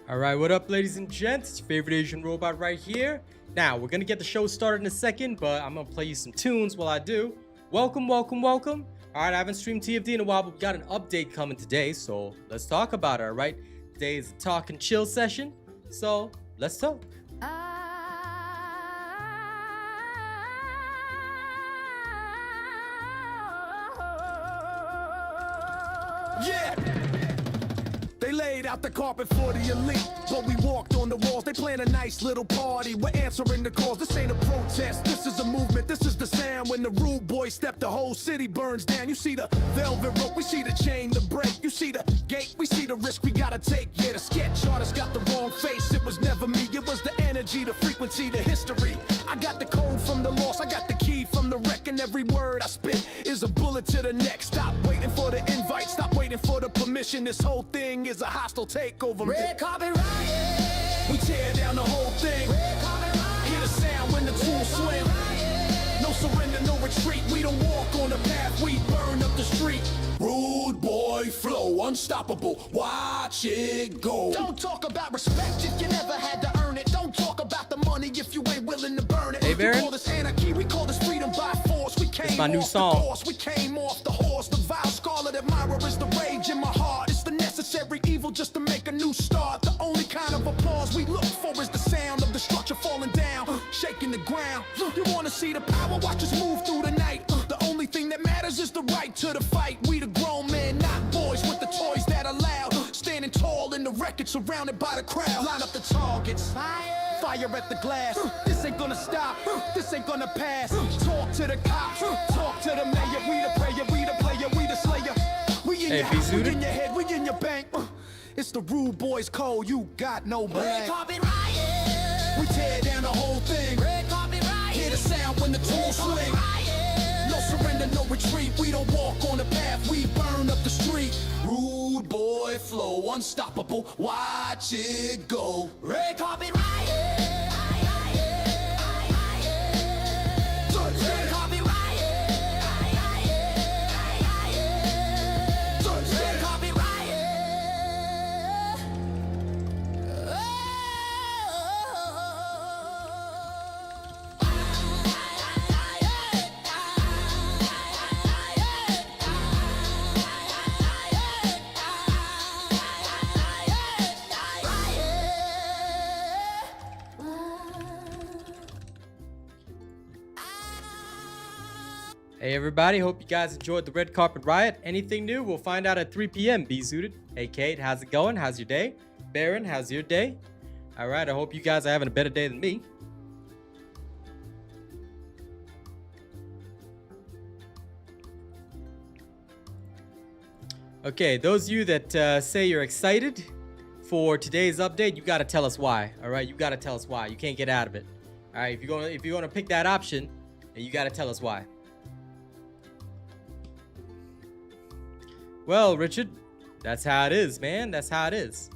All right, what up, ladies and gents? It's your favorite Asian robot right here. Now, we're going to get the show started in a second, but I'm going to play you some tunes while I do. Welcome, welcome, welcome. All right, I haven't streamed TFD in a while, but we got an update coming today, so let's talk about it, all right? Today is a talk and chill session, so let's talk. Yeah! They laid out the carpet for the elite, but we walked on the walls. They planned a nice little party. We're answering the calls. This ain't a protest. This is a movement. This is the sound. When the rude boys step, the whole city burns down. You see the velvet rope. We see the chain to break. You see the gate. We see the risk we gotta take. Yeah, the sketch artist got the wrong face. It was never me. It was the energy, the frequency, the history. I got the code from the loss. I got the key from the wreck. And every word I spit is a bullet to the neck. Stop waiting for the invite. Stop waiting for the permission. This whole thing is a hostile takeover. Red carpet riot. We tear down the whole thing. Red carpet riot. Hear the sound when the tools swing. No surrender, no retreat. We don't walk on the path, we burn up the street. Rude boy flow, unstoppable. Watch it go. Don't talk about respect if you never had to earn it. Don't talk about the money if you ain't willing to burn it. Hey, Baron. We call this anarchy, we call this freedom by force. We came my new off song. the course, we came off the horse. The vile scarlet admirer is the rage in my heart. It's the necessary evil just to make a new start. The only kind of applause we look for is the sound of the structure falling down, shaking the ground. You wanna see the power? Watch us move through the night. The only thing that matters is the right to the fight. We the grown men, not boys with the toys that are loud. Standing tall in the wreckage, surrounded by the crowd. Line up the targets, fire at the glass. This ain't gonna stop, this ain't gonna pass. Talk to the cops, talk to the mayor. We the prayer, we the player, we the slayer. We in Hey, your house, we B-suited? in your head, we in your bank. It's the rude boys code, you got no blame. Red carpet riot. We tear down the whole thing. Red carpet riot. Hear the sound when the tools swing. No surrender, no retreat. We don't walk on the path, we burn up the street. Rude boy flow, unstoppable. Watch it go. Red carpet riot. Red carpet riot. Red carpet riot. Hey, everybody. Hope you guys enjoyed the Red Carpet Riot. Anything new? We'll find out at 3 p.m. B-suited. Hey, Kate. How's it going? How's your day? Baron, how's your day? All right. I hope you guys are having a better day than me. Okay, those of you that say you're excited for today's update, you got to tell us why. All right, you got to tell us why. You can't get out of it. All right, if you're gonna pick that option, then you got to tell us why. Well, Richard, that's how it is, man. That's how it is.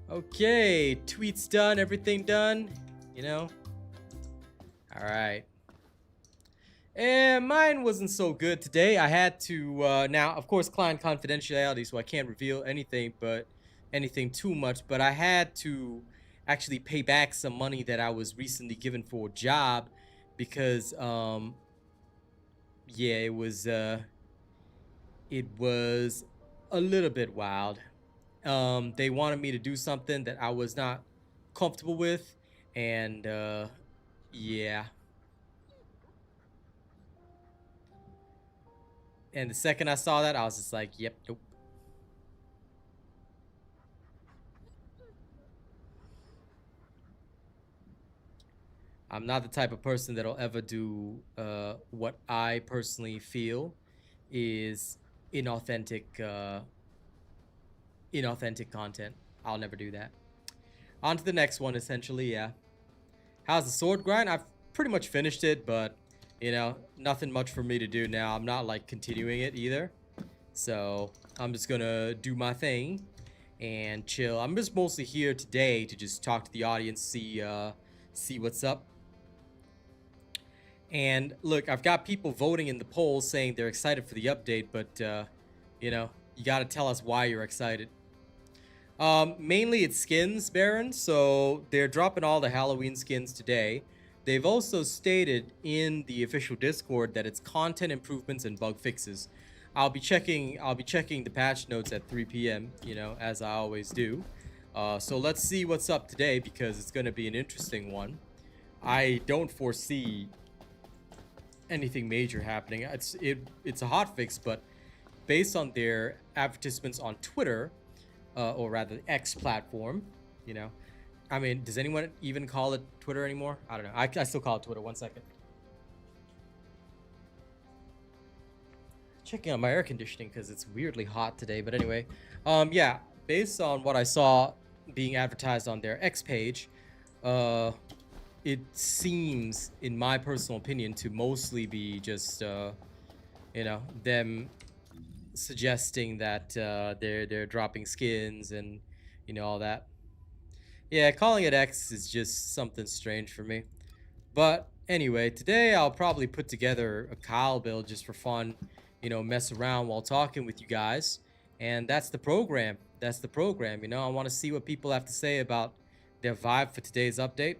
Okay, tweets done, everything done. You know. All right. And mine wasn't so good today. I had to, now, of course, client confidentiality, so I can't reveal anything too much. But I had to actually pay back some money that I was recently given for a job because, yeah, it was a little bit wild. They wanted me to do something that I was not comfortable with, and, yeah. And the second I saw that, I was just like, yep, nope. I'm not the type of person that'll ever do what I personally feel is inauthentic content. I'll never do that. On to the next one, essentially, yeah. How's the sword grind? I've pretty much finished it, but you know, nothing much for me to do now. I'm not like continuing it either. So I'm just gonna do my thing and chill. I'm just mostly here today to just talk to the audience, see what's up. And look, I've got people voting in the polls saying they're excited for the update, but you know, you gotta tell us why you're excited. Mainly it's skins, Baron. So they're dropping all the Halloween skins today. They've also stated in the official Discord that it's content improvements and bug fixes. I'll be checking the patch notes at 3 p.m., you know, as I always do. So let's see what's up today because it's going to be an interesting one. I don't foresee anything major happening. It's a hotfix, but based on their advertisements on Twitter, or rather X platform, you know. I mean, does anyone even call it Twitter anymore? I don't know. I still call it Twitter. 1 second. Checking on my air conditioning because it's weirdly hot today. But anyway, yeah, based on what I saw being advertised on their X page, it seems, in my personal opinion, to mostly be just, you know, them suggesting that they're dropping skins and, you know, all that. Yeah, calling it X is just something strange for me. But anyway, today I'll probably put together a Kyle build just for fun, you know, mess around while talking with you guys. And that's the program. That's the program, you know. I want to see what people have to say about their vibe for today's update.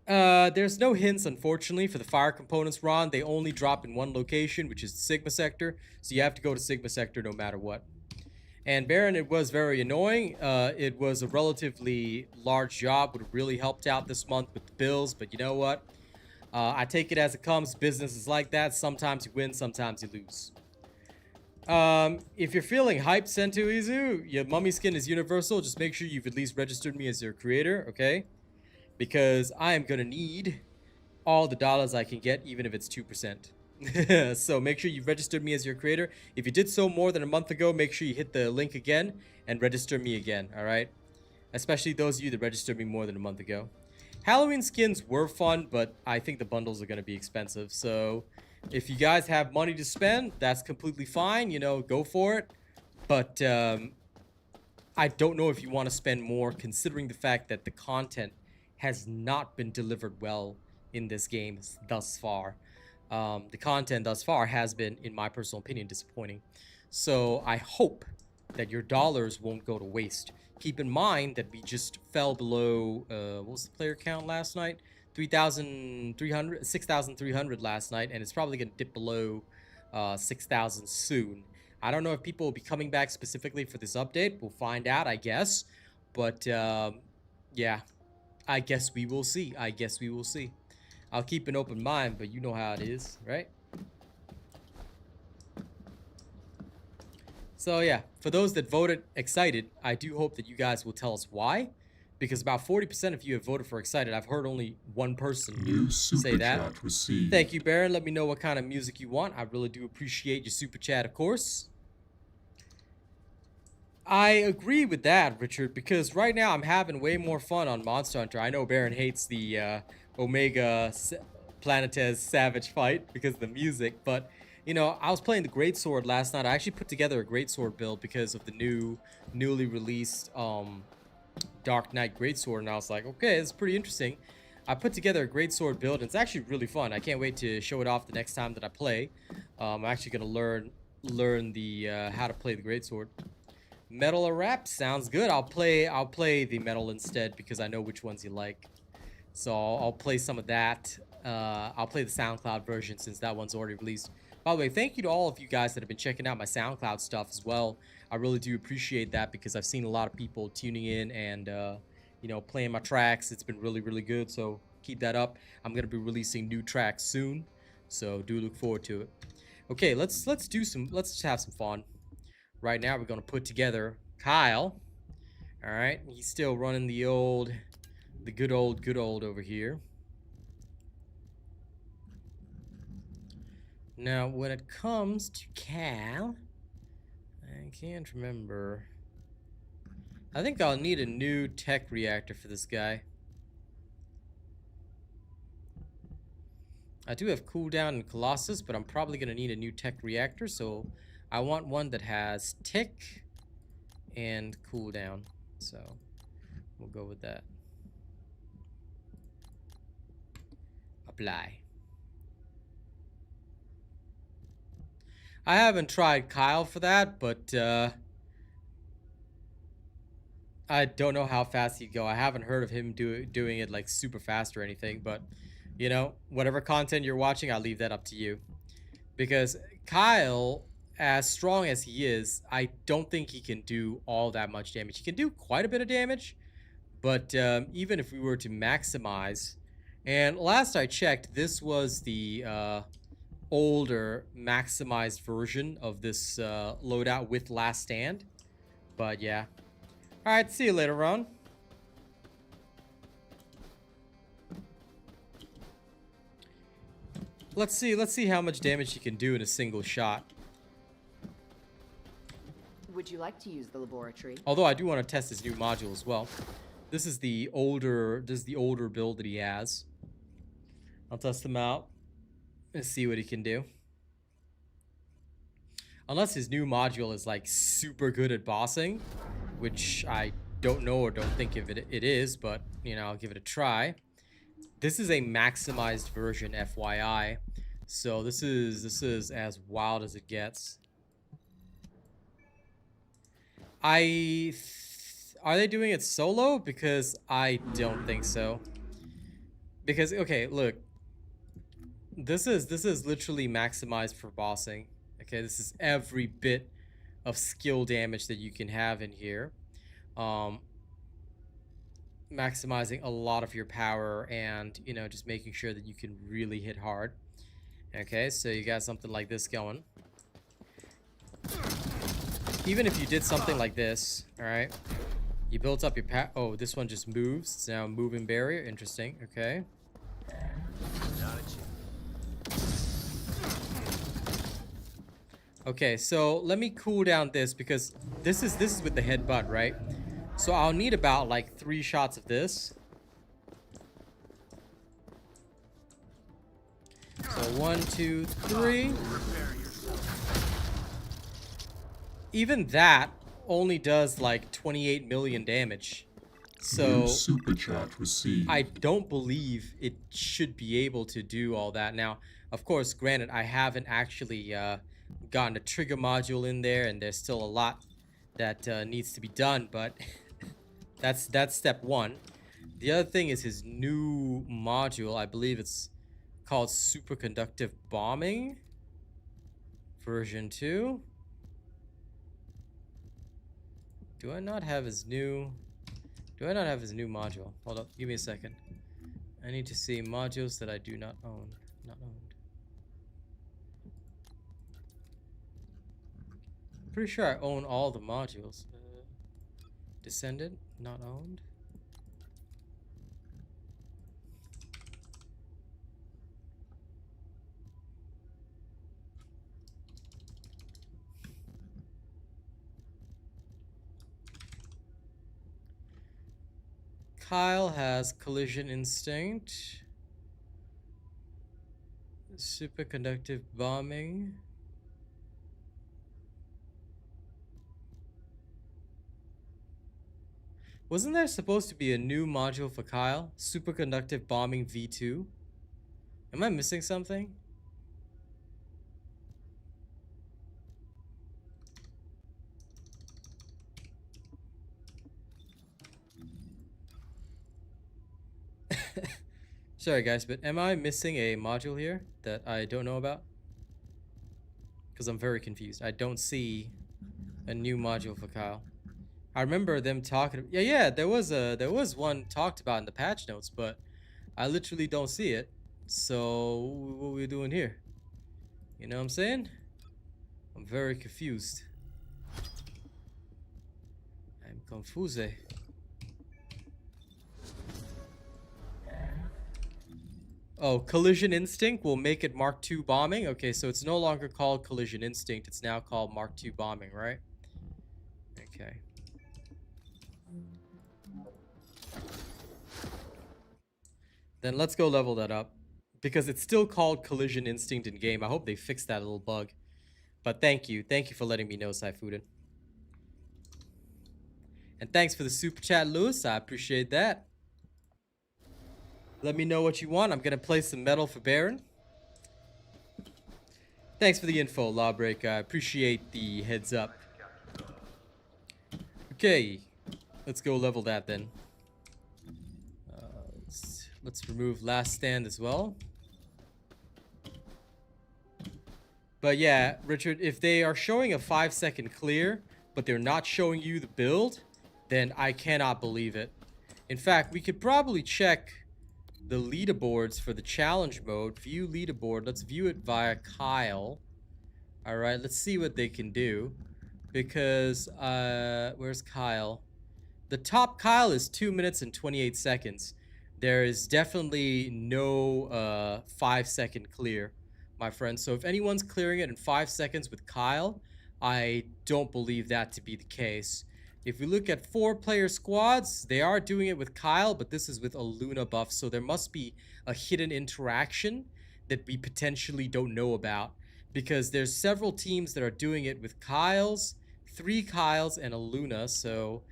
There's no hints, unfortunately, for the fire components, Ron. They only drop in one location, which is the Sigma sector. So you have to go to Sigma sector no matter what. And Baron, it was very annoying. It was a relatively large job. Would have really helped out this month with the bills. But you know what? I take it as it comes. Business is like that. Sometimes you win, sometimes you lose. If you're feeling hyped, Sentu Izu, your mummy skin is universal. Just make sure you've at least registered me as your creator, okay? Because I am gonna need all the dollars I can get, even if it's 2%. So make sure you've registered me as your creator. If you did so more than a month ago, make sure you hit the link again and register me again, all right? Especially those of you that registered me more than a month ago. Halloween skins were fun, but I think the bundles are going to be expensive. So if you guys have money to spend, that's completely fine. You know, go for it. But I don't know if you want to spend more, considering the fact that the content has not been delivered well in this game thus far. The content thus far has been, in my personal opinion, disappointing. So I hope that your dollars won't go to waste. Keep in mind that we just fell below, what was the player count last night? 6,300 last night, and it's probably going to dip below 6,000 soon. I don't know if people will be coming back specifically for this update. We'll find out, I guess. But, yeah, I guess we will see. I guess we will see. I'll keep an open mind, but you know how it is, right? So yeah, for those that voted excited, I do hope that you guys will tell us why. Because about 40% of you have voted for excited. I've heard only one person say that. Thank you, Baron. Let me know what kind of music you want. I really do appreciate your super chat, of course. I agree with that, Richard, because right now I'm having way more fun on Monster Hunter. I know Baron hates the Omega Planetes Savage fight because of the music, but you know, I was playing the Greatsword last night. I actually put together a Greatsword build because of the newly released Dark Knight Greatsword, and I was like, okay, it's pretty interesting. I put together a Greatsword build, and it's actually really fun. I can't wait to show it off the next time that I play. I'm actually gonna learn the how to play the Greatsword. Metal or rap sounds good. I'll play the metal instead because I know which ones you like. So I'll play some of that. I'll play the SoundCloud version since that one's already released. By the way, thank you to all of you guys that have been checking out my SoundCloud stuff as well. I really do appreciate that because I've seen a lot of people tuning in and you know, playing my tracks. It's been really, really good. So keep that up. I'm gonna be releasing new tracks soon, so do look forward to it. Okay, let's just have some fun. Right now, we're gonna put together Kyle. All right, he's still running the good old over here. Now, when it comes to Cal, I can't remember. I think I'll need a new tech reactor for this guy. I do have cooldown in Colossus, but I'm probably gonna need a new tech reactor, so I want one that has tick and cooldown. So we'll go with that. Apply. I haven't tried Kyle for that, but I don't know how fast he'd go. I haven't heard of him doing it like super fast or anything, but you know, whatever content you're watching, I'll leave that up to you. Because Kyle, as strong as he is, I don't think he can do all that much damage. He can do quite a bit of damage, but even if we were to maximize, and last I checked, this was the older maximized version of this loadout with Last Stand. But yeah. Alright, see you later on. Let's see how much damage he can do in a single shot. Would you like to use the laboratory? Although I do want to test his new module as well. This is the older build that he has. I'll test him out and see what he can do. Unless his new module is like super good at bossing, which I don't know or don't think it is, but you know, I'll give it a try. This is a maximized version, FYI. So this is as wild as it gets. Are they doing it solo? Because I don't think so. Because okay, look. This is literally maximized for bossing. Okay, this is every bit of skill damage that you can have in here. Maximizing a lot of your power and, you know, just making sure that you can really hit hard. Okay, so you got something like this going. Even if you did something like this, all right, you built up your oh, this one just moves. It's now a moving barrier. Interesting. Okay. Okay, so let me cool down this because this is with the headbutt, right? So I'll need about like 3 shots of this. So 1, 2, 3. Even that only does like 28 million damage. So super chat received. I don't believe it should be able to do all that. Now, of course, granted, I haven't actually gotten a trigger module in there, and there's still a lot that needs to be done, but that's step 1. The other thing is his new module. I believe it's called superconductive bombing version 2. Do I not have his new module? Hold up, give me a second. I need to see modules that I do not own. Not owned. Pretty sure I own all the modules. Descendant, not owned. Kyle has collision instinct, superconductive bombing. Wasn't there supposed to be a new module for Kyle? Superconductive bombing V2? Am I missing something? Sorry guys, but am I missing a module here that I don't know about? Because I'm very confused. I don't see a new module for Kyle. I remember them talking. Yeah, there was one talked about in the patch notes, but I literally don't see it. So what are we doing here? You know what I'm saying? I'm very confused. I'm confused. Oh, collision instinct will make it Mark II bombing. Okay, so it's no longer called collision instinct. It's now called Mark II bombing, right? Okay. Then let's go level that up. Because it's still called collision instinct in game. I hope they fixed that little bug. But thank you. Thank you for letting me know, Saifuden. And thanks for the super chat, Lewis. I appreciate that. Let me know what you want. I'm going to play some metal for Baron. Thanks for the info, Lawbreak. I appreciate the heads up. Okay, let's go level that then. Let's remove last stand as well. But yeah, Richard, if they are showing a 5-second clear, but they're not showing you the build, then I cannot believe it. In fact, we could probably check the leaderboards for the challenge mode. View leaderboard. Let's view it via Kyle. Alright, let's see what they can do. Because, where's Kyle? The top Kyle is 2 minutes and 28 seconds. There is definitely no 5-second clear, my friend. So if anyone's clearing it in 5 seconds with Kyle, I don't believe that to be the case. If we look at 4-player squads, they are doing it with Kyle, but this is with a Luna buff, so there must be a hidden interaction that we potentially don't know about. Because there's several teams that are doing it with Kyles, 3 Kyles, and a Luna, so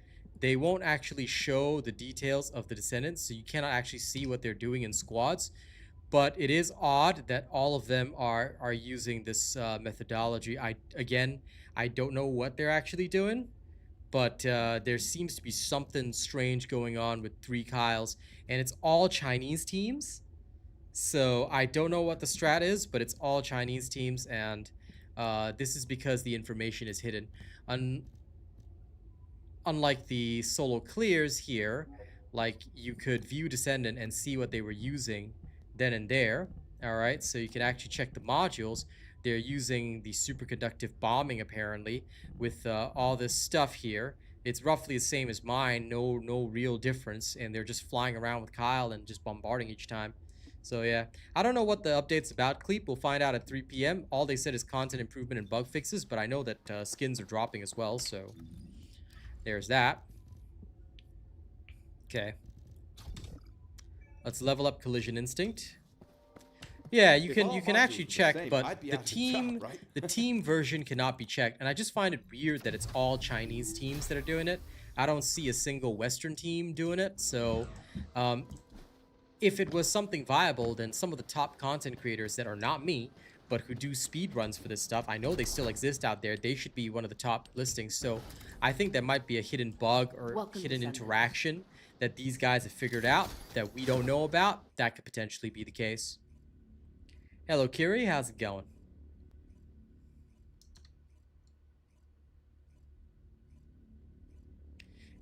they won't actually show the details of the Descendants, so you cannot actually see what they're doing in squads. But it is odd that all of them are using this methodology. Again, I don't know what they're actually doing, but there seems to be something strange going on with 3 Kyles, and it's all Chinese teams. So I don't know what the strat is, but it's all Chinese teams, and this is because the information is hidden. Unlike the solo clears here, like you could view Descendant and see what they were using then and there. Alright, so you can actually check the modules. They're using the superconductive bombing apparently with all this stuff here. It's roughly the same as mine, no real difference, and they're just flying around with Kyle and just bombarding each time. So yeah, I don't know what the update's about, Cleep. We'll find out at 3 p.m. All they said is content improvement and bug fixes, but I know that skins are dropping as well, so there's that. Okay. Let's level up Collision Instinct. Yeah, you can actually check, but the team version cannot be checked, and I just find it weird that it's all Chinese teams that are doing it. I don't see a single Western team doing it, so if it was something viable, then some of the top content creators that are not me, but who do speed runs for this stuff, I know they still exist out there, they should be one of the top listings. So I think there might be a hidden bug or hidden interaction that these guys have figured out that we don't know about. That could potentially be the case. Hello, Kiri. How's it going?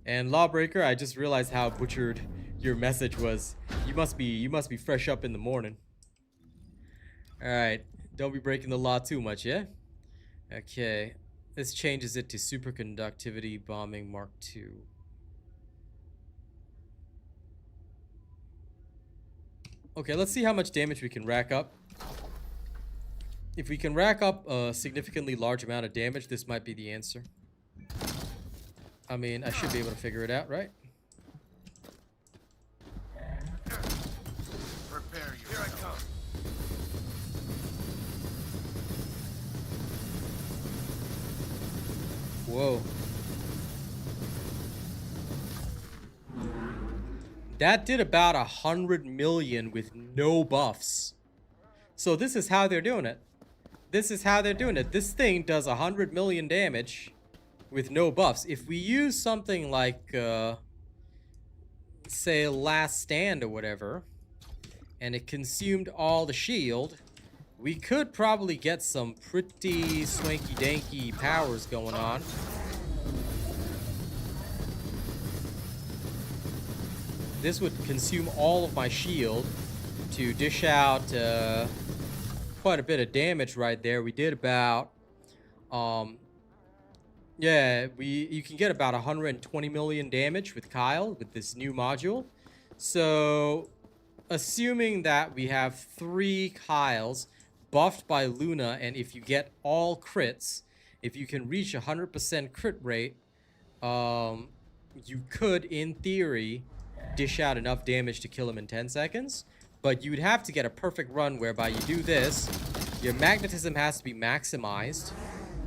And Lawbreaker, I just realized how butchered your message was. You must be fresh up in the morning. All right, don't be breaking the law too much, yeah? Okay, this changes it to superconductivity bombing Mark II. Okay, let's see how much damage we can rack up. If we can rack up a significantly large amount of damage, this might be the answer. I mean, I should be able to figure it out, right? Prepare you. Here I come. Whoa. That did about 100 million with no buffs. So this is how they're doing it. This is how they're doing it. This thing does 100 million damage with no buffs. If we use something like, say, Last Stand or whatever, and it consumed all the shield, we could probably get some pretty swanky-danky powers going on. This would consume all of my shield to dish out quite a bit of damage right there. We did about, yeah, you can get about 120 million damage with Kyle with this new module. So, assuming that we have 3 Kyles buffed by Luna, and if you get all crits, if you can reach 100% crit rate, you could, in theory, dish out enough damage to kill him in 10 seconds. But you would have to get a perfect run whereby you do this. Your magnetism has to be maximized.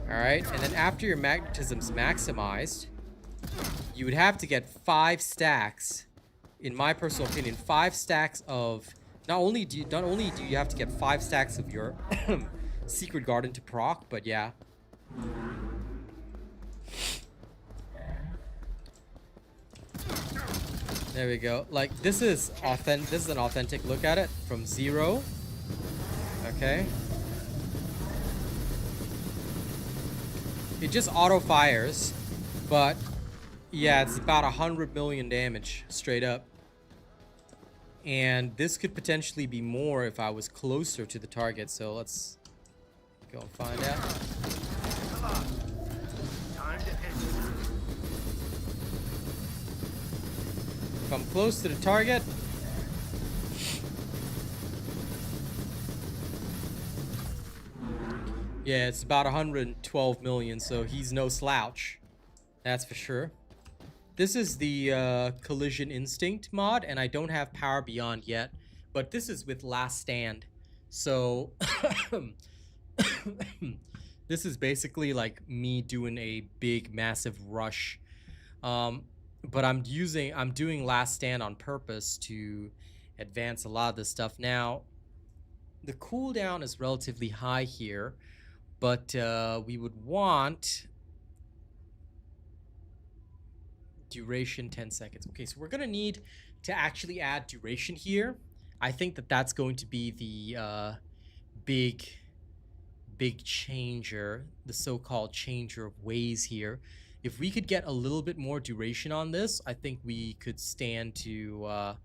Alright, and then after your magnetism's maximized, you would have to get 5 stacks, in my personal opinion, 5 stacks of, not only do you have to get 5 stacks of your Secret Garden to proc, but yeah. There we go. Like, this is authentic. This is an authentic look at it from 0. Okay. It just auto fires, but yeah, it's about 100 million damage straight up. And this could potentially be more if I was closer to the target. So let's go and find out. If I'm close to the target, yeah, it's about 112 million, so he's no slouch. That's for sure. This is the Collision Instinct mod, and I don't have Power Beyond yet, but this is with Last Stand. So this is basically like me doing a big, massive rush. But I'm doing Last Stand on purpose to advance a lot of this stuff. Now, the cooldown is relatively high here, but we would want duration 10 seconds. Okay, so we're gonna need to actually add duration here. I think that that's going to be the big changer, the so-called changer of ways here. If we could get a little bit more duration on this, I think we could stand to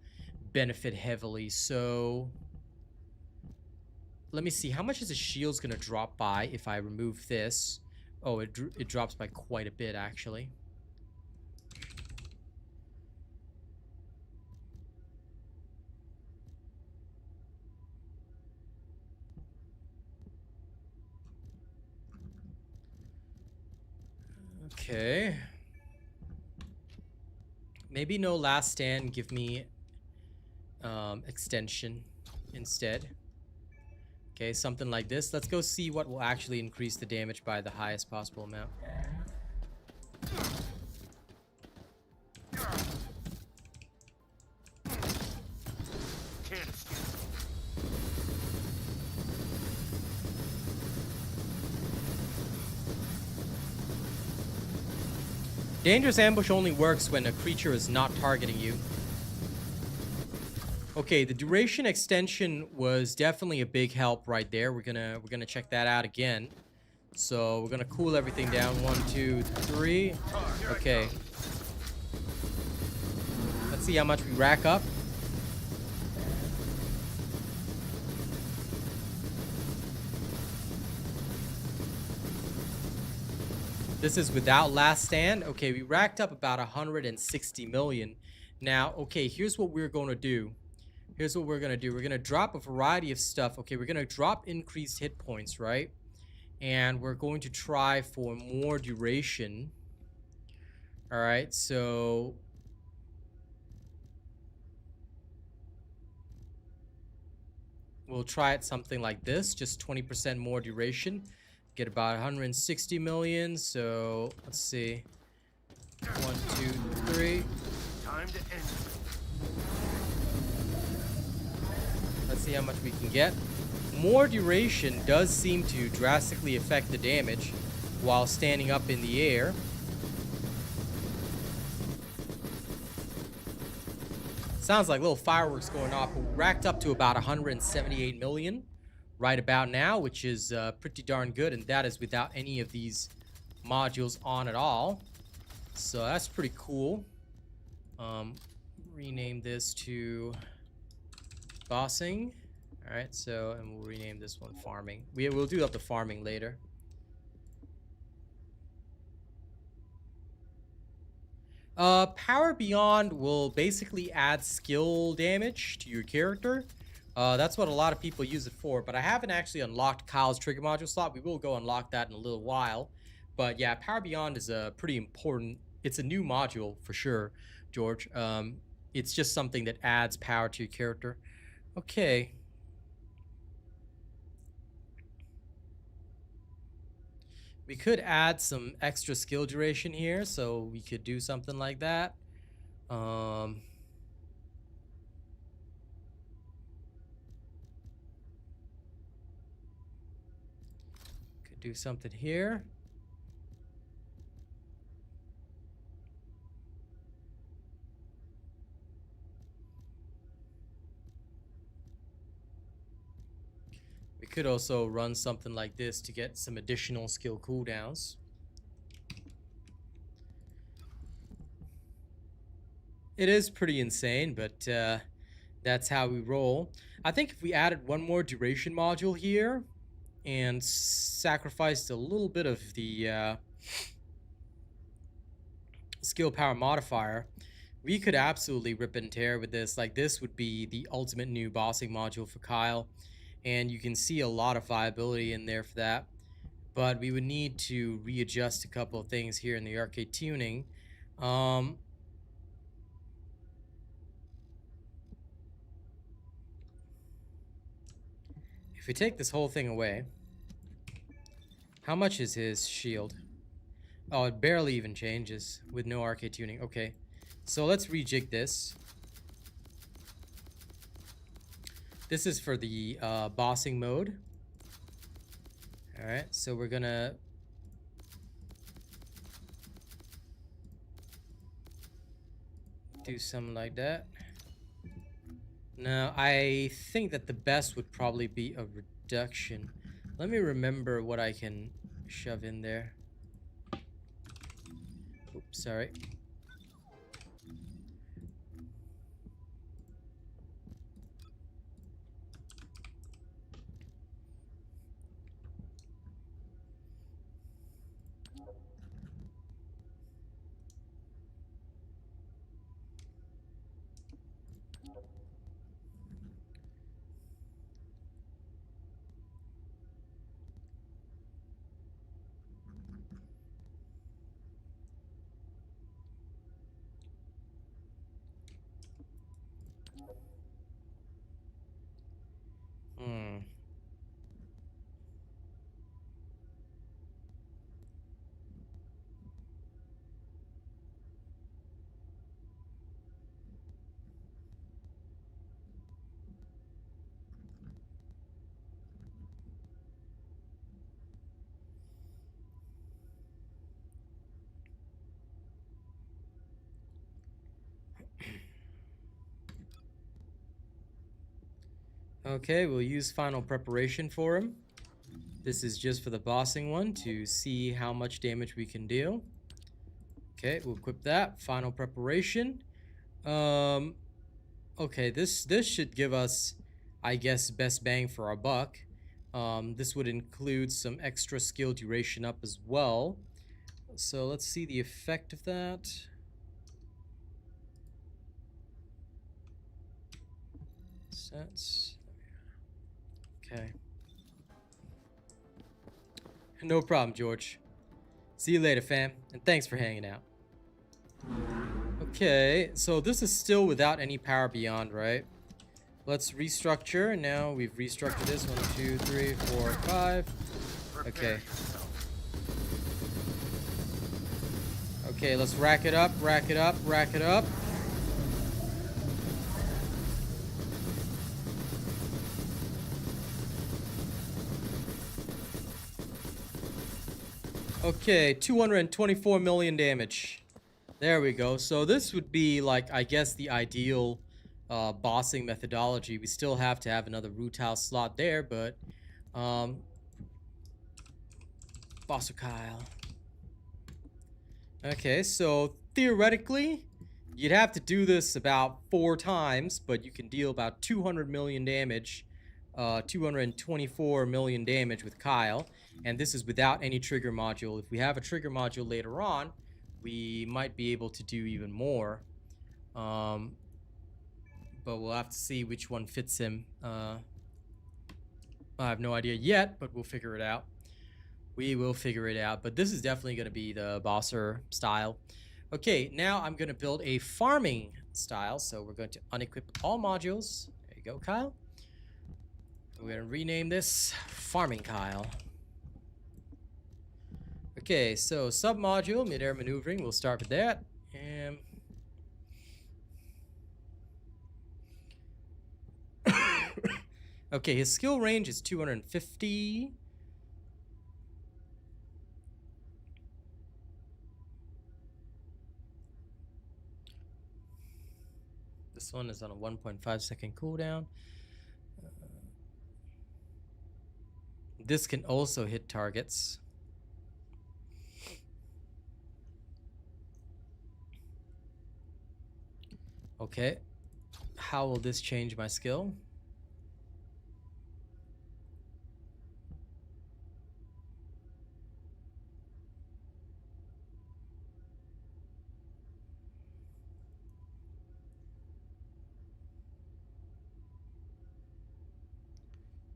benefit heavily. So let me see, how much is the shield's gonna drop by if I remove this? Oh, it drops by quite a bit actually. Okay. Maybe no Last Stand, give me extension instead. Okay, something like this. Let's go see what will actually increase the damage by the highest possible amount. Dangerous Ambush only works when a creature is not targeting you. Okay, the duration extension was definitely a big help right there. We're gonna check that out again. So we're gonna cool everything down. 1, 2, 3. Okay. Let's see how much we rack up. This is without Last Stand. Okay, we racked up about 160 million. Now, okay, here's what we're going to do. Here's what we're going to do. We're going to drop a variety of stuff. Okay, we're going to drop increased hit points, right? And we're going to try for more duration. All right, so we'll try it something like this, just 20% more duration. Get about 160 million, so let's see. 1, 2, 3. Time to end. Let's see how much we can get. More duration does seem to drastically affect the damage while standing up in the air. Sounds like little fireworks going off. We racked up to about 178 million right about now, which is pretty darn good, and that is without any of these modules on at all. So that's pretty cool. Rename this to bossing. All right, so, and we'll rename this one farming. We'll do up the farming later. Power Beyond will basically add skill damage to your character. That's what a lot of people use it for, but I haven't actually unlocked Kyle's trigger module slot. We will go unlock that in a little while. But yeah, Power Beyond is a pretty important, it's a new module for sure, George. It's just something that adds power to your character. Okay. We could add some extra skill duration here, so we could do something like that. do something here. We could also run something like this to get some additional skill cooldowns. It is pretty insane, but that's how we roll. I think if we added one more duration module here and sacrificed a little bit of the skill power modifier, we could absolutely rip and tear with this. Like, this would be the ultimate new bossing module for Kyle, and you can see a lot of viability in there for that. But we would need to readjust a couple of things here in the arcade tuning. If we take this whole thing away, how much is his shield? Oh, it barely even changes with no arcade tuning. Okay, so let's rejig this. This is for the bossing mode. All right, so we're gonna do something like that. Now, I think that the best would probably be a reduction. Let me remember what I can shove in there. Oops, sorry. Okay, we'll use final preparation for him. This is just for the bossing one to see how much damage we can deal. Okay, we'll equip that. Final preparation. Okay, this should give us, I guess, best bang for our buck. This would include some extra skill duration up as well. So let's see the effect of that. Sets. Okay. No problem, George. See you later, fam. And thanks for hanging out. Okay, so this is still without any power beyond, right? Let's restructure. Now we've restructured this. 1, 2, 3, 4, 5. Okay. Okay, let's rack it up, rack it up, rack it up. Okay, 224 million damage. There we go. So this would be, like, I guess the ideal bossing methodology. We still have to have another root house slot there, but Bosser Kyle. Okay, so theoretically you'd have to do this about 4 times, but you can deal about 200 million damage, 224 million damage with Kyle, and this is without any trigger module. If we have a trigger module later on, we might be able to do even more, but we'll have to see which one fits him. I have no idea yet, but we'll figure it out. We will figure it out, but this is definitely going to be the bosser style. Okay, now I'm going to build a farming style, so we're going to unequip all modules. There you go, Kyle. We're going to rename this Farming Kyle. Okay, so sub-module, mid-air maneuvering, we'll start with that. And okay, his skill range is 250. This one is on a 1.5-second cooldown. This can also hit targets. Okay. How will this change my skill?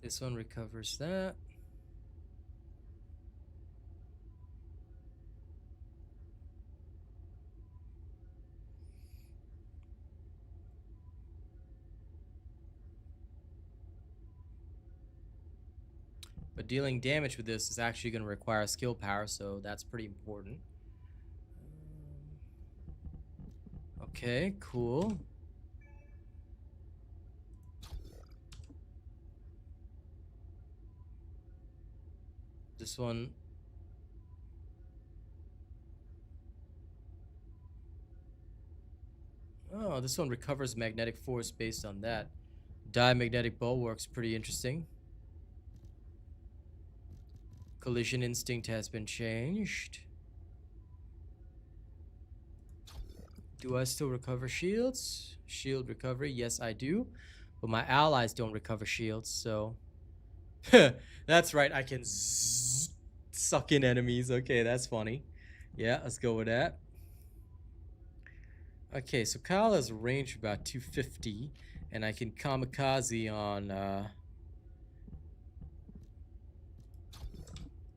This one recovers that. But dealing damage with this is actually going to require skill power, so that's pretty important. Okay, cool. This one. Oh, this one recovers magnetic force based on that. Diamagnetic bulwark's pretty interesting. Collision instinct has been changed. Do I still recover shields? Shield recovery, yes I do. But my allies don't recover shields, so... That's right, I can suck in enemies. Okay, that's funny. Yeah, let's go with that. Okay, so Kyle has a range of about 250, and I can kamikaze on...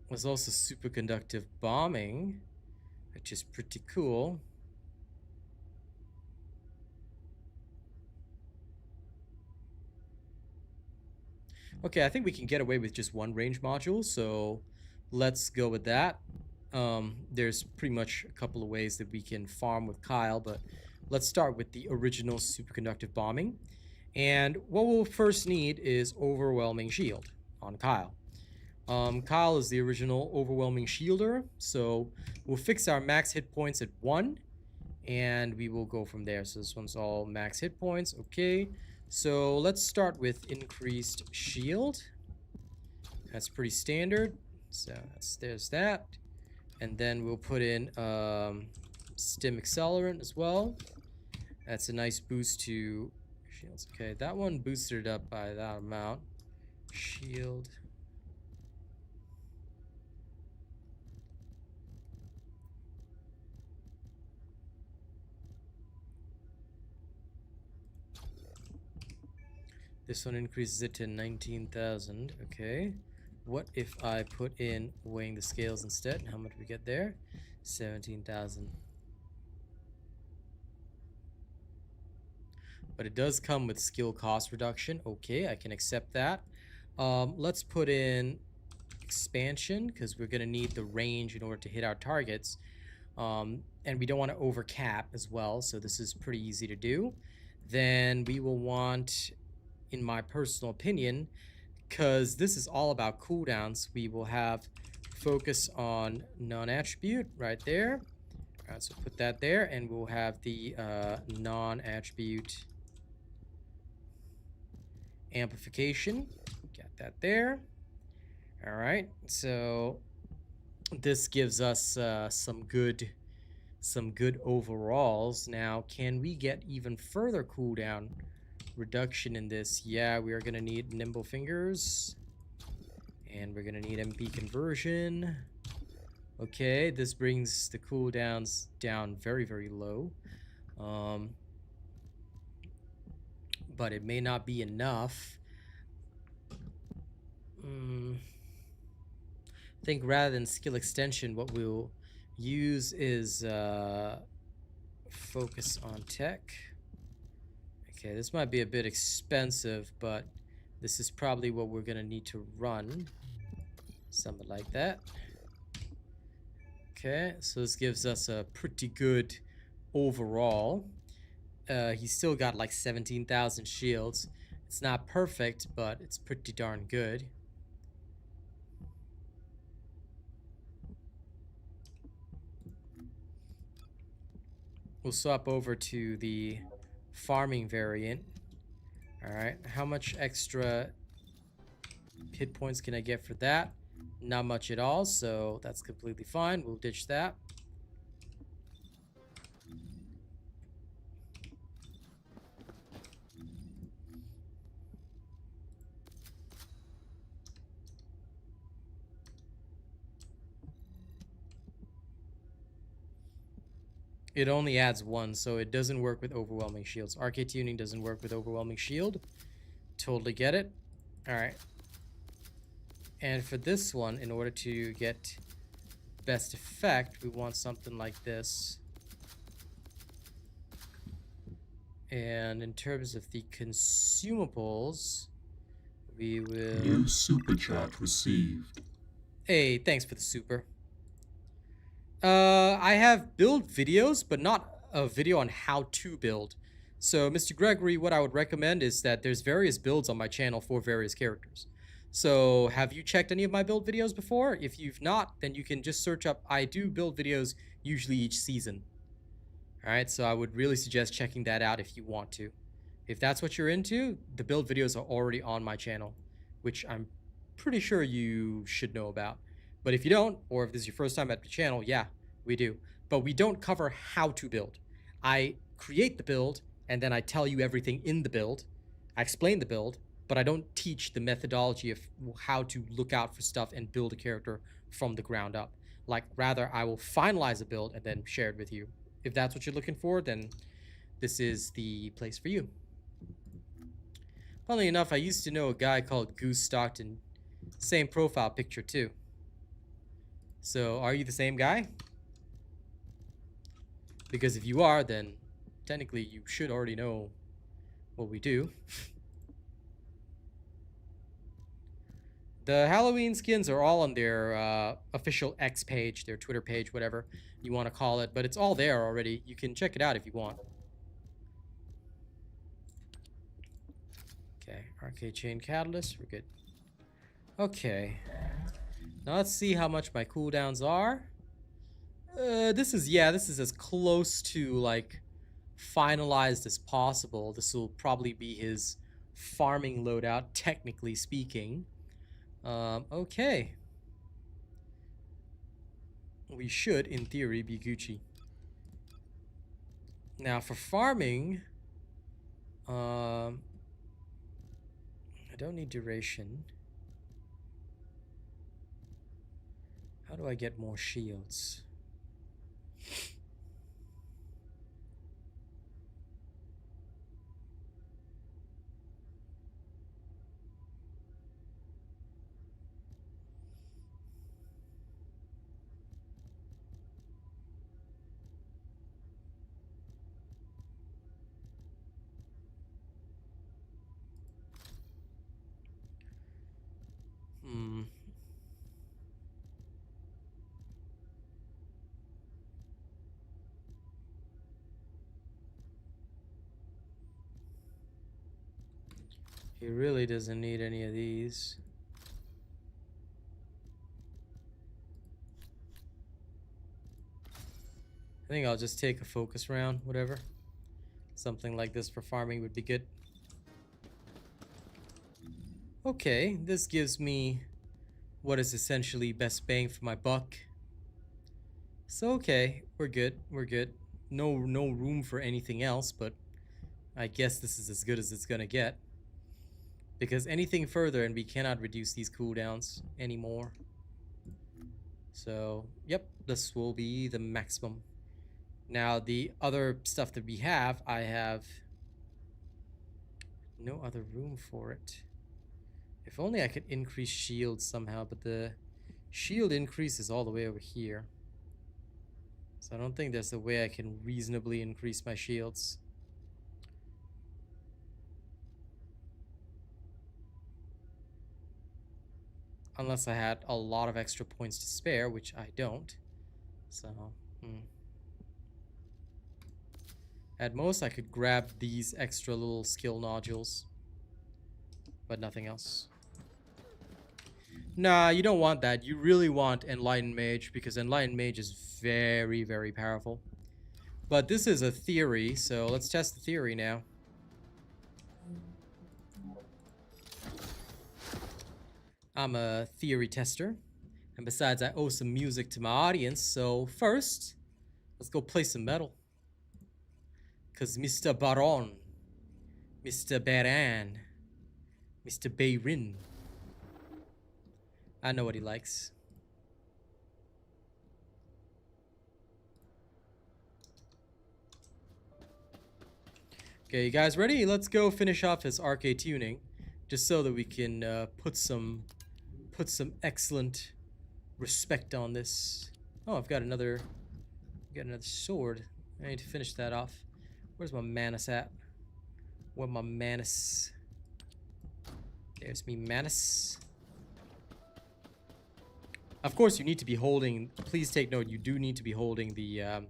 There's also superconductive bombing, which is pretty cool. Okay, I think we can get away with just one range module, so let's go with that. There's pretty much a couple of ways that we can farm with Kyle, but let's start with the original superconductive bombing. And what we'll first need is overwhelming shield on Kyle. Kyle is the original overwhelming shielder, so we'll fix our max hit points at 1, and we will go from there. So this one's all max hit points. Okay, so let's start with increased shield. That's pretty standard. So there's that, and then we'll put in stim accelerant as well. That's a nice boost to shields. Okay, that one boosted it up by that amount. Shield. This one increases it to 19,000. Okay. What if I put in weighing the scales instead? How much we get there? 17,000. But it does come with skill cost reduction. Okay, I can accept that. Let's put in expansion, because we're going to need the range in order to hit our targets. And we don't want to overcap as well, so this is pretty easy to do. Then we will want, in my personal opinion, because this is all about cooldowns, we will have focus on non-attribute right there. All right, so put that there, and we'll have the non-attribute amplification. Got that there. All right, so this gives us some good overalls. Now, can we get even further cooldown reduction in this? Yeah, we are going to need nimble fingers, and we're going to need MP conversion. Okay, this brings the cooldowns down very, very low. But it may not be enough. I think rather than skill extension, what we'll use is focus on tech. Okay, this might be a bit expensive, but this is probably what we're gonna need to run. Something like that. Okay, so this gives us a pretty good overall. He's still got like 17,000 shields. It's not perfect, but it's pretty darn good. We'll swap over to the farming variant. Alright, how much extra hit points can I get for that? Not much at all, so that's completely fine. We'll ditch that. It only adds one, so it doesn't work with overwhelming shields. Arcade tuning doesn't work with overwhelming shield. Totally get it. Alright. And for this one, in order to get best effect, we want something like this. And in terms of the consumables, we will... New super chat received. Hey, thanks for the super. I have build videos, but not a video on how to build. So, Mr. Gregory, what I would recommend is that there's various builds on my channel for various characters. So, have you checked any of my build videos before? If you've not, then you can just search up, I do build videos usually each season. Alright, so I would really suggest checking that out if you want to. If that's what you're into, the build videos are already on my channel, which I'm pretty sure you should know about. But if you don't, or if this is your first time at the channel, yeah, we do. But we don't cover how to build. I create the build, and then I tell you everything in the build. I explain the build, but I don't teach the methodology of how to look out for stuff and build a character from the ground up. Like, rather, I will finalize a build and then share it with you. If that's what you're looking for, then this is the place for you. Funnily enough, I used to know a guy called Goose Stockton. Same profile picture, too. So, are you the same guy? Because if you are, then technically you should already know what we do. The Halloween skins are all on their official X page, their Twitter page, whatever you want to call it. But it's all there already. You can check it out if you want. Okay, Arcade Chain Catalyst, we're good. Okay. Now let's see how much my cooldowns are. This is as close to like finalized as possible. This will probably be his farming loadout, technically speaking. Okay. We should, in theory, be Gucci. Now for farming, I don't need duration. How do I get more shields? He really doesn't need any of these. I think I'll just take a focus round, whatever. Something like this for farming would be good. Okay, this gives me what is essentially best bang for my buck. So okay, we're good, we're good. No room for anything else, but I guess this is as good as it's gonna get. Because anything further and we cannot reduce these cooldowns anymore. So, yep, this will be the maximum. Now, the other stuff that we have, I have no other room for it. If only I could increase shields somehow, but the shield increase is all the way over here. So I don't think there's a way I can reasonably increase my shields. Unless I had a lot of extra points to spare, which I don't. So, At most, I could grab these extra little skill nodules. But nothing else. Nah, you don't want that. You really want Enlightened Mage, because Enlightened Mage is very, very powerful. But this is a theory, so let's test the theory now. I'm a theory tester. And besides, I owe some music to my audience. So first, let's go play some metal. Because Mr. Baron, Mr. Baran, Mr. Bayrin, I know what he likes. Okay, you guys ready? Let's go finish off his arcade tuning, just so that we can put some excellent respect on this. Oh, I've got another sword. I need to finish that off. Where's my Manus at? Where my Manus? There's me Manus. Of course, you need to be holding. Please take note. You do need to be holding the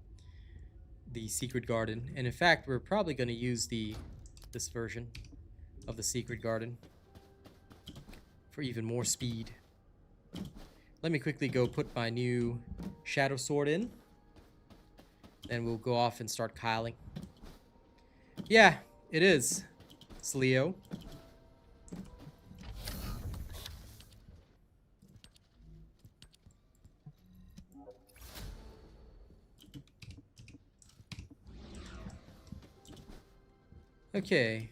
secret garden, and in fact we're probably going to use this version of the secret garden for even more speed. Let me quickly go put my new shadow sword in, then we'll go off and start kyling. Yeah, it is. It's Leo. Okay.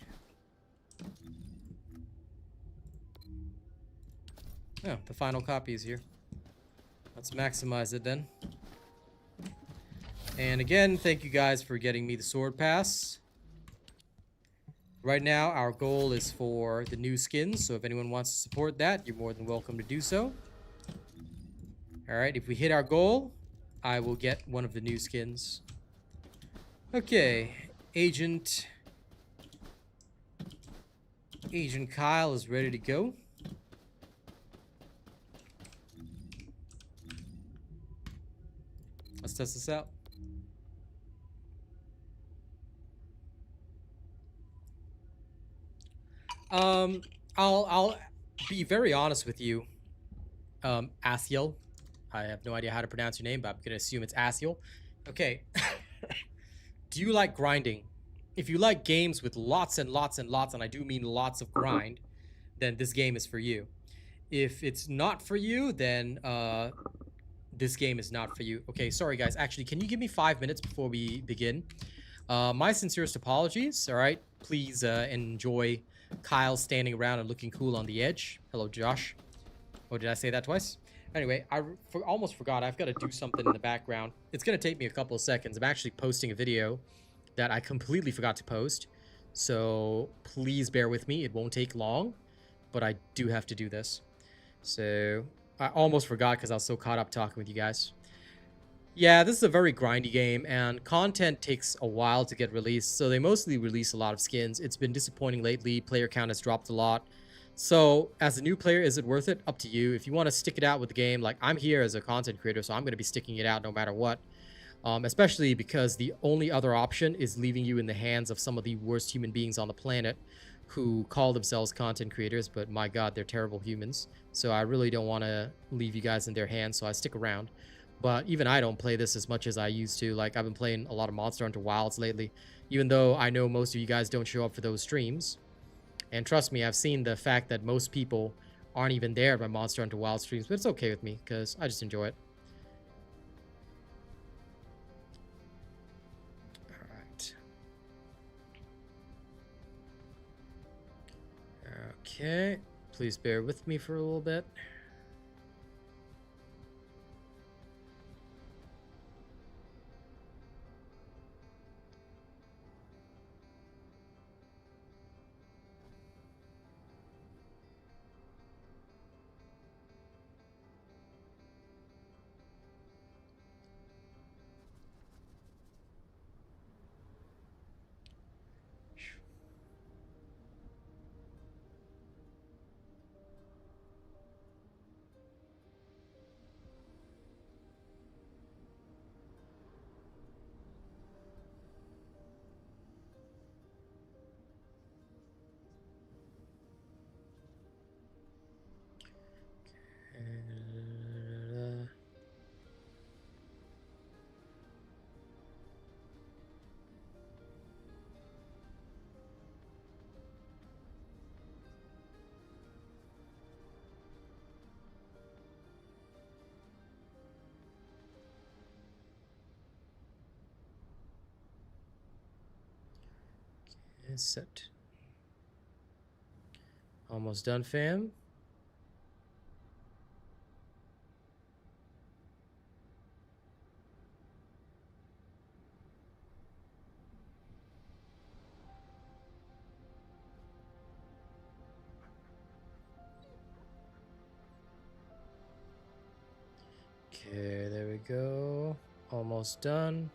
Oh, the final copy is here. Let's maximize it then. And again, thank you guys for getting me the sword pass. Right now, our goal is for the new skins, so if anyone wants to support that, you're more than welcome to do so. Alright, if we hit our goal, I will get one of the new skins. Okay, Agent Kyle is ready to go. Let's test this out. I'll be very honest with you, Asiel. I have no idea how to pronounce your name, but I'm gonna assume it's Asiel. Okay. Do you like grinding? If you like games with lots and lots and lots, and I do mean lots of grind, then this game is for you. If it's not for you, then this game is not for you. Okay, sorry guys. Actually, can you give me 5 minutes before we begin? My sincerest apologies. All right, please enjoy Kyle standing around and looking cool on the edge. Hello, Josh. Oh, did I say that twice? Anyway, I almost forgot. I've got to do something in the background. It's going to take me a couple of seconds. I'm actually posting a video that I completely forgot to post. So please bear with me. It won't take long, but I do have to do this. So I almost forgot because I was so caught up talking with you guys. Yeah, this is a very grindy game, and content takes a while to get released, so they mostly release a lot of skins. It's been disappointing lately. Player count has dropped a lot. So, as a new player, is it worth it? Up to you. If you want to stick it out with the game, like, I'm here as a content creator, so I'm going to be sticking it out no matter what. Especially because the only other option is leaving you in the hands of some of the worst human beings on the planet who call themselves content creators, but my god, they're terrible humans. So I really don't want to leave you guys in their hands, so I stick around. But even I don't play this as much as I used to. Like, I've been playing a lot of Monster Hunter Wilds lately, even though I know most of you guys don't show up for those streams. And trust me, I've seen the fact that most people aren't even there at my Monster Hunter Wild streams, but it's okay with me, because I just enjoy it. Alright. Okay. Please bear with me for a little bit. is set. Almost done, fam. Okay, there we go. Almost done.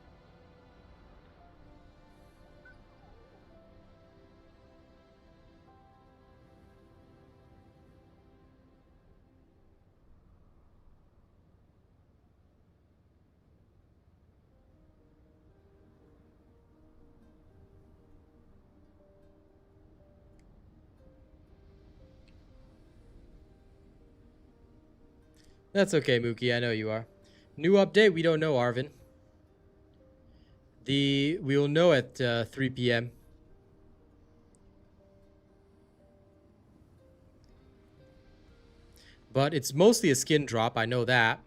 That's okay, Mookie. I know you are. New update, we don't know, Arvin. We'll know at 3 p.m. But it's mostly a skin drop, I know that.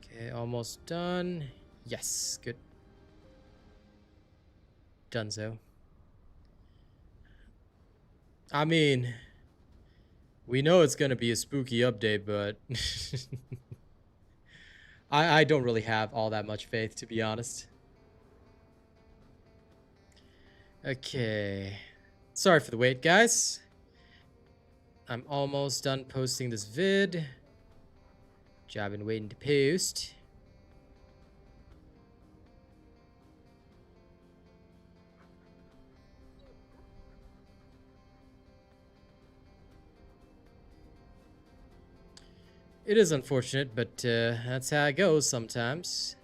Okay, almost done. Yes, good. Donezo. I mean, we know it's gonna be a spooky update, but I don't really have all that much faith, to be honest. Okay. Sorry for the wait, guys. I'm almost done posting this vid. Which I've been waiting to post. It is unfortunate, but that's how it goes sometimes.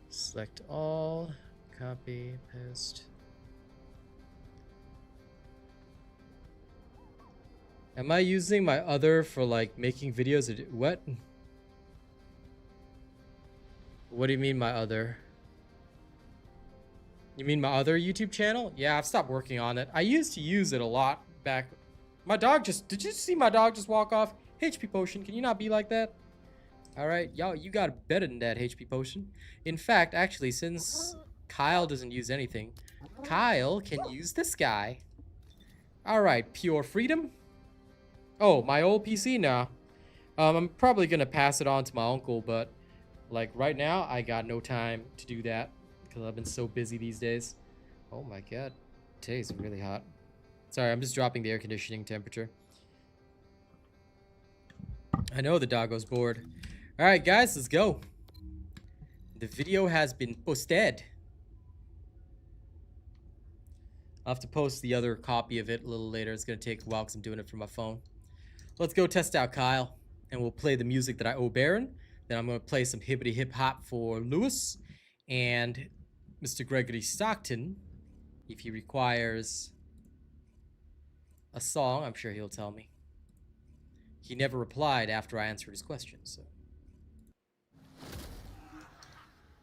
Select all, copy, paste. Am I using my other for like making videos? What? What do you mean my other? You mean my other YouTube channel? Yeah, I've stopped working on it. I used to use it a lot back. My dog just... Did you see my dog just walk off? HP Potion, can you not be like that? Alright, y'all, you got better than that, HP Potion. In fact, actually, since Kyle doesn't use anything, Kyle can use this guy. Alright, Pure Freedom. Oh, my old PC? Nah. I'm probably gonna pass it on to my uncle, but... like, right now, I got no time to do that. Because I've been so busy these days. Oh my god. Today's really hot. Sorry, I'm just dropping the air conditioning temperature. I know the doggo's bored. Alright guys, let's go. The video has been posted. I'll have to post the other copy of it a little later. It's going to take a while because I'm doing it from my phone. Let's go test out Kyle. And we'll play the music that I owe Baron. Then I'm going to play some hippity hip hop for Lewis. And Mr. Gregory Stockton, if he requires a song, I'm sure he'll tell me. He never replied after I answered his question, so.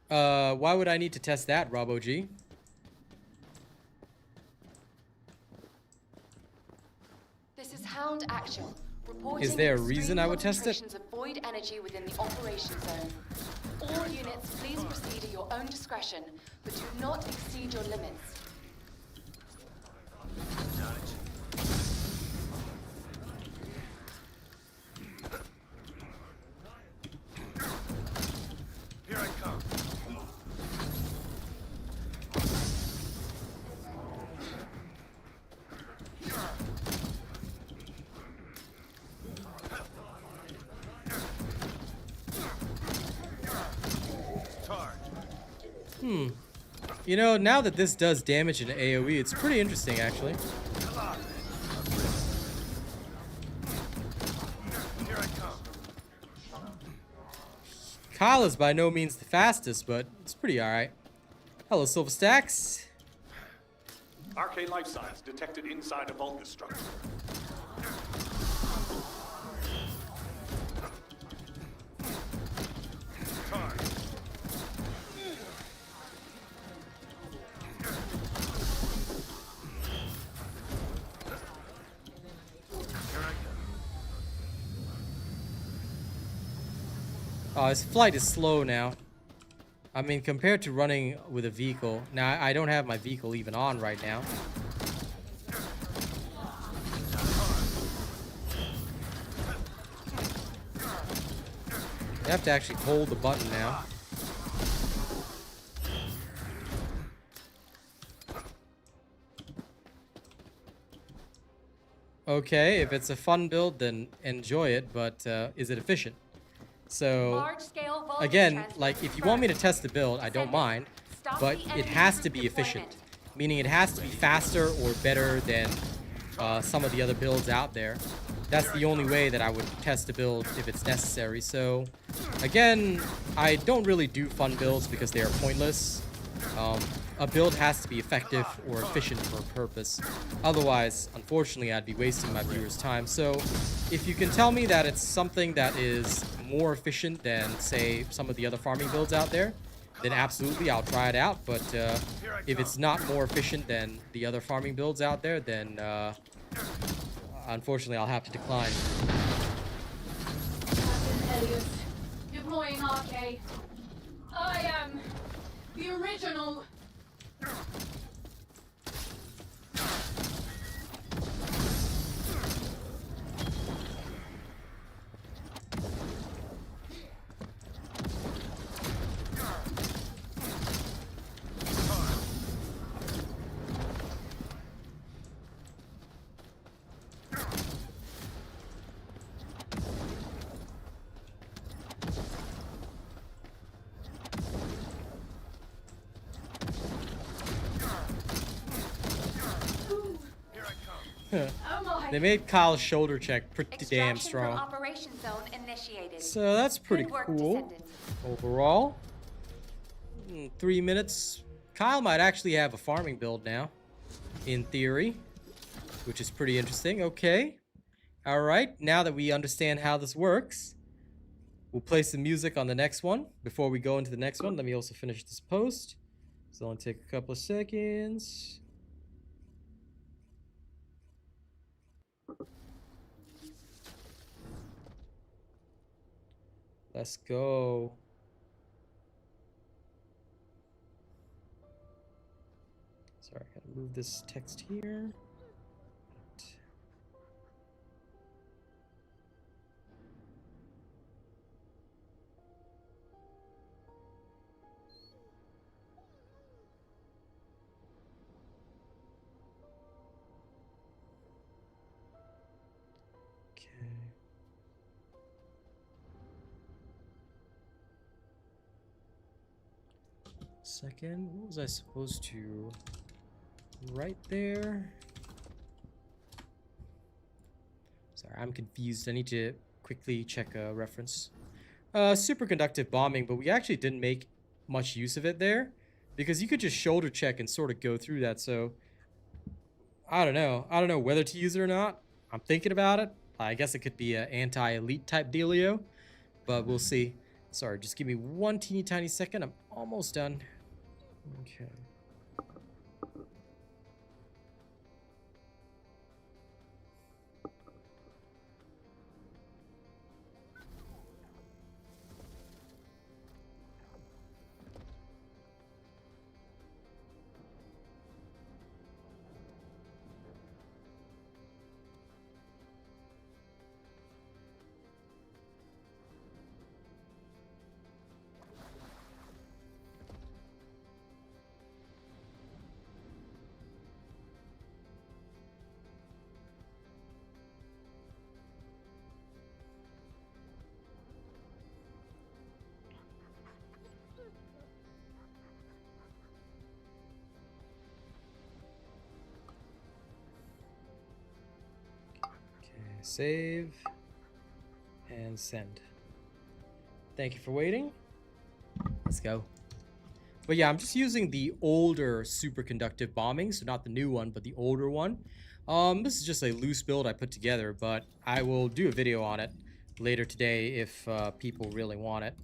Why would I need to test that, Robo G? This is Hound Actual. Reporting Is there a reason I would test it? concentrations of void energy within the operation zone. All units, please proceed at your own discretion, but do not exceed your limits. Here I come. You know, now that this does damage in AoE, it's pretty interesting, actually. Here I come. Kyle is by no means the fastest, but it's pretty alright. Hello, Silver Stacks. Arcane life signs detected inside a Wildest structure. His flight is slow now. I mean, compared to running with a vehicle. Now, I don't have my vehicle even on right now. You have to actually hold the button now. Okay, if it's a fun build, then enjoy it, but is it efficient? So, again, like, if you want me to test the build, I don't mind, but it has to be efficient. Meaning it has to be faster or better than some of the other builds out there. That's the only way that I would test a build if it's necessary. So, again, I don't really do fun builds because they are pointless. A build has to be effective or efficient for a purpose. Otherwise, unfortunately, I'd be wasting my viewers' time. So, if you can tell me that it's something that is more efficient than, say, some of the other farming builds out there, then absolutely, I'll try it out. But if it's not more efficient than the other farming builds out there, then unfortunately, I'll have to decline. Elliot, deploying RK. I am the original. They made Kyle's shoulder check pretty damn Extraction strong. from operation zone initiated. So that's pretty Good work, cool. Descendant. Overall, 3 minutes. Kyle might actually have a farming build now, in theory, which is pretty interesting. Okay. All right. Now that we understand how this works, we'll play some music on the next one. Before we go into the next one, let me also finish this post. It's only take a couple of seconds. Let's go. Sorry, I gotta move this text here. Second, what was I supposed to write there? Sorry, I'm confused. I need to quickly check a reference. Superconductive bombing, but we actually didn't make much use of it there because you could just shoulder check and sort of go through that. So I don't know. I don't know whether to use it or not. I'm thinking about it. I guess it could be an anti-elite type dealio, but we'll see. Sorry, just give me one teeny tiny second. I'm almost done. Okay. Save and send. Thank you for waiting. Let's go. But yeah, I'm just using the older superconductive bombing, so not the new one, but the older one. This is just a loose build I put together, but I will do a video on it later today if people really want it.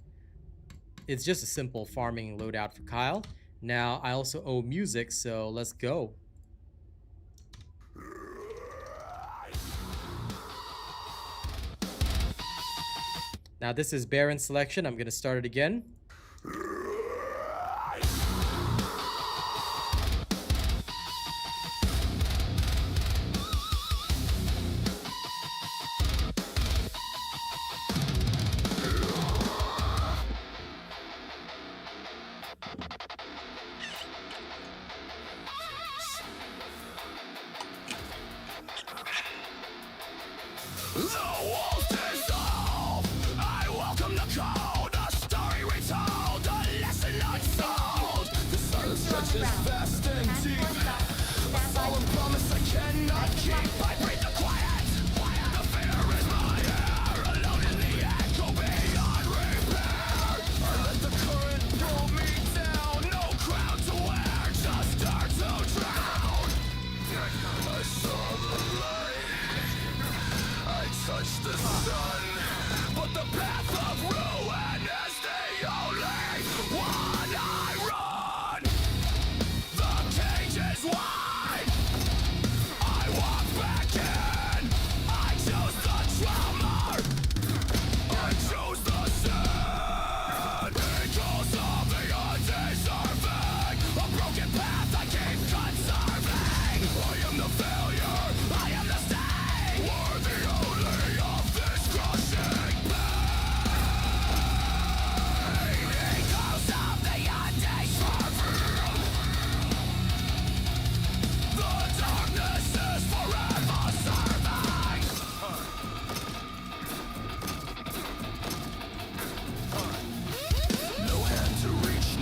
It's just a simple farming loadout for Kyle. Now, I also owe music, so let's go. Now this is Baron selection. I'm gonna start it again.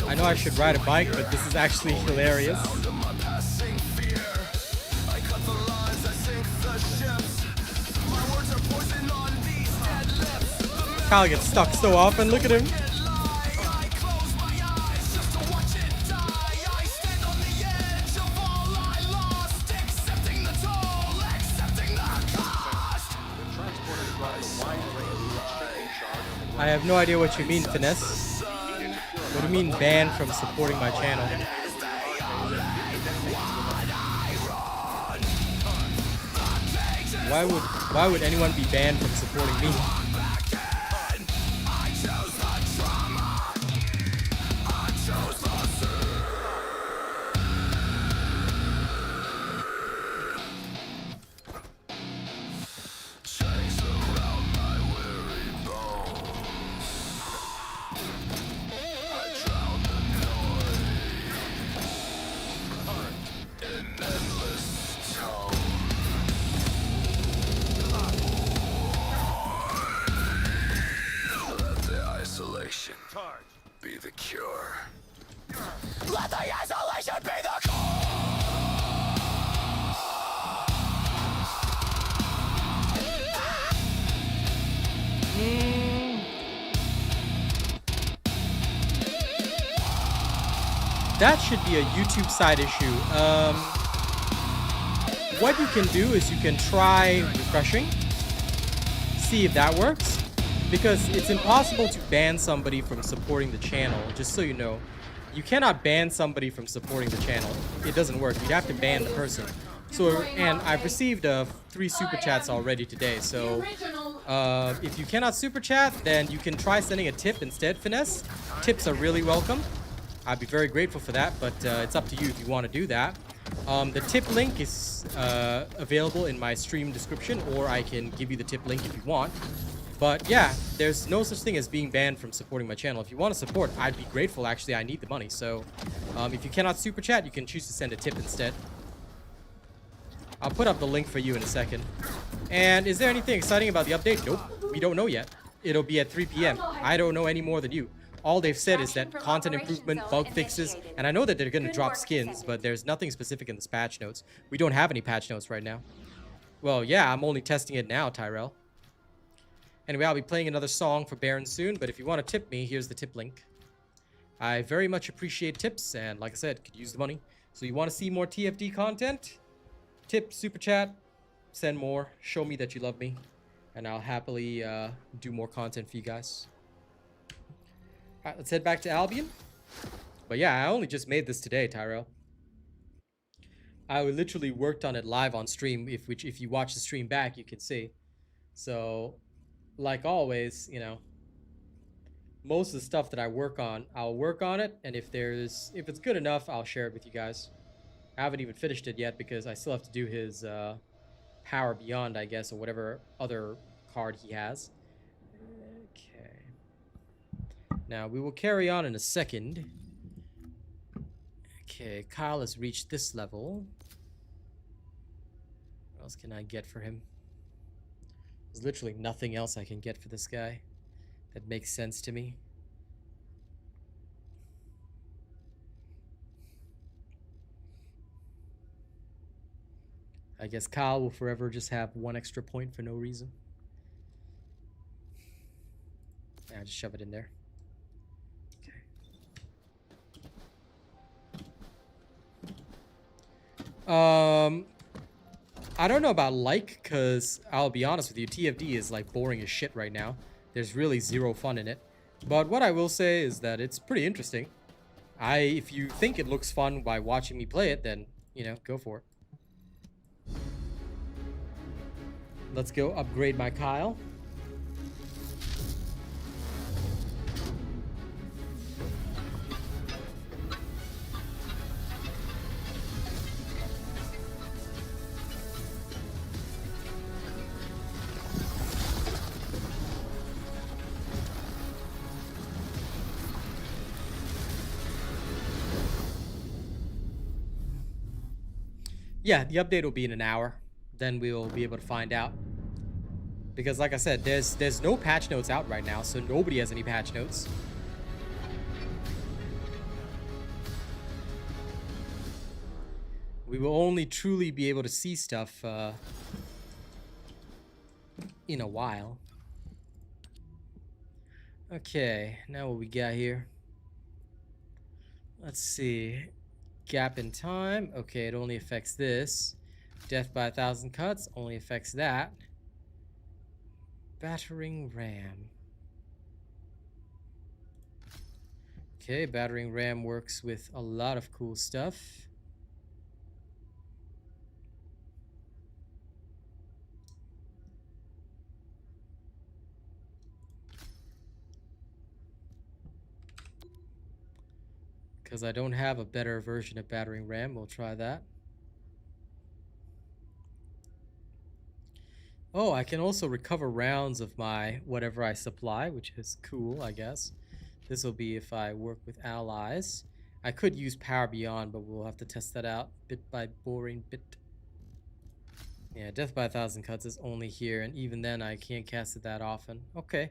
I know I should ride a bike, but this is actually hilarious. Kyle gets stuck so often, look at him. I have no idea what you mean, Finesse. What do you mean banned from supporting my channel? Why would anyone be banned from supporting me? Be the cure. Let the isolation be the cure. That should be a YouTube side issue. What you can do is you can try refreshing, see if that works. Because it's impossible to ban somebody from supporting the channel, just so you know. You cannot ban somebody from supporting the channel. It doesn't work. You'd have to ban the person. So, and I've received 3 super chats already today. So, if you cannot super chat, then you can try sending a tip instead, Finesse. Tips are really welcome. I'd be very grateful for that, but it's up to you if you want to do that. The tip link is available in my stream description, or I can give you the tip link if you want. But yeah, there's no such thing as being banned from supporting my channel. If you want to support, I'd be grateful. Actually, I need the money. So if you cannot super chat, you can choose to send a tip instead. I'll put up the link for you in a second. And is there anything exciting about the update? Nope, we don't know yet. It'll be at 3 p.m. I don't know any more than you. All they've said is that content improvement, bug fixes, and I know that they're going to drop skins, but there's nothing specific in this patch notes. We don't have any patch notes right now. Well, yeah, I'm only testing it now, Tyrell. Anyway, I'll be playing another song for Baron soon, but if you want to tip me, here's the tip link. I very much appreciate tips, and like I said, could use the money. So you want to see more TFD content? Tip, super chat, send more, show me that you love me, and I'll happily do more content for you guys. Alright, let's head back to Albion. But yeah, I only just made this today, Tyrell. I literally worked on it live on stream, if you watch the stream back, you can see. So, like always, you know, most of the stuff that I work on, I'll work on it, and if it's good enough, I'll share it with you guys. I haven't even finished it yet because I still have to do his Power Beyond, I guess, or whatever other card he has. Okay. Now, we will carry on in a second. Okay, Kyle has reached this level. What else can I get for him? There's literally nothing else I can get for this guy that makes sense to me. I guess Kyle will forever just have 1 extra point for no reason. Yeah, just shove it in there. Okay. I don't know about because I'll be honest with you, TFD is like boring as shit right now. There's really zero fun in it. But what I will say is that it's pretty interesting. If you think it looks fun by watching me play it, then, you know, go for it. Let's go upgrade my Kyle. Yeah, the update will be in an hour. Then we'll be able to find out. Because like I said, there's no patch notes out right now, so nobody has any patch notes. We will only truly be able to see stuff in a while. Okay, now what we got here? Let's see. Gap in time. Okay, it only affects this. Death by 1,000 cuts only affects that. Battering ram. Okay, battering ram works with a lot of cool stuff. Because I don't have a better version of battering ram, we'll try that. Oh, I can also recover rounds of my whatever I supply, which is cool, I guess. This will be if I work with allies. I could use Power Beyond, but we'll have to test that out bit by boring bit. Yeah, Death by 1,000 cuts is only here, and even then I can't cast it that often. Okay,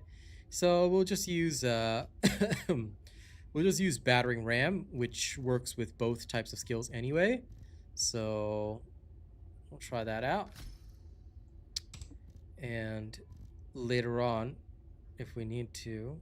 so we'll just use we'll just use Battering Ram, which works with both types of skills anyway. So we'll try that out. And later on, if we need to,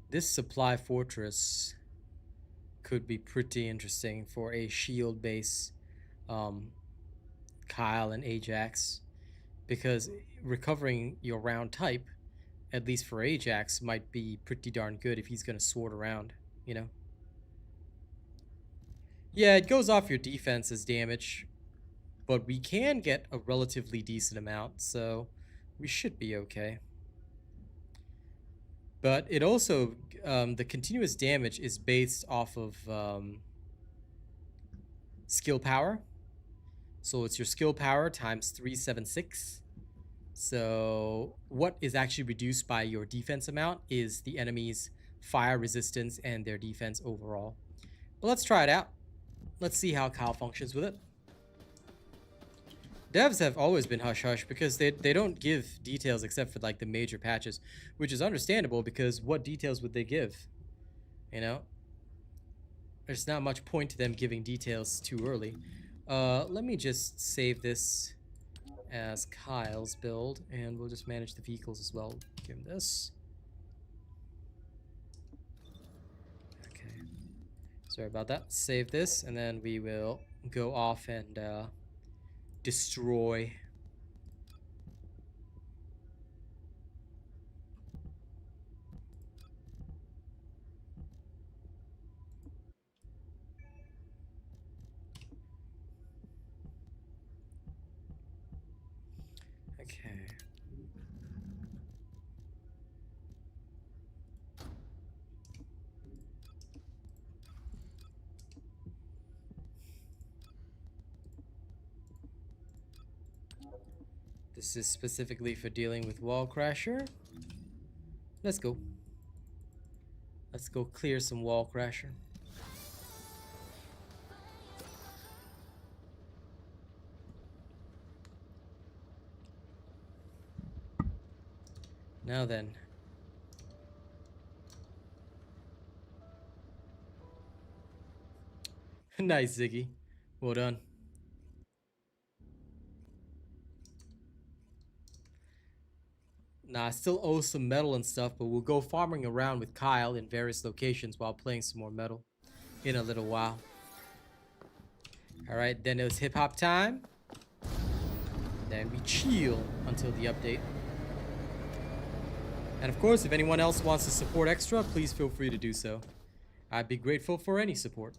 this supply fortress could be pretty interesting for a shield base Kyle and Ajax. Because recovering your round type, at least for Ajax, might be pretty darn good if he's going to sword around, you know? Yeah, it goes off your defense as damage, but we can get a relatively decent amount, so we should be okay. But it also, the continuous damage is based off of skill power. So it's your skill power times 376. So what is actually reduced by your defense amount is the enemy's fire resistance and their defense overall. But let's try it out. Let's see how Kyle functions with it. Devs have always been hush-hush because they don't give details except for like the major patches, which is understandable because what details would they give? You know? There's not much point to them giving details too early. Let me just save this as Kyle's build, and we'll just manage the vehicles as well. Give him this. Okay. Sorry about that. Save this, and then we will go off and destroy. Okay. This is specifically for dealing with Wall Crasher. Let's go. Let's go clear some Wall Crasher. Now then. Nice, Ziggy. Well done. Nah, I still owe some metal and stuff, but we'll go farming around with Kyle in various locations while playing some more metal in a little while. Alright, then it was hip hop time. Then we chill until the update. And of course, if anyone else wants to support extra, please feel free to do so. I'd be grateful for any support.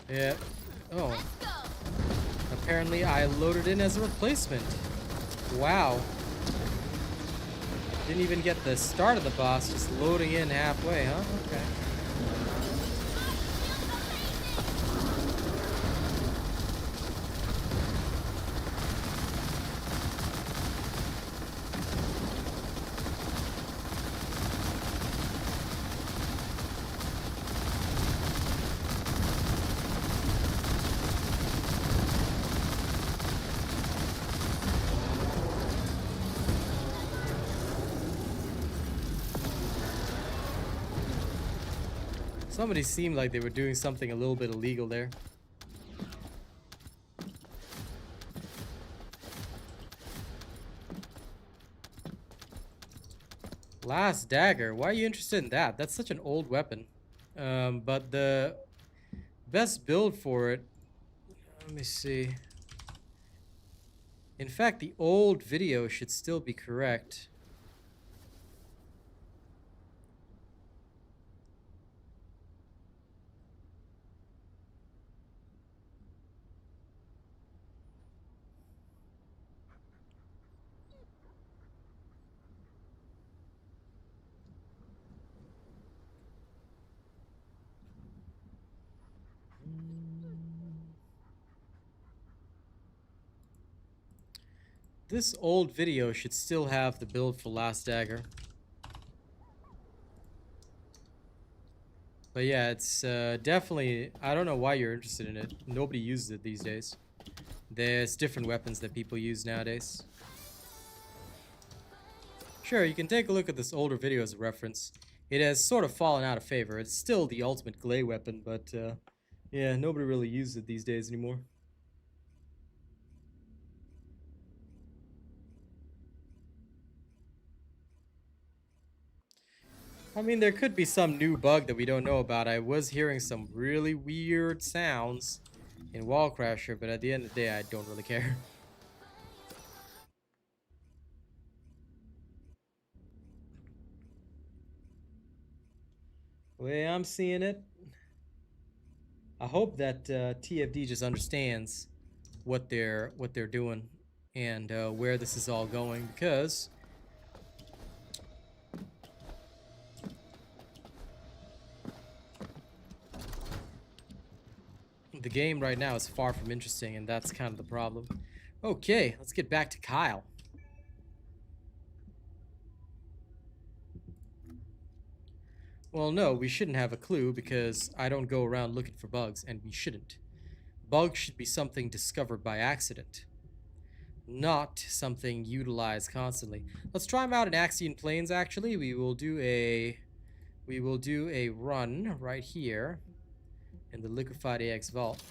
Yeah. Oh. Apparently I loaded in as a replacement. Wow. Didn't even get the start of the boss, just loading in halfway, huh? Okay. Somebody seemed like they were doing something a little bit illegal there. Last dagger. Why are you interested in that? That's such an old weapon. But the best build for it... Let me see. In fact, the old video should still be correct. This old video should still have the build for Last Dagger. But yeah, it's definitely... I don't know why you're interested in it. Nobody uses it these days. There's different weapons that people use nowadays. Sure, you can take a look at this older video as a reference. It has sort of fallen out of favor. It's still the ultimate glay weapon, but yeah, nobody really uses it these days anymore. I mean, there could be some new bug that we don't know about. I was hearing some really weird sounds in Wall Crasher, but at the end of the day, I don't really care. The way I'm seeing it, I hope that TFD just understands what they're doing and where this is all going, because the game right now is far from interesting, and that's kind of the problem. Okay, let's get back to Kyle. Well, no, we shouldn't have a clue because I don't go around looking for bugs, and we shouldn't. Bugs should be something discovered by accident, not something utilized constantly. Let's try them out in Axian Plains, actually. We will do a run right here in the Liquefied AX Vault.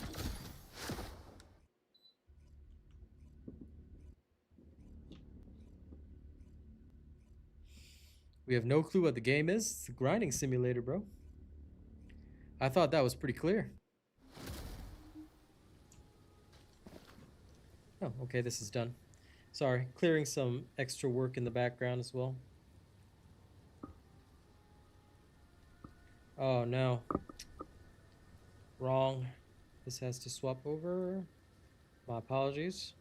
We have no clue what the game is. It's a grinding simulator, bro. I thought that was pretty clear. Oh, okay, this is done. Sorry, clearing some extra work in the background as well. Oh no. Wrong. This has to swap over. My apologies.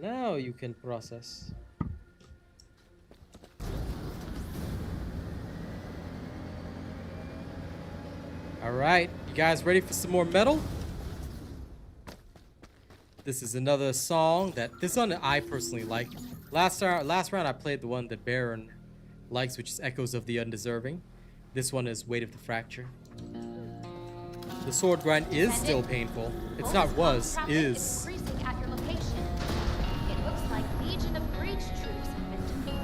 Now you can process. Alright, you guys ready for some more metal? This is another song this one I personally like. Last round I played the one that Baron likes, which is Echoes of the Undeserving. This one is Weight of the Fracture. The sword grind is still painful. It's not was, is. Increasing at your location. It looks like Legion of Breach troops have been defeated.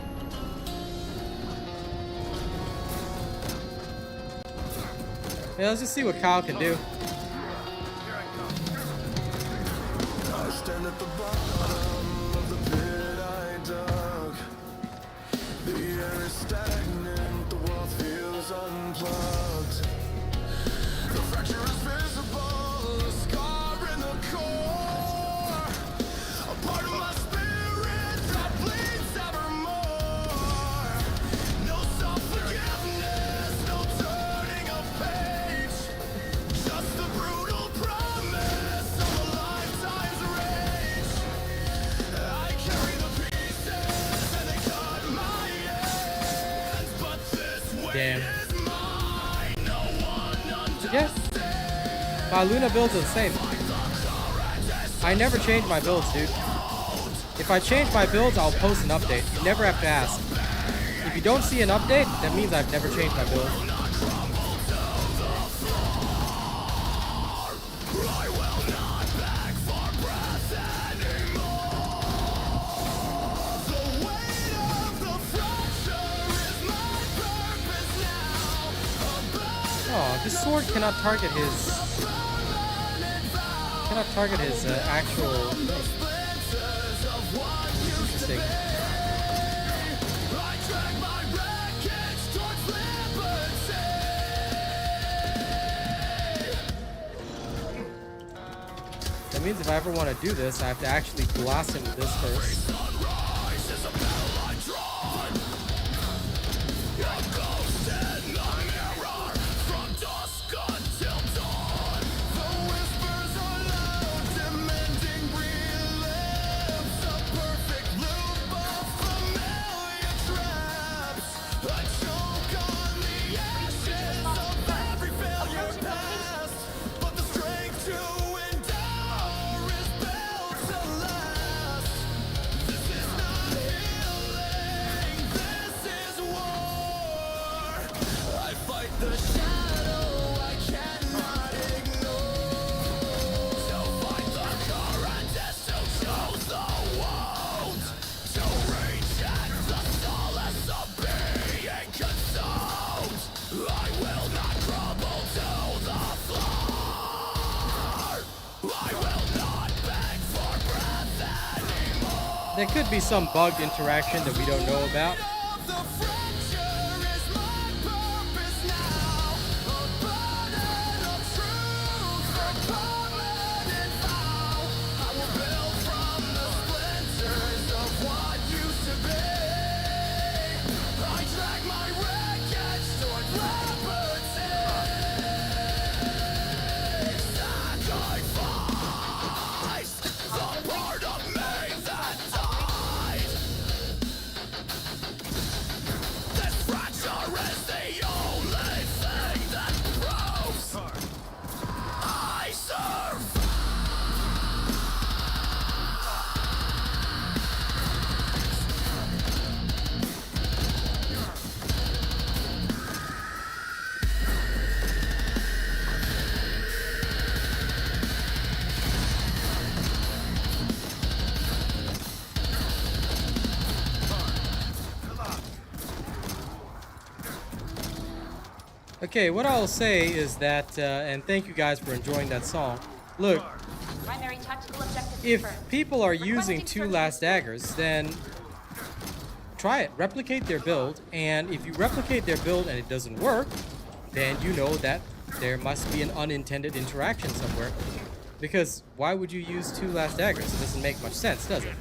Yeah, let's just see what Kyle can do. I stand at the bottom of the pit I dug. The air is stagnant, the world feels unplugged. The fracture is visible, a scar in the core. A part of my spirit that bleeds evermore. No self-forgiveness, no turning of page. Just the brutal promise of a lifetime's rage. I carry the pieces and they cut my hands, but this way Damn. is mine. No one understands. Yes. My Luna builds are the same. I never change my builds, dude. If I change my builds, I'll post an update. You never have to ask. If you don't see an update, that means I've never changed my build. Oh, this sword cannot target his actual thing. Interesting. That means if I ever want to do this, I have to actually blast him with this first. There could be some bugged interaction that we don't know about. Okay, what I'll say is that, and thank you guys for enjoying that song. Look, Primary tactical objective if confirmed. people are using Requesting two search last and daggers, then try it. Replicate their build, and if you replicate their build and it doesn't work, then you know that there must be an unintended interaction somewhere. Because why would you use two last daggers? It doesn't make much sense, does it?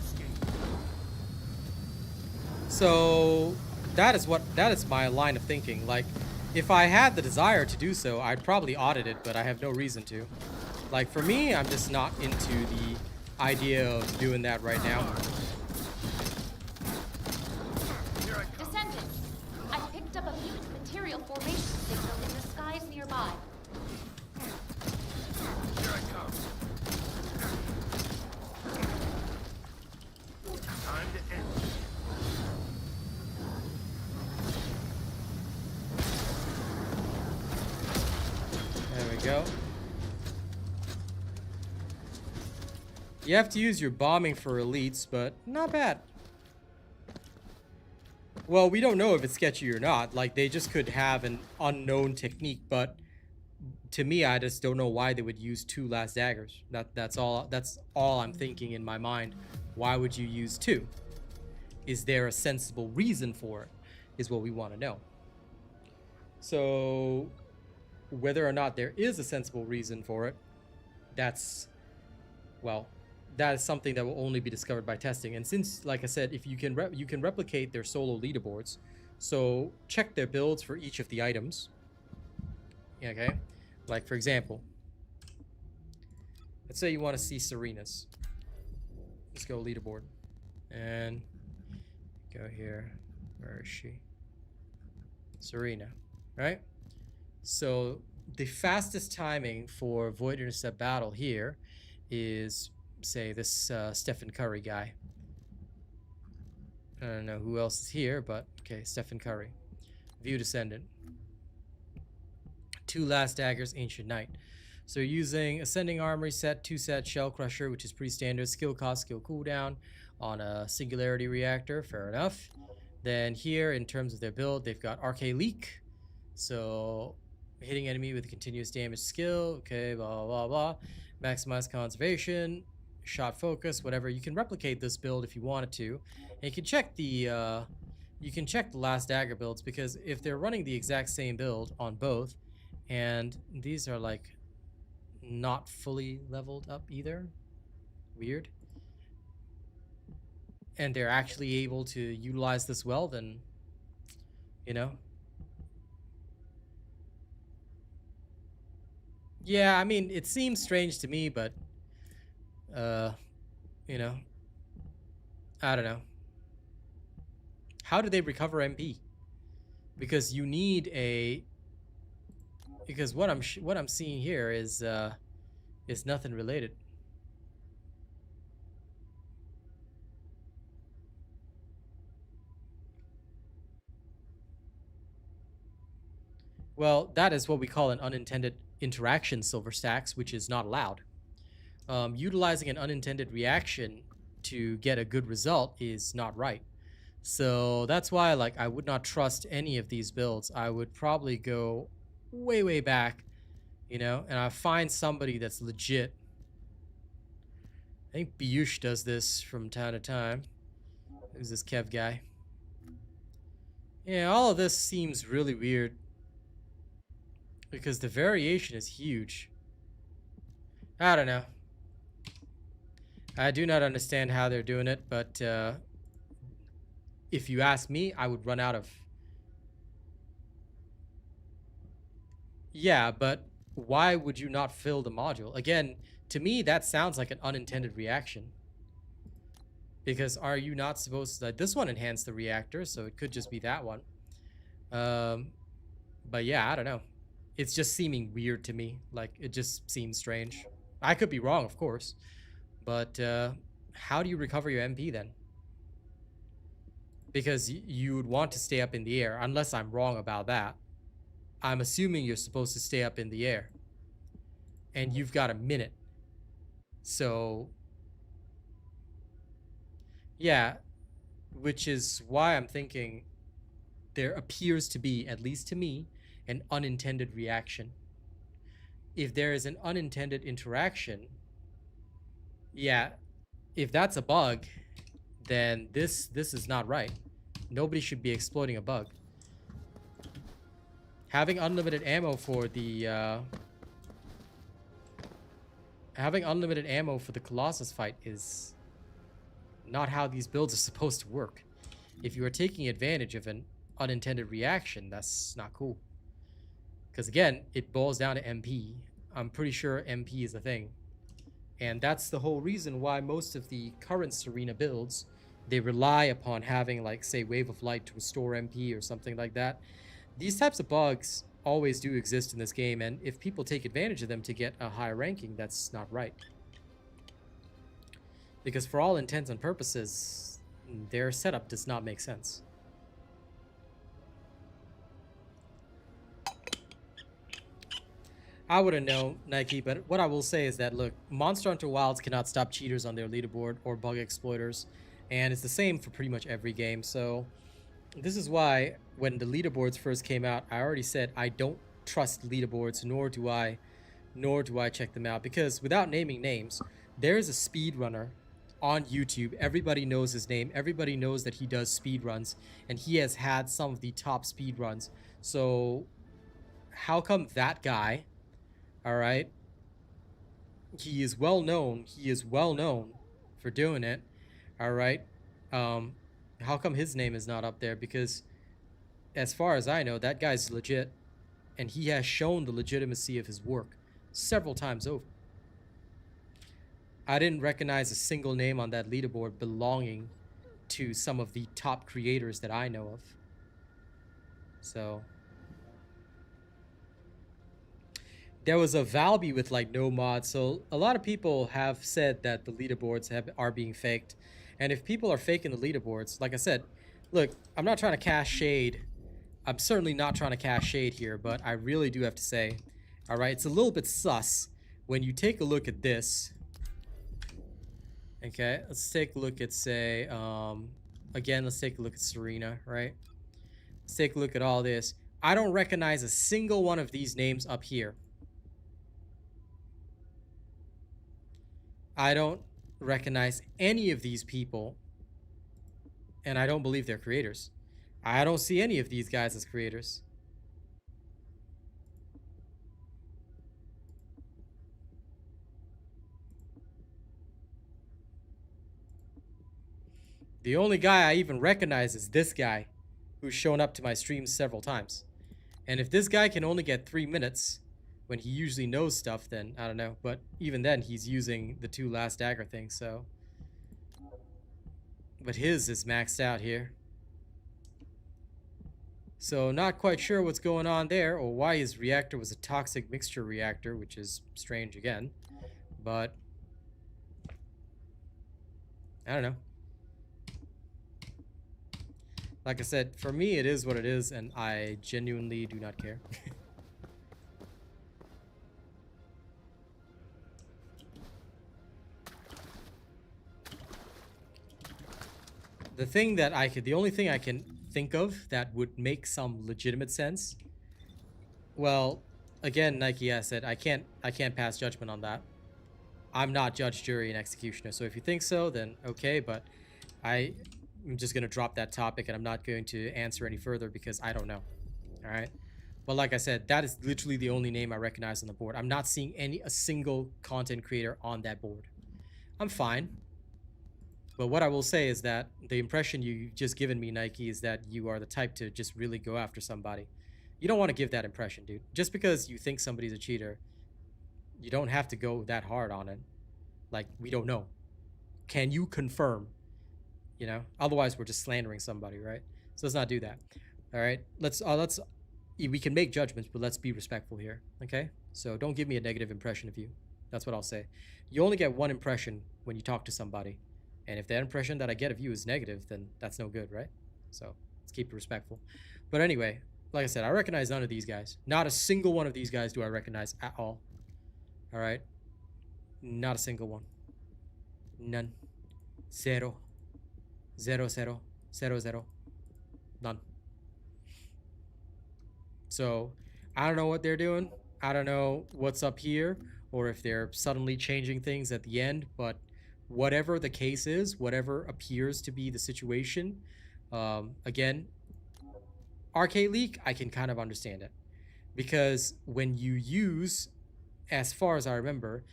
So that is my line of thinking. Like, if I had the desire to do so, I'd probably audit it, but I have no reason to. Like, for me, I'm just not into the idea of doing that right now. Descendant, I picked up a mutant material formation signal in the skies nearby. There we go. You have to use your bombing for elites, but not bad. Well, we don't know if it's sketchy or not. Like, they just could have an unknown technique, but to me, I just don't know why they would use two last daggers. That's all I'm thinking in my mind. Why would you use two? Is there a sensible reason for it? Is what we want to know. So whether or not there is a sensible reason for it, that's, well, that is something that will only be discovered by testing. And since, like I said, if you can replicate their solo leaderboards, so check their builds for each of the items. Okay, like for example, let's say you want to see Serena's. Let's go leaderboard and go here. Where is she? Serena, right? So the fastest timing for Void Intercept Battle here is, say, this Stephen Curry guy. I don't know who else is here, but okay, Stephen Curry. View Descendant. Two last daggers, Ancient Knight. So you're using Ascending Armory set, 2-set Shell Crusher, which is pretty standard. Skill cost, skill cooldown on a Singularity Reactor, fair enough. Then here, in terms of their build, they've got Arcade Leak. So hitting enemy with a continuous damage skill, okay, blah, blah, blah. Maximize conservation, shot focus, whatever. You can replicate this build if you wanted to. And you can check the last dagger builds, because if they're running the exact same build on both, and these are like not fully leveled up either, weird, and they're actually able to utilize this well, then, you know. Yeah, I mean, it seems strange to me, but, you know, I don't know. How do they recover MP? Because you need a, because what I'm seeing here is nothing related. Well, that is what we call an unintended interaction, Silver Stacks, which is not allowed. Utilizing an unintended reaction to get a good result is not right. So that's why, like, I would not trust any of these builds. I would probably go way back, you know, and I find somebody that's legit. I think Biyush does this from time to time. Who's this Kev guy? Yeah, all of this seems really weird, because the variation is huge. I don't know. I do not understand how they're doing it, but if you ask me, I would run out of... Yeah, but why would you not fill the module? Again, to me, that sounds like an unintended reaction. Because are you not supposed to... Like, this one enhanced the reactor, so it could just be that one. But yeah, I don't know. It's just seeming weird to me. Like, it just seems strange. I could be wrong, of course. But how do you recover your MP then? Because you would want to stay up in the air, unless I'm wrong about that. I'm assuming you're supposed to stay up in the air. And you've got a minute. So, yeah, which is why I'm thinking there appears to be, at least to me, an unintended reaction. If there is an unintended interaction, Yeah, if that's a bug, then this is not right. Nobody should be exploiting a bug. Having unlimited ammo for the Colossus fight is not how these builds are supposed to work. If you are taking advantage of an unintended reaction, that's not cool. Because again, it boils down to MP. I'm pretty sure MP is a thing. And that's the whole reason why most of the current Serena builds, they rely upon having, like, say, Wave of Light to restore MP or something like that. These types of bugs always do exist in this game, and if people take advantage of them to get a higher ranking, that's not right. Because for all intents and purposes, their setup does not make sense. I wouldn't know, Nike, but what I will say is that, look, Monster Hunter Wilds cannot stop cheaters on their leaderboard or bug exploiters, and it's the same for pretty much every game. So this is why when the leaderboards first came out, I already said I don't trust leaderboards, nor do I check them out, because without naming names, there's a speedrunner on YouTube. Everybody knows his name. Everybody knows that he does speed runs, and he has had some of the top speed runs. So how come that guy, all right, he is well known for doing it, all right, how come his name is not up there? Because as far as I know, that guy's legit, and he has shown the legitimacy of his work several times over. I didn't recognize a single name on that leaderboard belonging to some of the top creators that I know of. So there was a Valby with like no mods, so a lot of people have said that the leaderboards are being faked. And if people are faking the leaderboards, like I said, look, I'm not trying to cast shade. I'm certainly not trying to cast shade here, but I really do have to say, all right, it's a little bit sus when you take a look at this. Okay, let's take a look at, say, again, let's take a look at Serena, right? Let's take a look at all this. I don't recognize a single one of these names up here. I don't recognize any of these people, and I don't believe they're creators. I don't see any of these guys as creators. The only guy I even recognize is this guy, who's shown up to my streams several times. And if this guy can only get 3 minutes when he usually knows stuff, then I don't know. But even then, he's using the 2 last dagger things, so. But his is maxed out here. So not quite sure what's going on there, or why his reactor was a toxic mixture reactor, which is strange again. But I don't know. Like I said, for me it is what it is, and I genuinely do not care. The only thing I can think of that would make some legitimate sense. Well, again, Nike, I said I can't pass judgment on that. I'm not judge, jury, and executioner. So if you think so, then okay, but I'm just gonna drop that topic and I'm not going to answer any further because I don't know. All right. But like I said, that is literally the only name I recognize on the board. I'm not seeing a single content creator on that board. I'm fine. But what I will say is that the impression you've just given me, Nike, is that you are the type to just really go after somebody. You don't want to give that impression, dude. Just because you think somebody's a cheater, you don't have to go that hard on it. Like, we don't know. Can you confirm? You know? Otherwise, we're just slandering somebody, right? So let's not do that. All right? We can make judgments, but let's be respectful here, okay? So don't give me a negative impression of you. That's what I'll say. You only get one impression when you talk to somebody. And if that impression that I get of you is negative, then that's no good, right? So let's keep it respectful. But anyway, like I said, I recognize none of these guys. Not a single one of these guys do I recognize at all. All right? Not a single one. None. Zero. Zero, zero. Zero, zero. None. So I don't know what they're doing. I don't know what's up here, or if they're suddenly changing things at the end, but whatever the case is, whatever appears to be the situation, again, arcade leak, I can kind of understand it. Because when you use, as far as I remember,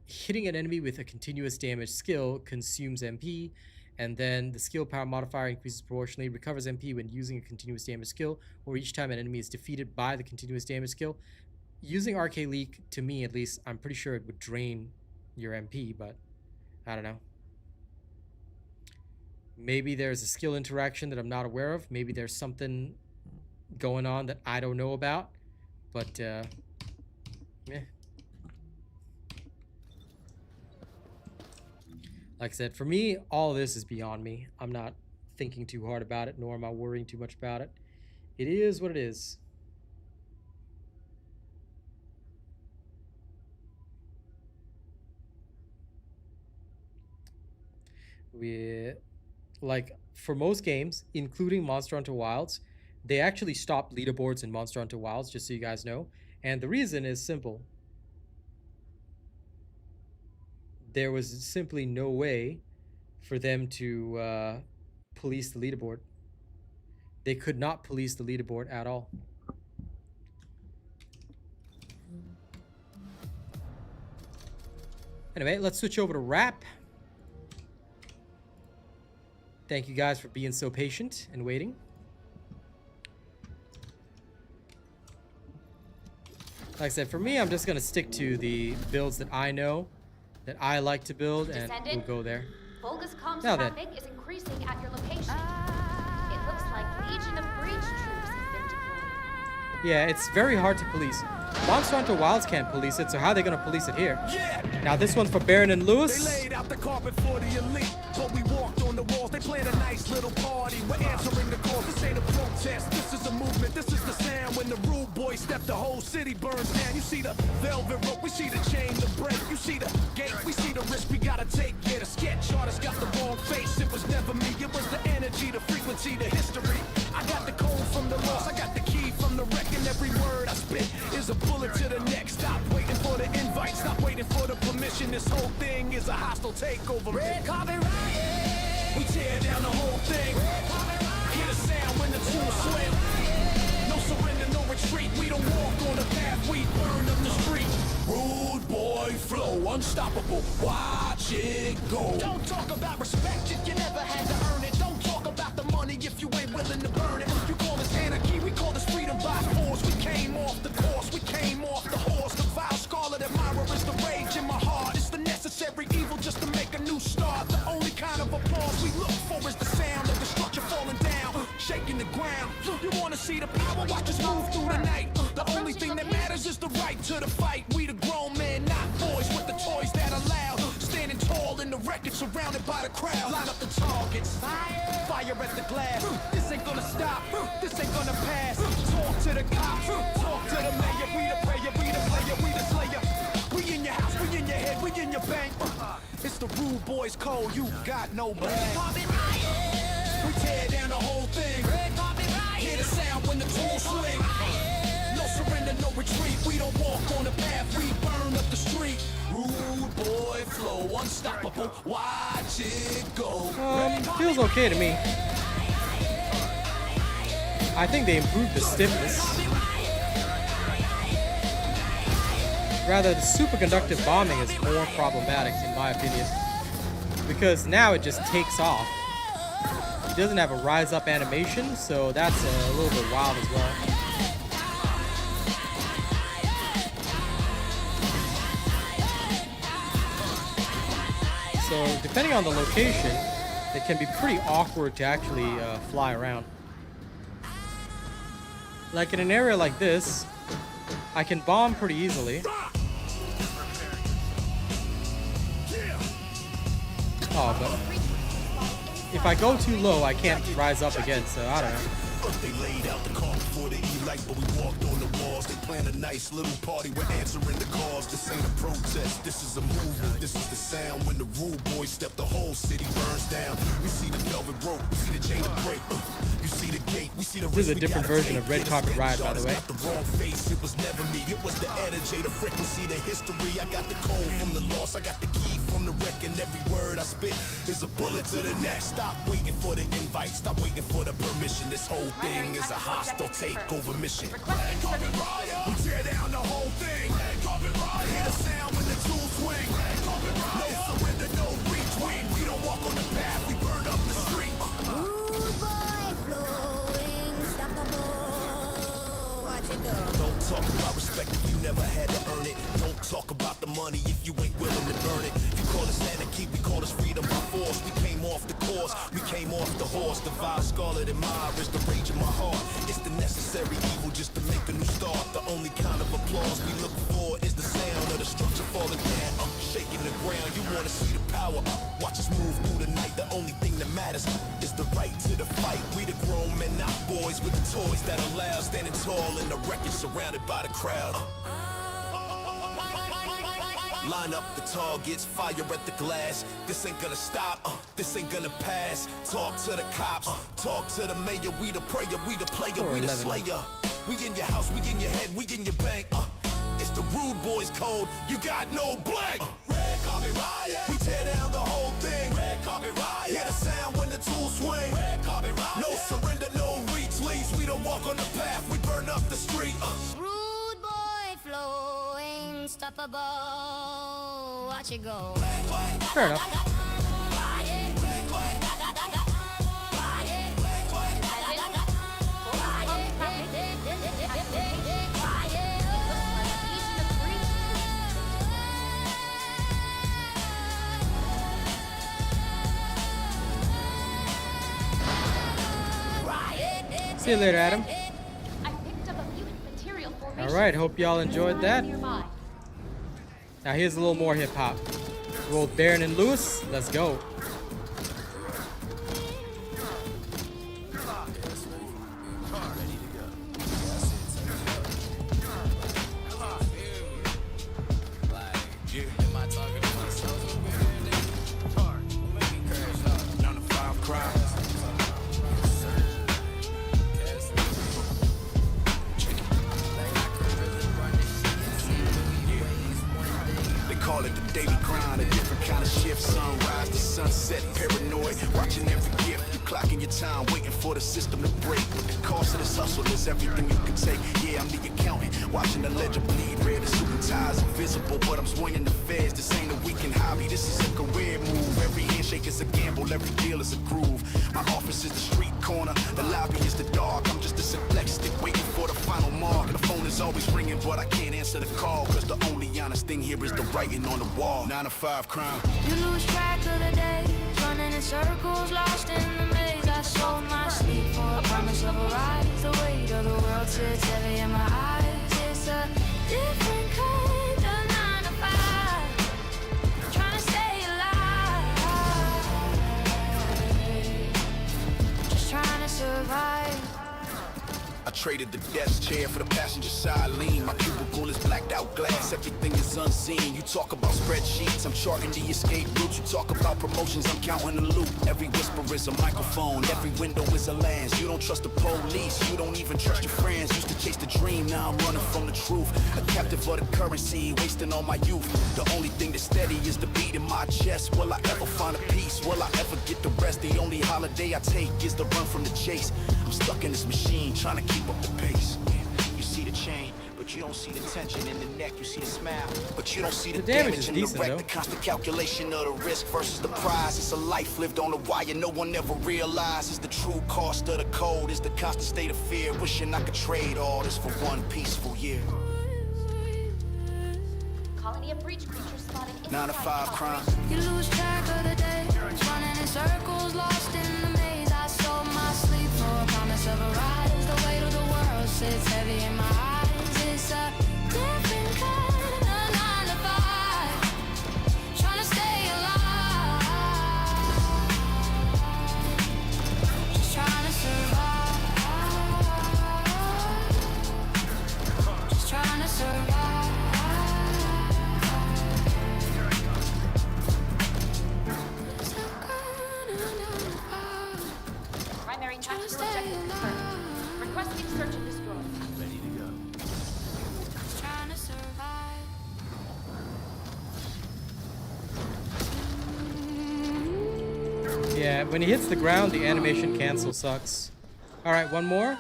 hitting an enemy with a continuous damage skill consumes MP, and then the skill power modifier increases proportionally, recovers MP when using a continuous damage skill, or each time an enemy is defeated by the continuous damage skill. Using arcade leak, to me at least, I'm pretty sure it would drain your MP, but I don't know. Maybe there's a skill interaction that I'm not aware of. Maybe there's something going on that I don't know about. But, yeah. Like I said, for me, all this is beyond me. I'm not thinking too hard about it, nor am I worrying too much about it. It is what it is. Like, for most games, including Monster Hunter Wilds, they actually stopped leaderboards in Monster Hunter Wilds, just so you guys know. And the reason is simple. There was simply no way for them to police the leaderboard. They could not police the leaderboard at all. Anyway, let's switch over to rap. Thank you guys for being so patient and waiting. Like I said, for me, I'm just going to stick to the builds that I know, that I like to build, and we'll go there. Vulgus comms Now traffic is increasing at your location. It looks like Legion of Breach troops have been deployed. Yeah, it's very hard to police. Monster Hunter Wilds can't police it, so how are they going to police it here? Now this one's for Baron and Lewis. They laid out the carpet for the elite, but we walked on the walls. They planned a nice little party. We're answering the calls. This ain't a protest. This is a movement. This is the sound. When the rude boy step, the whole city burns down. You see the velvet rope. We see the chain to break. You see the gate. We see the risk we gotta take. Yeah, the sketch artist got the wrong face. It was never me. It was the energy, the frequency, the history. I got the code from the loss. I got the key from the wreck, and every word I spit is a bullet to the neck. Stop waiting for the invite. Stop waiting for the permission. This whole thing is a hostile takeover. Red carpet riot. We tear down the whole thing. Hear the sound when the tools swim. No surrender, no retreat. We don't walk on the path, we burn up the street. Rude boy flow, unstoppable. Watch it go. Don't talk about respect if you never had to earn it. Don't talk about the money if you ain't willing to burn it. You call this anarchy, we call this freedom by force. We came off the course, we came off the horse. The vile scarlet admirer is the rage in my heart. It's the necessary evil just to make a new start. The only kind of applause we look for is the sound of the structure falling down, shaking the ground. You wanna see the power? Watch us move through the night. The only thing that matters is the right to the fight. We the grown men, not boys with the toys that are loud. Standing tall in the wreckage, surrounded by the crowd. Line up the targets, fire at the glass. This ain't gonna stop, this ain't gonna pass. Talk to the cops, talk to the mayor. We the prayer, we the player, we the slayer. We in your house, we in your head, we in your bank. It's the rude boys code, you got no blame. Red carpet riot. We tear down the whole thing. Red carpet riot. Hear the sound when the tools swing. No surrender, no retreat. We don't walk on the path, we burn up the street. Rude boy flow, unstoppable. Watch it go. Feels okay to me. I think they improved the stiffness. Rather, the superconductive bombing is more problematic in my opinion, because now it just takes off. It doesn't have a rise up animation, so that's a little bit wild as well. So depending on the location, it can be pretty awkward to actually fly around. Like in an area like this, I can bomb pretty easily. Oh, but if I go too low, I can't rise up again, so I don't know. They laid out the car before the E-light, but we walked on the walls. They planned a nice little party. We're answering the calls. This ain't a protest. This is a movement. This is the sound. When the rude boys step, the whole city burns down. We see the velvet rope. We see the chain to break. You see the gate. This is a different version of Red Carpet Ride, by the way. The wrong face, it was never me. It was the energy, the frequency, the history. I got the code from the loss. I got the key from the wreck, and every word I spit is a bullet to the neck. Stop waiting for the invite. Stop waiting for the permission. This whole thing is a hostile takeover mission. We tear down the whole thing. Hear the sound when the tools swing. No surrender, no retreat. We don't walk on the path. We burn up the street. Rude boy flowing, stop the ball. Watch it go. Don't talk about respect if you never had to earn it. Don't talk about the money if you ain't willing to burn it. You call us anarchy, we call us freedom by force. We came off the course, we came off the horse. The vile scarlet admire is the rage in my heart. It's the necessary evil just to make a new start. The only kind of applause we look for is the sound of the structure falling down. Shaking the ground, you wanna see the power. Watch us move through the night. The only thing that matters is the right to the fight. We the grown men, not boys with the toys that allow. Standing tall in the wreckage, surrounded by the crowd. Line up the targets, fire at the glass. This ain't gonna stop, this ain't gonna pass. Talk to the cops, talk to the mayor. We the prayer, we the player, we the slayer. We in your house, we in your head, we in your bank. It's the rude boys code, you got no blank. Red carpet riot, we tear down the whole thing. Red carpet riot, hear the sound when the tools swing. Red carpet riot, no surrender, no retreats. We don't walk on the path, we burn up the street. Rude boy flowing, stoppable. Watch it go. Fair enough. See you later, Adam. I picked up a mutant material formation. All right, hope y'all enjoyed that. Nearby. Now here's a little more hip hop. Roll Darren and Lewis. Let's go. Call it the daily grind, a different kind of shift. Sunrise to sunset, paranoid, watching every gift. You clocking your time, waiting for the system to break. But the cost of this hustle is everything you can take. Yeah, I'm the accountant, watching the ledger bleed red. The suit and ties invisible, but I'm swinging the feds. This ain't a weekend hobby, this is a career move. Every handshake is a gamble, every deal is a groove. My office is the street corner, the lobby is the dark. I'm just a simplex stick waiting for the final mark. The phone is always ringing, but I can't answer the call. Cause the only honest thing here is the writing on the wall. 9 to 5 crime. You lose track of the day, running in circles, lost in the maze. I sold my sleep for a promise of a rise. The weight of the world sits heavy in my eyes. It's a different kind of 9 to 5, trying to stay alive, just trying to survive. I traded the desk chair for the passenger side lean. My cubicle is blacked out glass, everything is unseen. You talk about spreadsheets, I'm charting the escape routes. You talk about promotions, I'm counting the loot. Every whisper is a microphone, every window is a lens. You don't trust the police, you don't even trust your friends. Used to chase the dream, now I'm running from the truth. A captive of the currency, wasting all my youth. The only thing that's steady is the beat in my chest. Will I ever find a peace? Will I ever get the rest? The only holiday I take is the run from the chase. I'm stuck in this machine, trying to keep up the pace. You see the chain, but you don't see the tension in the neck. You see the smile, but you don't see the damage damage is in the decent, wreck. though. The constant calculation of the risk versus the prize. It's a life lived on the wire. No one ever realizes the true cost of the code. Is the constant state of fear, wishing I could trade all this for one peaceful year. Colony of breach creatures spotted. 9 to 5 crime. You lose track of the day, running in circles, lost in the maze. I sold my sleep for a promise of a rise. The weight of the world sits heavy in my eyes. It's a different kind of 9 to 5, trying to stay alive, just trying to survive, just trying to survive. Primary tactical objective confirmed. Requesting search and destroy. Ready to go. Trying to survive. Yeah, when he hits the ground, the animation cancel sucks. All right, one more.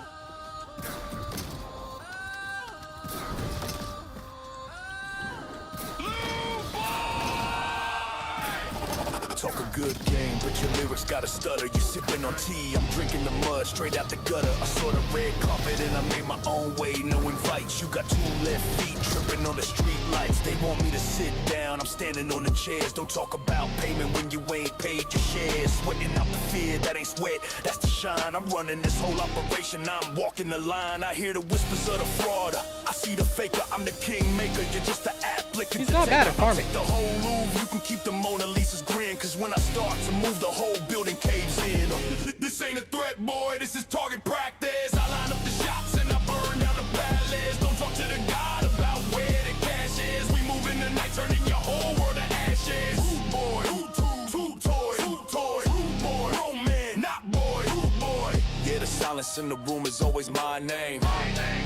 Talk a good game, but your lyrics got a stutter. You sipping on tea, I'm drinking the mud straight out the gutter. I saw the red carpet and I made my own way. No invites, you got 2 left feet tripping on the street lights. They want me to sit down, I'm standing on the chairs. Don't talk about payment when you ain't paid your shares. Sweating out the fear, that ain't sweat, that's the shine. I'm running this whole operation, I'm walking the line. I hear the whispers of the fraud, I see the faker. I'm the kingmaker, you're just the applicant. He's not bad at farming. The whole Louvre, you can keep the Mona Lisa's grin. Cause when I start to move, the whole building caves in. This ain't a threat, boy, this is target practice. I line up the shots and I burn down the palace. Don't talk to the God about where the cash is. We move in the night, turning your whole world to ashes. Rude boy, two toys, rude boy, grown man, not boy, rude boy. Yeah, the silence in the room is always my name.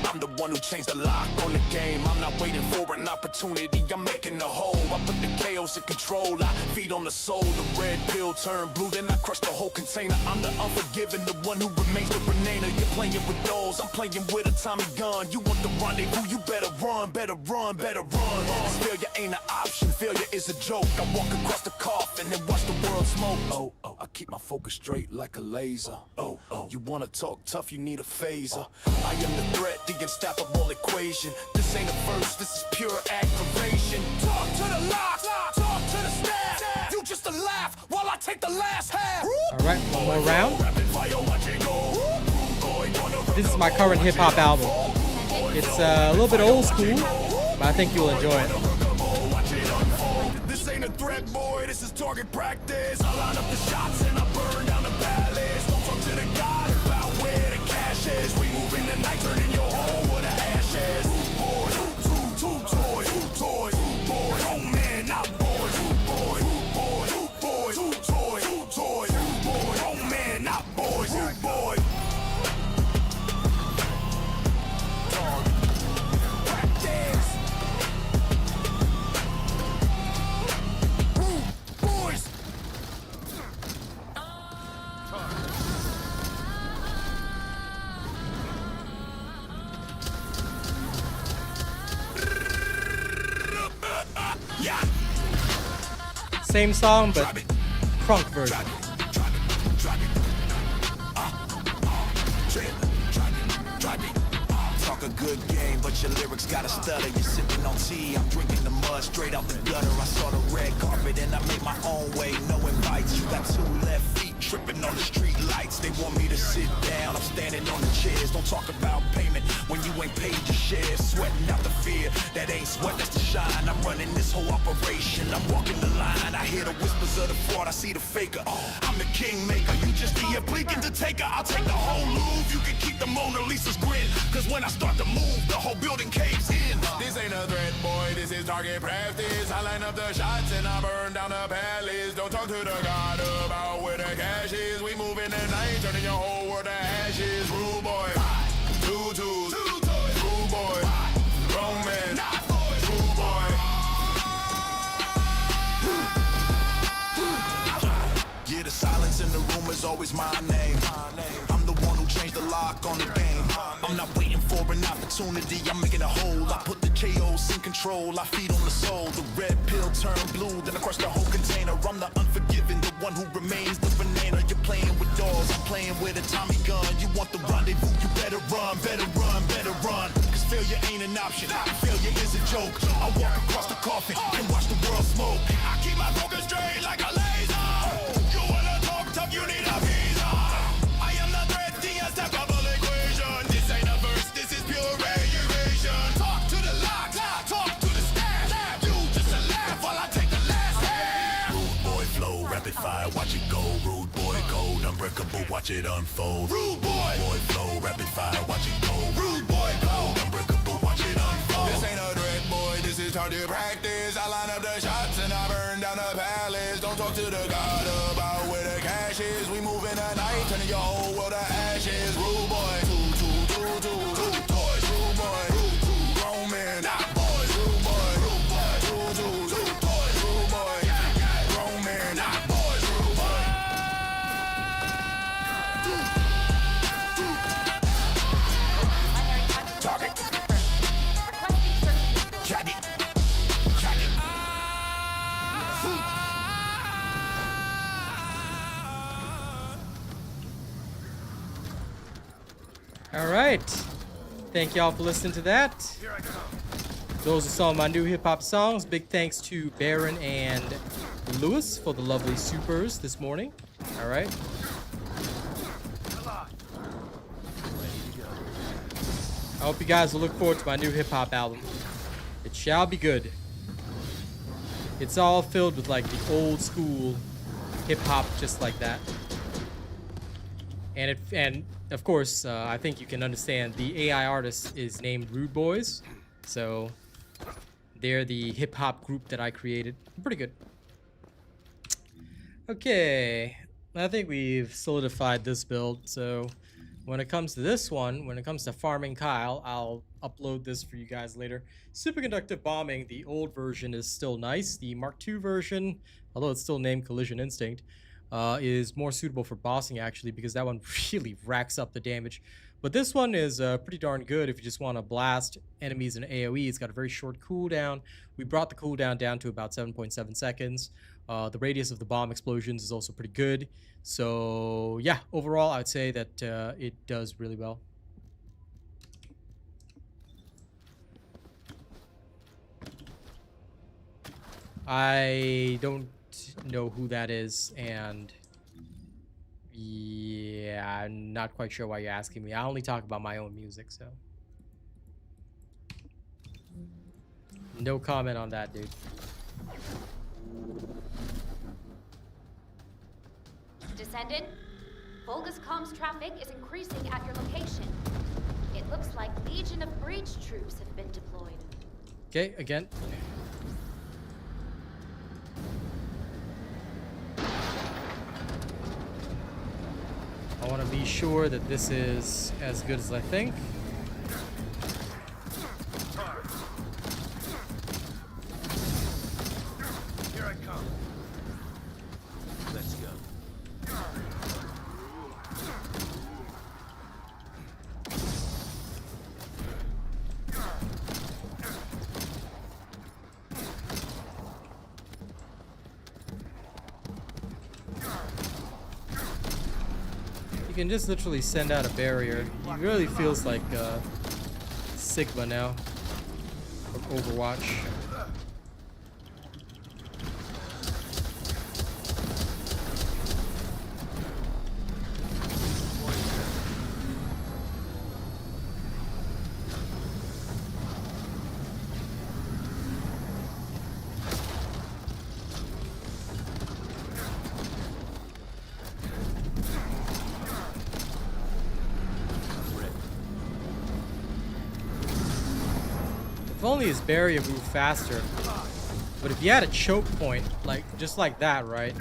I'm the one who changed the lock on the game. I'm not waiting for an opportunity, I'm making the hole. I put the chaos in control, I feed on the soul. The red pill turn blue, then I crush the whole container. I'm the unforgiven, the one who remains the Renana. You're playing with dolls, I'm playing with a Tommy gun. You want the rendezvous, you better run, better run, better run. Failure ain't an option, failure is a joke. I walk across the coffin and watch the world smoke. Oh, I keep my focus straight like a laser. Oh, you wanna talk tough, you need a phaser. I am the threat, the unstoppable equation. This ain't a verse, this is pure aggravation. Talk to the locks, talk to the staff. You just a laugh while I take the last half. All right, one more round. This is my current hip hop album. It's a little bit old school, but I think you'll enjoy it. This ain't a threat, boy, this is target practice. I line up the shots and I burn down the palace. Don't talk to the God about where the cash is. We move in the night, turning your whole world to ashes. Boy, two toys, boy, grown man, not boys. Boy, two toys, boy, grown man, not boys. Boy. Same song, but crunk version. Talk a good game, but your lyrics got a stutter. You're sipping on tea, I'm drinking the mud straight out the gutter. I saw the red carpet and I made my own way. No invites, you got 2 left feet tripping on the street lights. They want me to sit down, I'm standing on the chairs. Don't talk about payment when you ain't paid your shares. Sweating out the fear, that ain't sweat, that's the shine. I'm running this whole operation, I'm walking the line. I hear the whispers of the fraud, I see the faker. I'm the kingmaker, you just the applicant to take her. I'll take the whole Louvre, you can keep the Mona Lisa's grin. Cause when I start to move, the whole building caves in. This ain't a threat, boy, this is target practice. I line up the shots and I burn down the palace. Don't talk to the God about where the cash is. We move in the night, turning your whole world to ashes. Rude boy, two toys, rude boy, grown man, rude boy. Yeah, the silence in the room is always my name. I'm the one who changed the lock on the game. I'm not waiting for an opportunity, I'm making a hole. I put the chaos in control, I feed on the soul. The red pill turn blue, then I crush the whole container. I'm the unforgiven, the one who remains the banana. You're playing with dolls, I'm playing with a Tommy gun. You want the rendezvous, you better run, better run, better run. Cause failure ain't an option, failure is a joke. I walk across the coffin and watch the world smoke. I keep my focus straight like a laser. You wanna talk tough, you need a visa. I am the threat, the unstoppable equation. This ain't a verse, this is pure regulation. Talk to the lock, talk to the staff. You just a laugh while I take the last half. Rude boy flow, rapid fire, watch it go. Rude boy code, unbreakable, watch it unfold. Rude boy flow, rapid fire, watch it go. Rude boy code, unbreakable, watch it unfold. This ain't a threat, boy, this is target practice. I line up the shots and I burn down the palace. Don't talk to the God about where the cash is. We move in the night, turning your whole world to ashes. Rude boy, two All right. Thank y'all for listening to that. Those are some of my new hip-hop songs. Big thanks to Baron and Lewis for the lovely supers this morning. All right. I hope you guys will look forward to my new hip-hop album. It shall be good. It's all filled with like the old school hip-hop, just like that. And of course, I think you can understand the AI artist is named Rude Boys, so they're the hip-hop group that I created. Pretty good. Okay, I think we've solidified this build, so when it comes to this one, when it comes to farming Kyle, I'll upload this for you guys later. Superconductive bombing, the old version is still nice. The Mark II version, although it's still named Collision Instinct, is more suitable for bossing actually, because that one really racks up the damage. But this one is pretty darn good if you just want to blast enemies in AoE. It's got a very short cooldown. We brought the cooldown down to about 7.7 seconds. The radius of the bomb explosions is also pretty good. So yeah, overall I would say that it does really well. I don't know who that is, and yeah, I'm not quite sure why you're asking me. I only talk about my own music, so no comment on that, dude. Descendant, Volga's comms traffic is increasing at your location. It looks like Legion of Breach troops have been deployed. Okay, again. I want to be sure that this is as good as I think. Here I come. Let's go. You can just literally send out a barrier. It really feels like Sigma now from Overwatch. If only his barrier moved faster. But if you had a choke point, like just like that, right?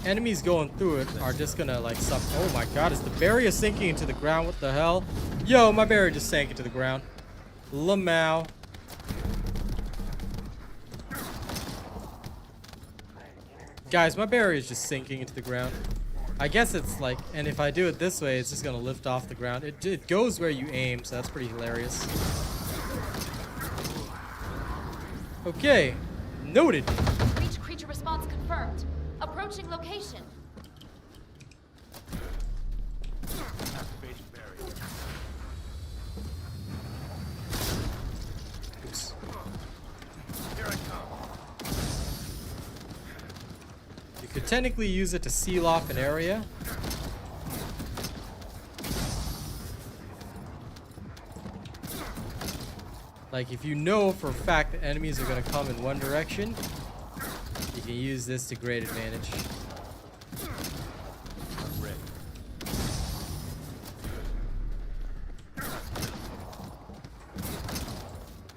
Enemies going through it are just gonna like suffer. Oh my god, is the barrier sinking into the ground? What the hell? Yo, my barrier just sank into the ground. Lamau. Guys, my barrier is just sinking into the ground. I guess it's like, and if I do it this way, it's just gonna lift off the ground. It goes where you aim, so that's pretty hilarious. Okay, noted. Breach creature response confirmed. Approaching location. Activating barrier. Oops. Here I come. You could technically use it to seal off an area. Like if you know for a fact that enemies are going to come in one direction, you can use this to great advantage. I'm ready.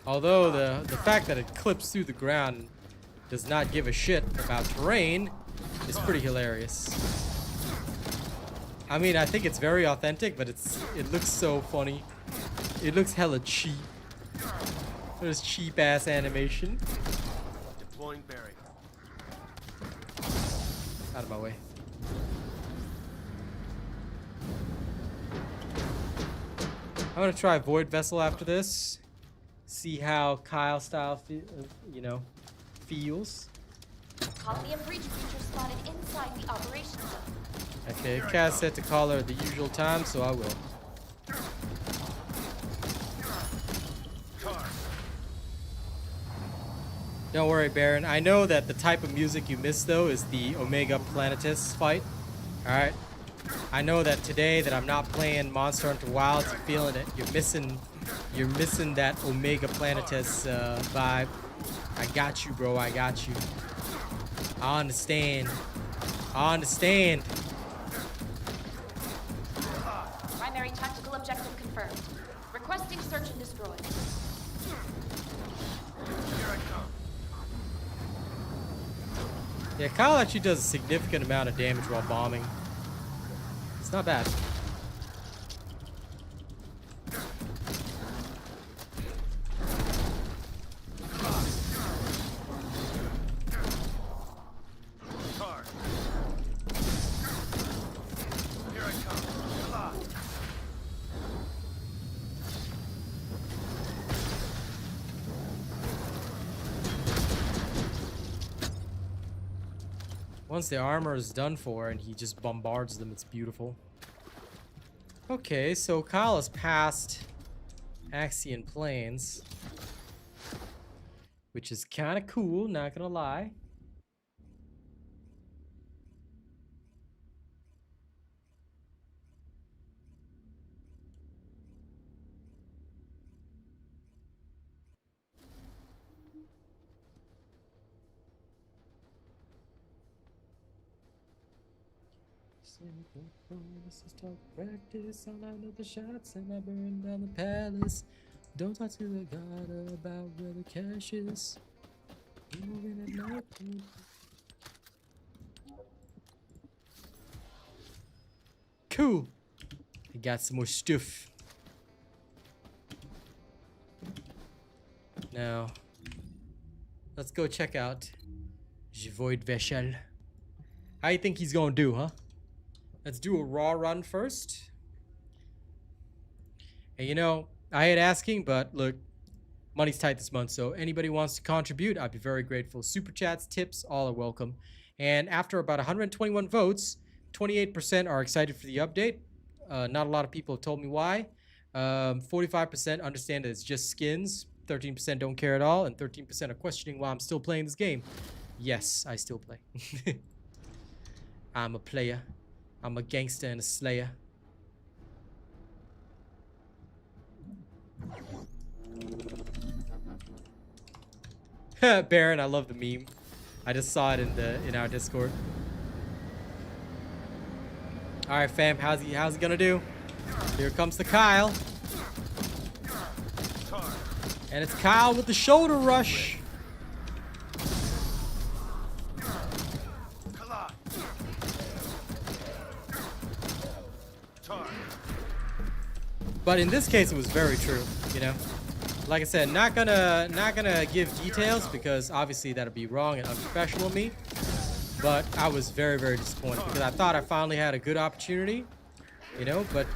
Although the fact that it clips through the ground does not give a shit about terrain is pretty hilarious. I mean, I think it's very authentic, but it looks so funny. It looks hella cheap. There's cheap ass animation. Deploying barrier. Out of my way. I'm gonna try Void Vessel after this. See how Kyle style, feels. Colony of breach creatures spotted inside the operations zone. Okay, Cass set to call her at the usual time, so I will. Don't worry, Baron. I know that the type of music you missed, though, is the Omega Planetus fight. Alright? I know that today that I'm not playing Monster Hunter Wilds, you're feeling it. You're missing that Omega Planetus vibe. I got you, bro. I got you. I understand. I understand. Primary tactical objective confirmed. Requesting search and destroy. Yeah, Kyle actually does a significant amount of damage while bombing. It's not bad. Once the armor is done for and he just bombards them, it's beautiful. Okay, so Kyle has passed Axian Plains, which is kind of cool, not gonna lie. This is talk practice. All I know the shots and I burn down the palace. Don't talk to the god about where the cash is. Moving at night. Cool. I got some more stuff. Now, let's go check out Void Veshel. How you think he's gonna do, huh? Let's do a raw run first. And you know, I hate asking, but look, money's tight this month, so anybody wants to contribute, I'd be very grateful. Super chats, tips, all are welcome. And after about 121 votes, 28% are excited for the update. Not a lot of people have told me why. 45% understand that it's just skins. 13% don't care at all, and 13% are questioning why I'm still playing this game. Yes, I still play. I'm a player. I'm a gangster and a slayer. Baron, I love the meme. I just saw it in our Discord. All right, fam, how's he gonna do? Here comes the Kyle. And it's Kyle with the shoulder rush. But in this case, it was very true, you know. Like I said, not gonna give details because obviously that'd be wrong and unprofessional of me. But I was very, very disappointed because I thought I finally had a good opportunity, you know. But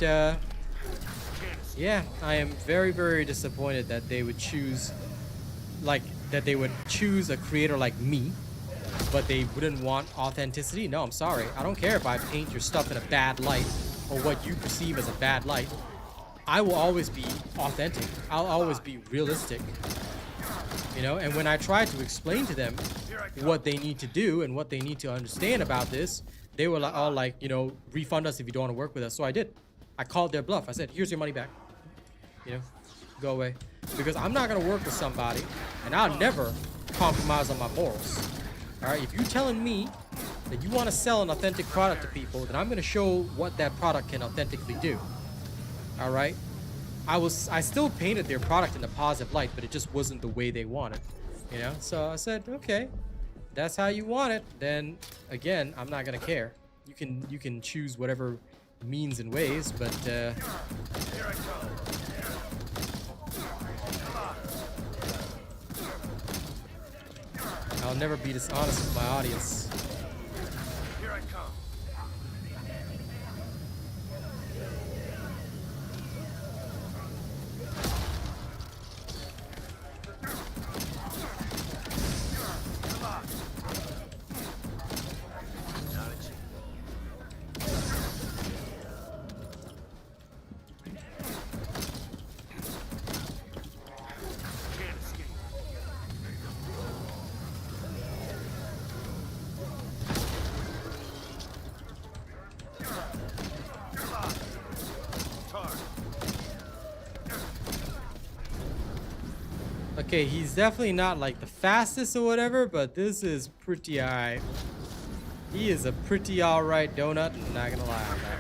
yeah, I am very, very disappointed that they would choose, a creator like me, but they wouldn't want authenticity. No, I'm sorry. I don't care if I paint your stuff in a bad light or what you perceive as a bad light. I will always be authentic. I'll always be realistic. You know, and when I try to explain to them what they need to do and what they need to understand about this, they were all like, you know, refund us if you don't want to work with us. So I did. I called their bluff. I said, here's your money back. You know, go away. Because I'm not going to work with somebody, and I'll never compromise on my morals. All right, if you're telling me that you want to sell an authentic product to people, then I'm going to show what that product can authentically do. All right, I still painted their product in a positive light, but it just wasn't the way they wanted, you know. So I said, okay, that's how you want it. Then again, I'm not gonna care. You can choose whatever means and ways, but I'll never be dishonest with my audience. Okay, he's definitely not like the fastest or whatever, but this is pretty alright. He is a pretty alright donut, I'm not gonna lie on that.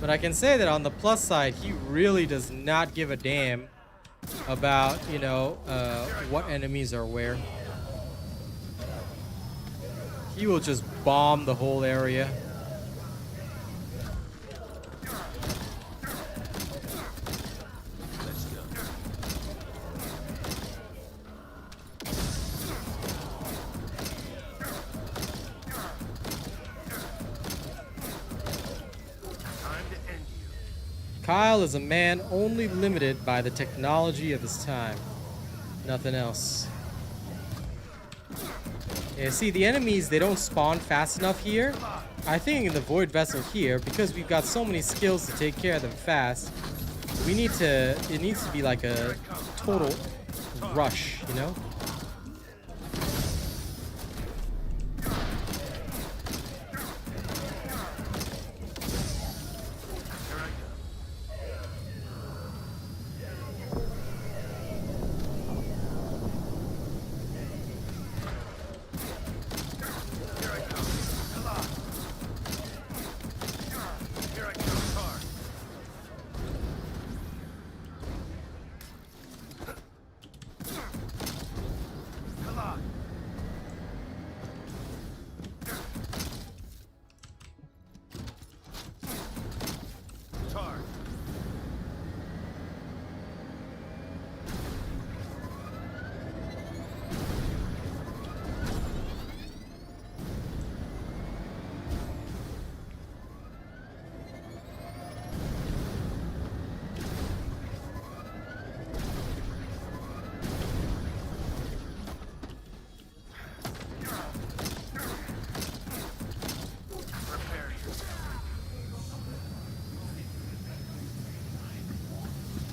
But I can say that on the plus side, he really does not give a damn about, you know, what enemies are where. He will just bomb the whole area. Kyle is a man only limited by the technology of his time. Nothing else. Yeah, see, the enemies, they don't spawn fast enough here. I think in the Void Vessel here, because we've got so many skills to take care of them fast, we need to, it needs to be like a total rush, you know?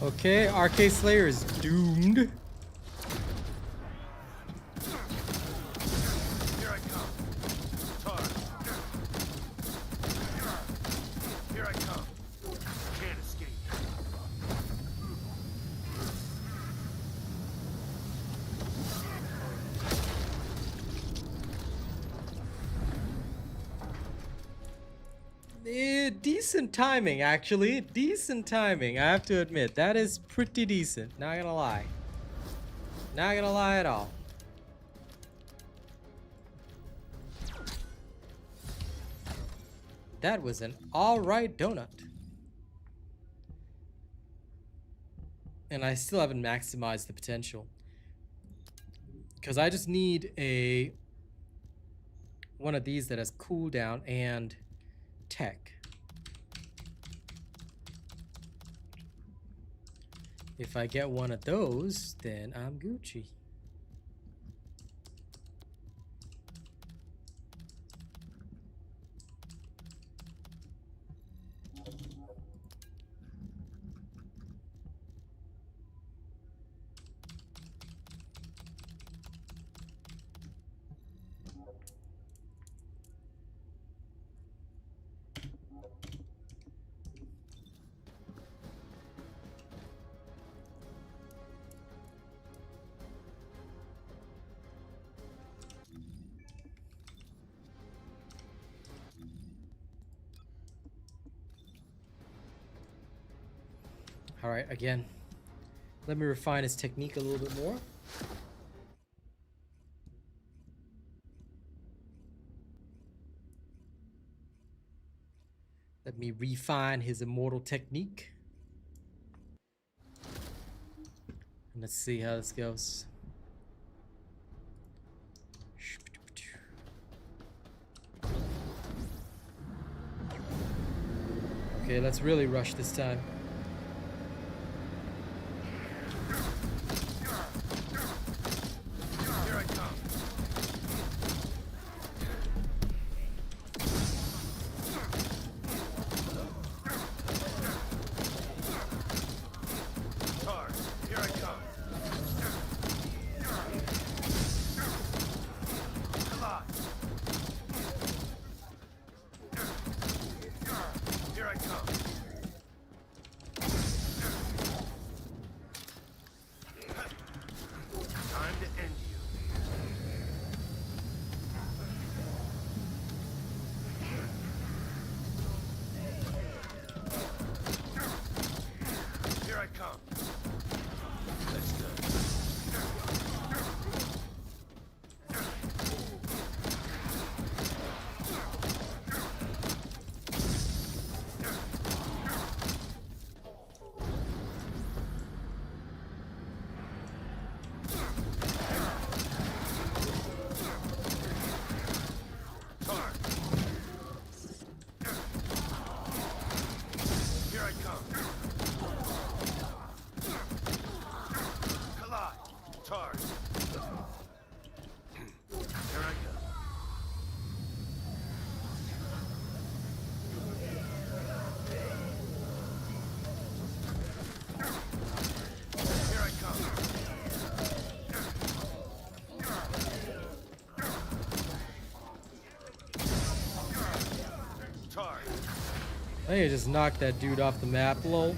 Okay, Arcade Slayer is doomed. Here I come. Tar. Here I come. Can't escape. Decent timing, actually. Decent timing, I have to admit. That is pretty decent. Not gonna lie. Not gonna lie at all. That was an alright donut. And I still haven't maximized the potential. Because I just need one of these that has cooldown and tech. If I get one of those, then I'm Gucci. All right, again, let me refine his technique a little bit more. Let me refine his immortal technique. And let's see how this goes. Okay, let's really rush this time. I think I just knocked that dude off the map, lol.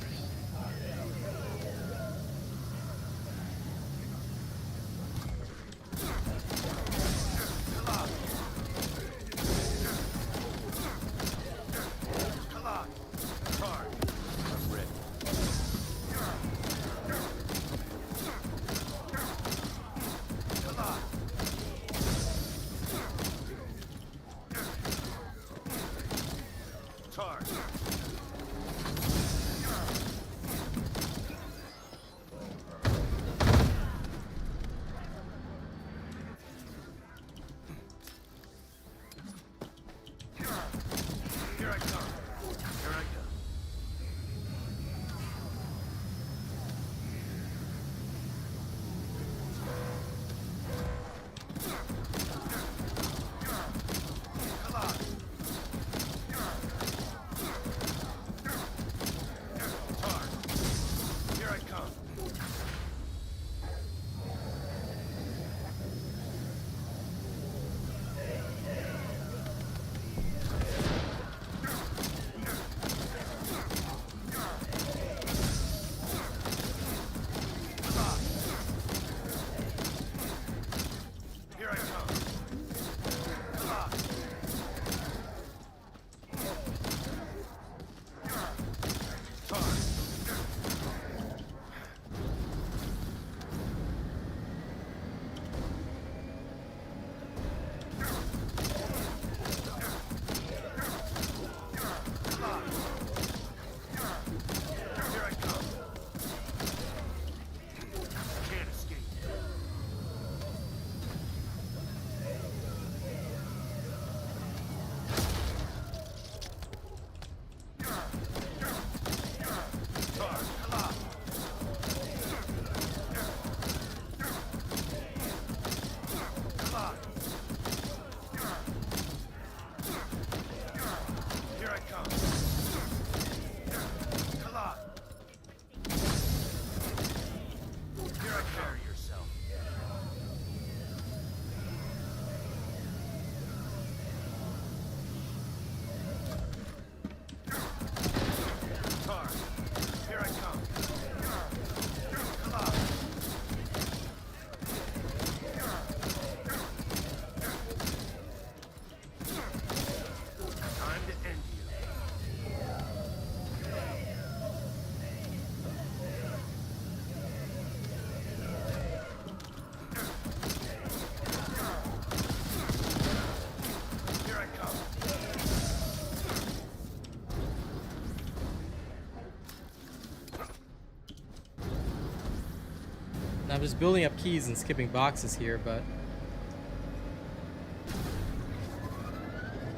I'm just building up keys and skipping boxes here, but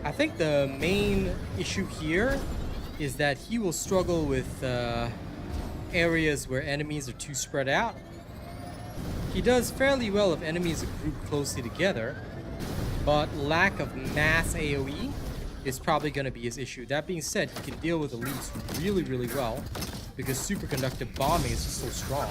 I think the main issue here is that he will struggle with areas where enemies are too spread out. He does fairly well if enemies are grouped closely together, but lack of mass AoE is probably going to be his issue. That being said, he can deal with elites really, really well because superconductive bombing is just so strong.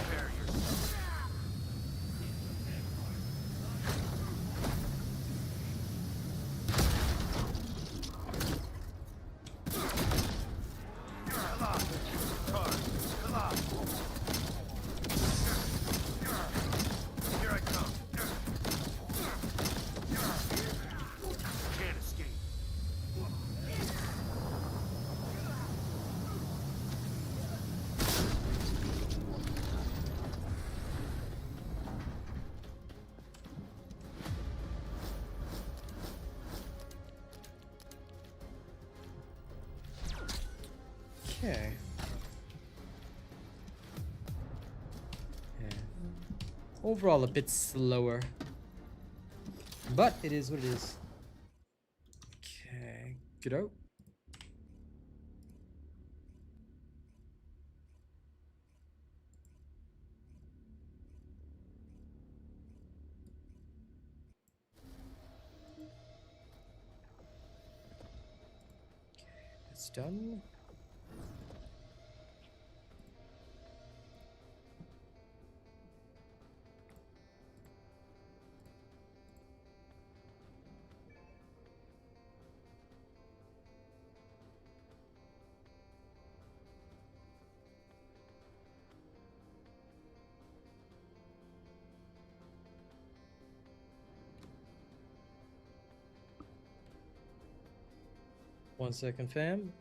Okay. Yeah. Overall, a bit slower, but it is what it is. Okay, get out. It's done. 1 second, fam.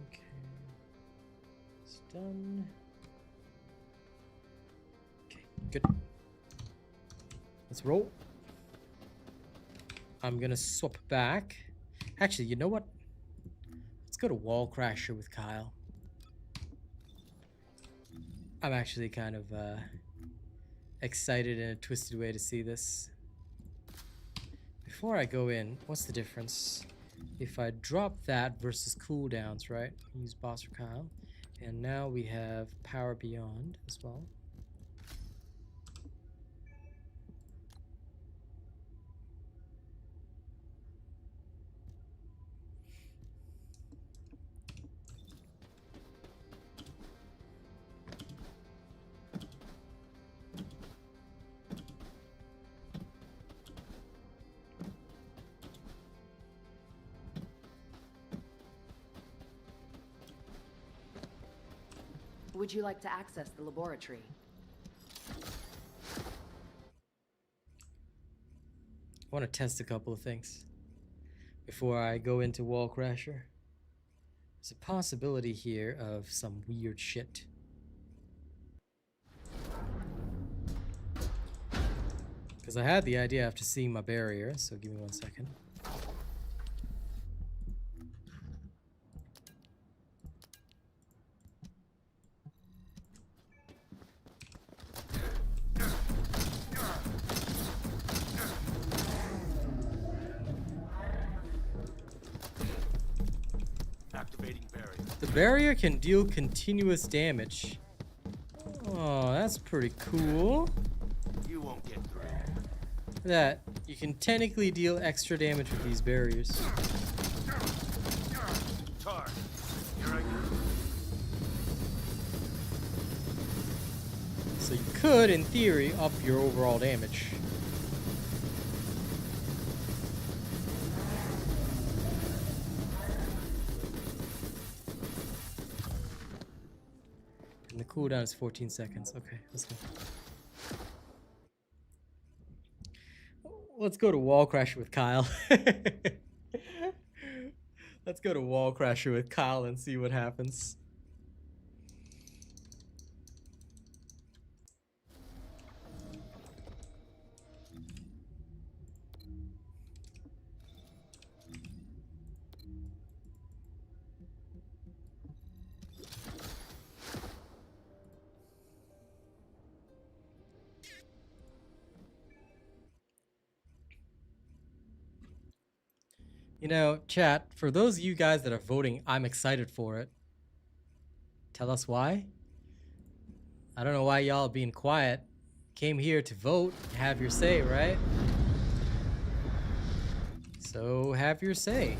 Okay. It's done. Okay, good. Let's roll. I'm gonna swap back. Actually, you know what? Let's go to Wall Crasher with Kyle. I'm actually kind of excited in a twisted way to see this. Before I go in, what's the difference if I drop that versus cooldowns, right? Use Boss or Kyle. And now we have Power Beyond as well. Would you like to access the laboratory? I want to test a couple of things before I go into Wall Crasher. There's a possibility here of some weird shit. Because I had the idea after seeing my barrier, so give me 1 second. The barrier can deal continuous damage. Oh, that's pretty cool. You won't get through. That you can technically deal extra damage with these barriers. Tar, here I go. So you could, in theory, up your overall damage. And the cooldown is 14 seconds. Okay, let's go. Let's go to Wall Crasher with Kyle. Let's go to Wall Crasher with Kyle and see what happens. You know, chat, for those of you guys that are voting, I'm excited for it. Tell us why? I don't know why y'all being quiet. Came here to vote, have your say, right? So have your say.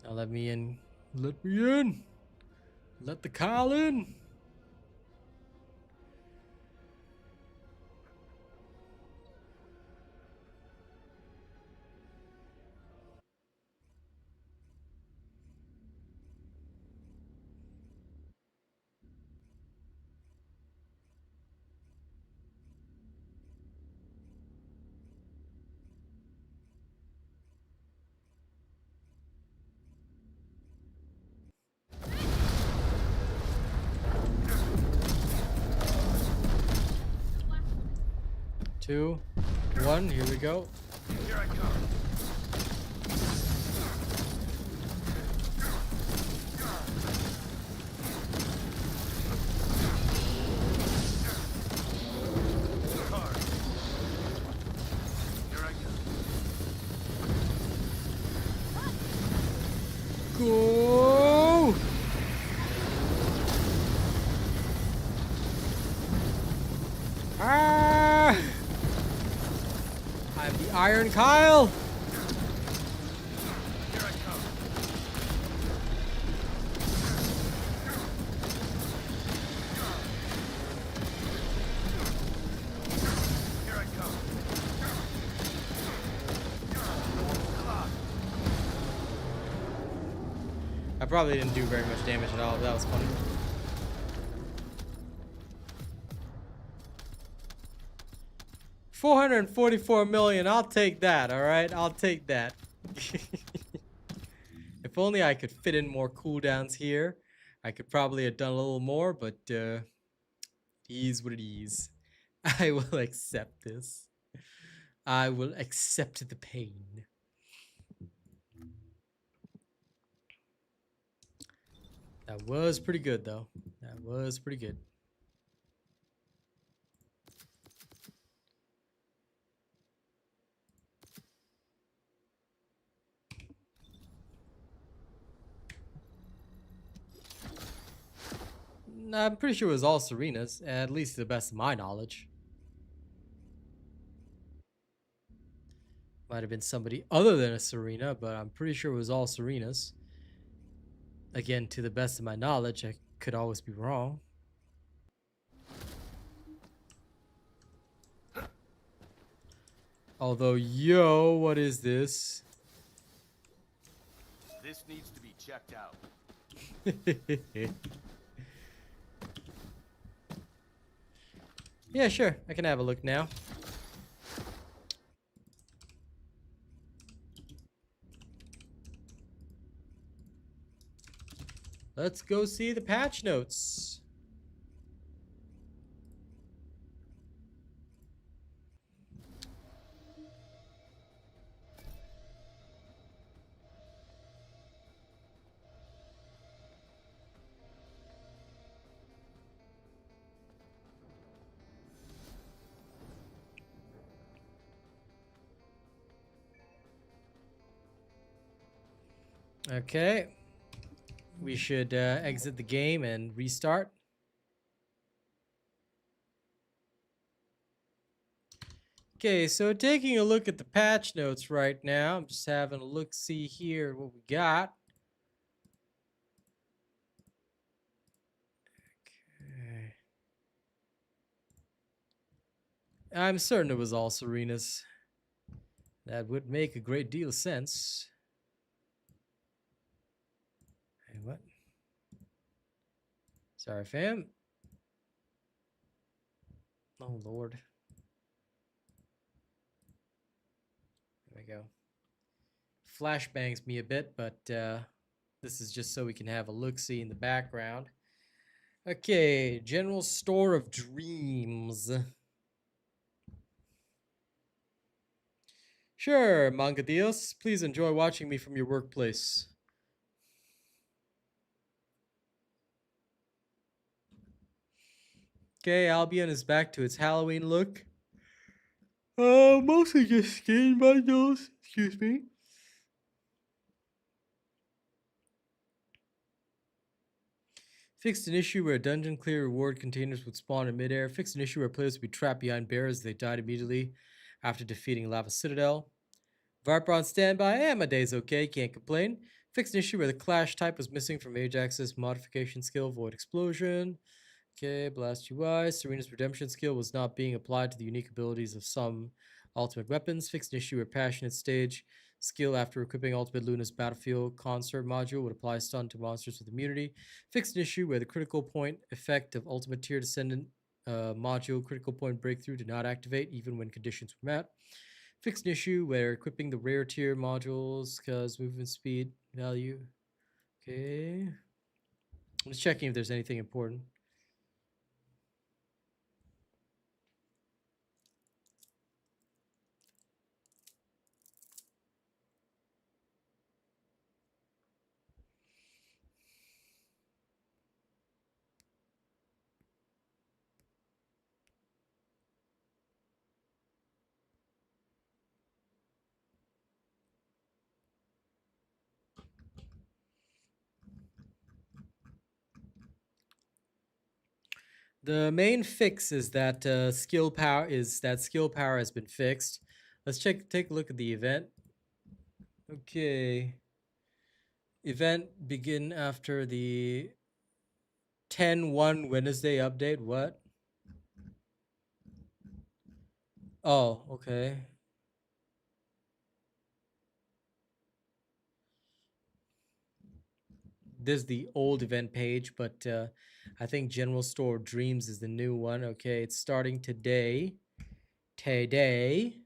Now let me in. Let me in. Let the Kyle in. Two, one, here we go. Here I come. Tar, here I go. Go! Ah! I'm the Iron Kyle. I probably didn't do very much damage at all, but that was funny. $444 million. I'll take that. All right, I'll take that. If only I could fit in more cooldowns here, I could probably have done a little more. But it is what it is. I will accept this. I will accept the pain. That was pretty good, though. That was pretty good. I'm pretty sure it was all Serena's, at least to the best of my knowledge. Might have been somebody other than a Serena, but I'm pretty sure it was all Serena's. Again, to the best of my knowledge, I could always be wrong. Although, yo, what is this? This needs to be checked out. Yeah, sure. I can have a look now. Let's go see the patch notes. Okay. We should exit the game and restart. Okay, so taking a look at the patch notes right now, I'm just having a look, see here what we got. Okay. I'm certain it was all Serena's. That would make a great deal of sense. Hey, what? Sorry, fam. Oh, Lord. There we go. Flashbangs me a bit, but this is just so we can have a look-see in the background. Okay, General Store of Dreams. Sure, Manga Dios. Please enjoy watching me from your workplace. Okay, Albion is back to its Halloween look. Mostly just skin bundles. Excuse me. Fixed an issue where dungeon clear reward containers would spawn in midair. Fixed an issue where players would be trapped behind bears as they died immediately after defeating Lava Citadel. Viper on standby. My day's okay, can't complain. Fixed an issue where the clash type was missing from Ajax's modification skill, Void Explosion. Okay, Blast UI. Serena's Redemption skill was not being applied to the unique abilities of some ultimate weapons. Fixed an issue where Passionate Stage skill after equipping Ultimate Luna's Battlefield Concert module would apply stun to monsters with immunity. Fixed an issue where the critical point effect of Ultimate Tier Descendant module critical point breakthrough did not activate even when conditions were met. Fixed an issue where equipping the rare tier modules cause movement speed value. Okay. I'm just checking if there's anything important. The main fix is that skill power has been fixed. Let's take a look at the event. Okay. Event begin after the 10/1 Wednesday update. What? Oh, okay. This is the old event page, but I think General Store Dreams is the new one. Okay, it's starting today. Today.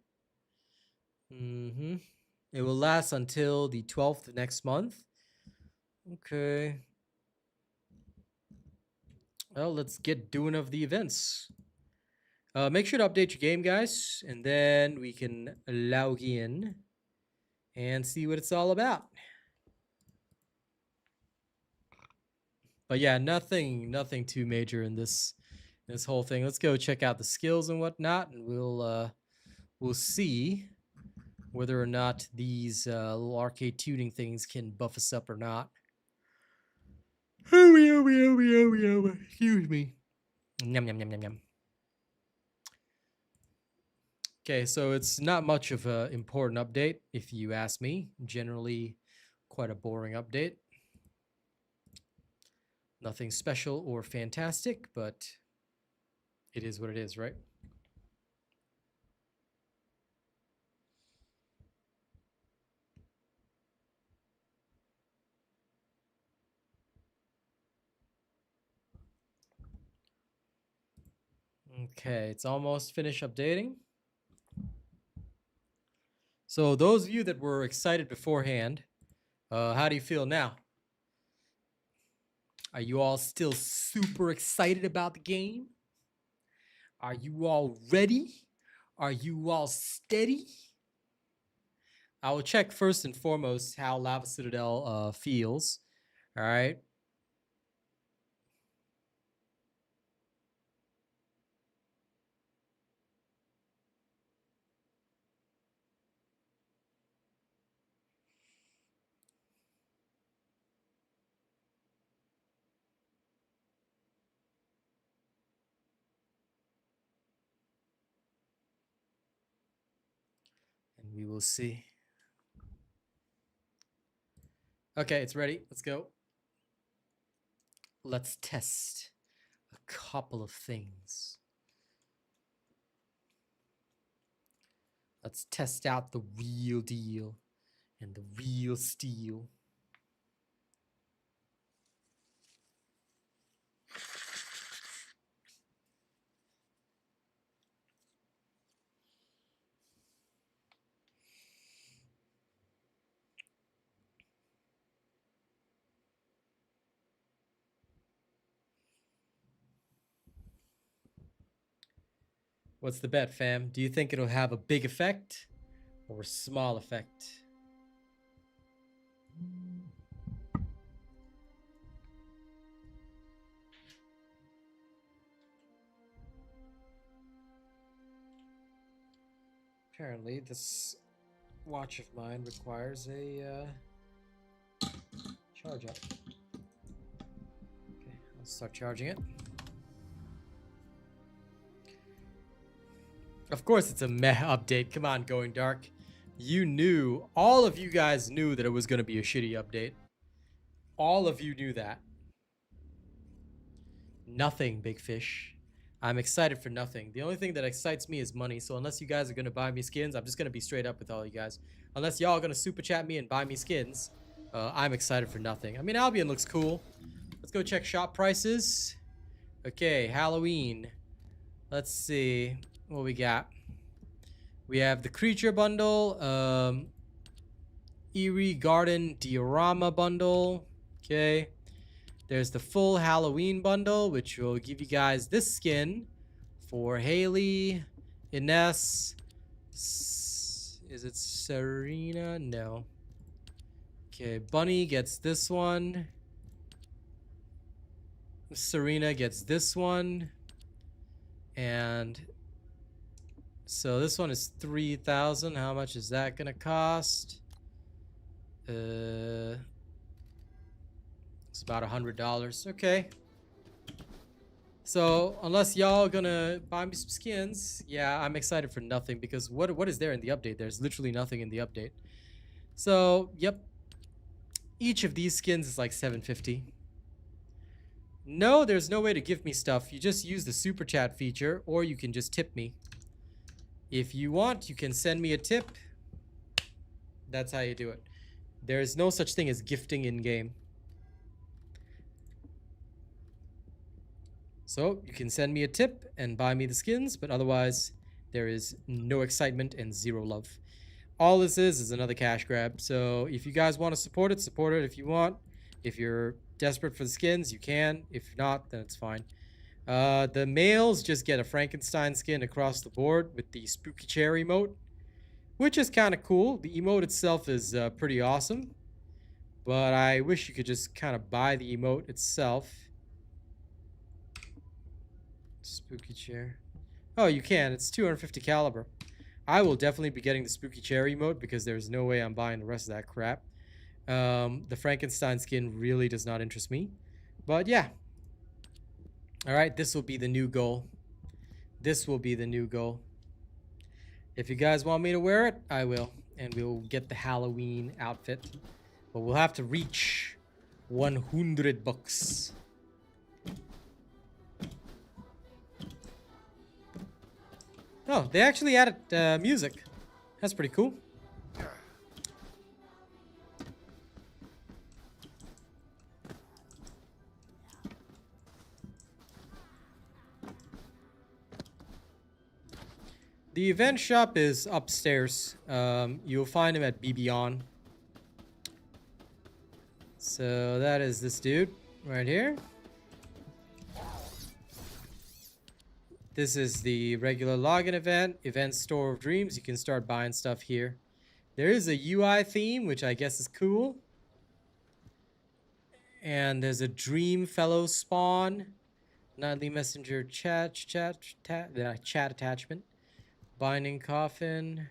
It will last until the 12th next month. Okay. Well, let's get doing of the events. Make sure to update your game, guys, and then we can log in and see what it's all about. But yeah, nothing too major in this whole thing. Let's go check out the skills and whatnot, and we'll see whether or not these little arcade tuning things can buff us up or not. Excuse me. Yum yum yum yum yum. Okay, so it's not much of an important update, if you ask me. Generally, quite a boring update. Nothing special or fantastic, but it is what it is, right? Okay, it's almost finished updating. So those of you that were excited beforehand, how do you feel now? Are you all still super excited about the game? Are you all ready? Are you all steady? I will check first and foremost how Lava Citadel feels. All right. And we will see. Okay, it's ready. Let's go. Let's test a couple of things. Let's test out the real deal and the real steel. What's the bet, fam? Do you think it'll have a big effect or a small effect? Apparently, this watch of mine requires a charge up. Okay, I'll start charging it. Of course it's a meh update. Come on, Going Dark. You knew, all of you guys knew that it was going to be a shitty update. All of you knew that. Nothing, Big Fish. I'm excited for nothing. The only thing that excites me is money. So unless you guys are going to buy me skins, I'm just going to be straight up with all you guys. Unless y'all are going to super chat me and buy me skins, I'm excited for nothing. I mean, Albion looks cool. Let's go check shop prices. Okay, Halloween. Let's see what we got. We have the creature bundle, Eerie Garden Diorama bundle. Okay. There's the full Halloween bundle, which will give you guys this skin for Haley, Ines. Is it Serena? No. Okay, Bunny gets this one. Serena gets this one. And so this one is 3,000. How much is that gonna cost? It's about $100. Okay. So unless y'all gonna buy me some skins, yeah, I'm excited for nothing because what is there in the update? There's literally nothing in the update. So yep, each of these skins is like 750. No, there's no way to give me stuff. You just use the super chat feature, or you can just tip me. If you want, you can send me a tip. That's how you do it. There's no such thing as gifting in game. So you can send me a tip and buy me the skins, but otherwise there is no excitement and zero love. All this is another cash grab. So if you guys want to support it if you want. If you're desperate for the skins, you can. If not, then it's fine. The males just get a Frankenstein skin across the board with the spooky chair emote, which is kind of cool. The emote itself is pretty awesome, but I wish you could just kind of buy the emote itself. Spooky chair. Oh, you can. It's 250 caliber. I will definitely be getting the spooky chair emote because there's no way I'm buying the rest of that crap. The Frankenstein skin really does not interest me. But yeah. Alright, this will be the new goal. This will be the new goal. If you guys want me to wear it, I will. And we'll get the Halloween outfit. But we'll have to reach 100 bucks. Oh, they actually added music. That's pretty cool. The event shop is upstairs. You'll find him at BBon. So that is this dude right here. This is the regular login event, event store of dreams. You can start buying stuff here. There is a UI theme, which I guess is cool. And there's a dream fellow spawn, nightly messenger chat attachment, binding coffin.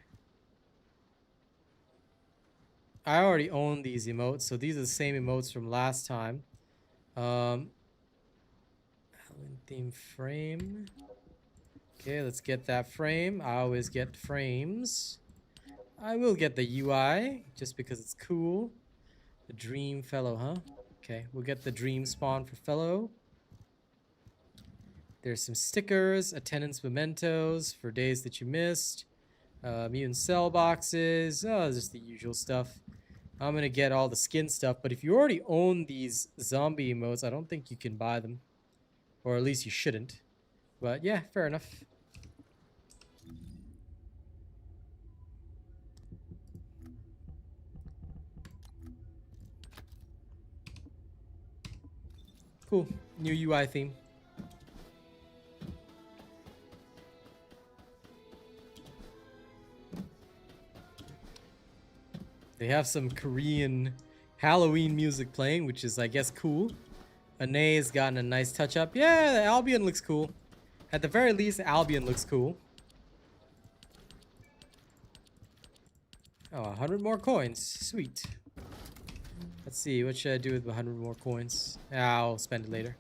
I already own these emotes, so these are the same emotes from last time. Halloween theme frame. Okay, let's get that frame. I always get frames. I will get the UI just because it's cool. The dream fellow, huh? Okay, we'll get the dream spawn for fellow. There's some stickers, attendance mementos for days that you missed, mutant cell boxes, just the usual stuff. I'm gonna get all the skin stuff, but if you already own these zombie emotes, I don't think you can buy them. Or at least you shouldn't. But yeah, fair enough. Cool, new UI theme. They have some Korean Halloween music playing, which is, I guess, cool. Anae's gotten a nice touch up. Yeah, the Albion looks cool. At the very least, Albion looks cool. Oh, 100 more coins. Sweet. Let's see, what should I do with 100 more coins? I'll spend it later.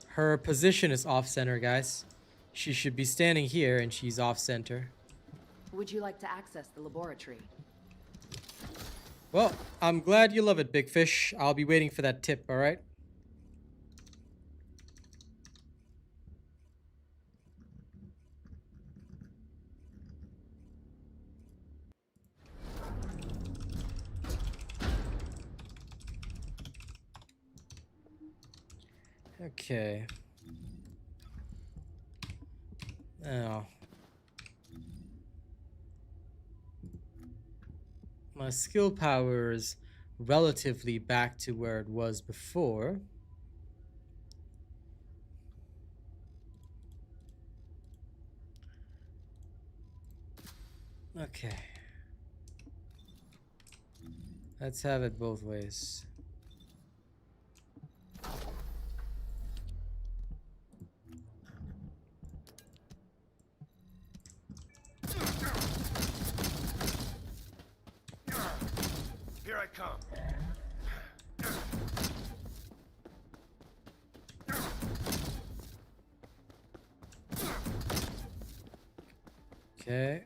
Her position is off-center, guys. She should be standing here, and she's off-center. Would you like to access the laboratory? Well, I'm glad you love it, Big Fish. I'll be waiting for that tip, alright? Okay. Now. My skill power is relatively back to where it was before. Okay. Let's have it both ways. Here I come. Okay.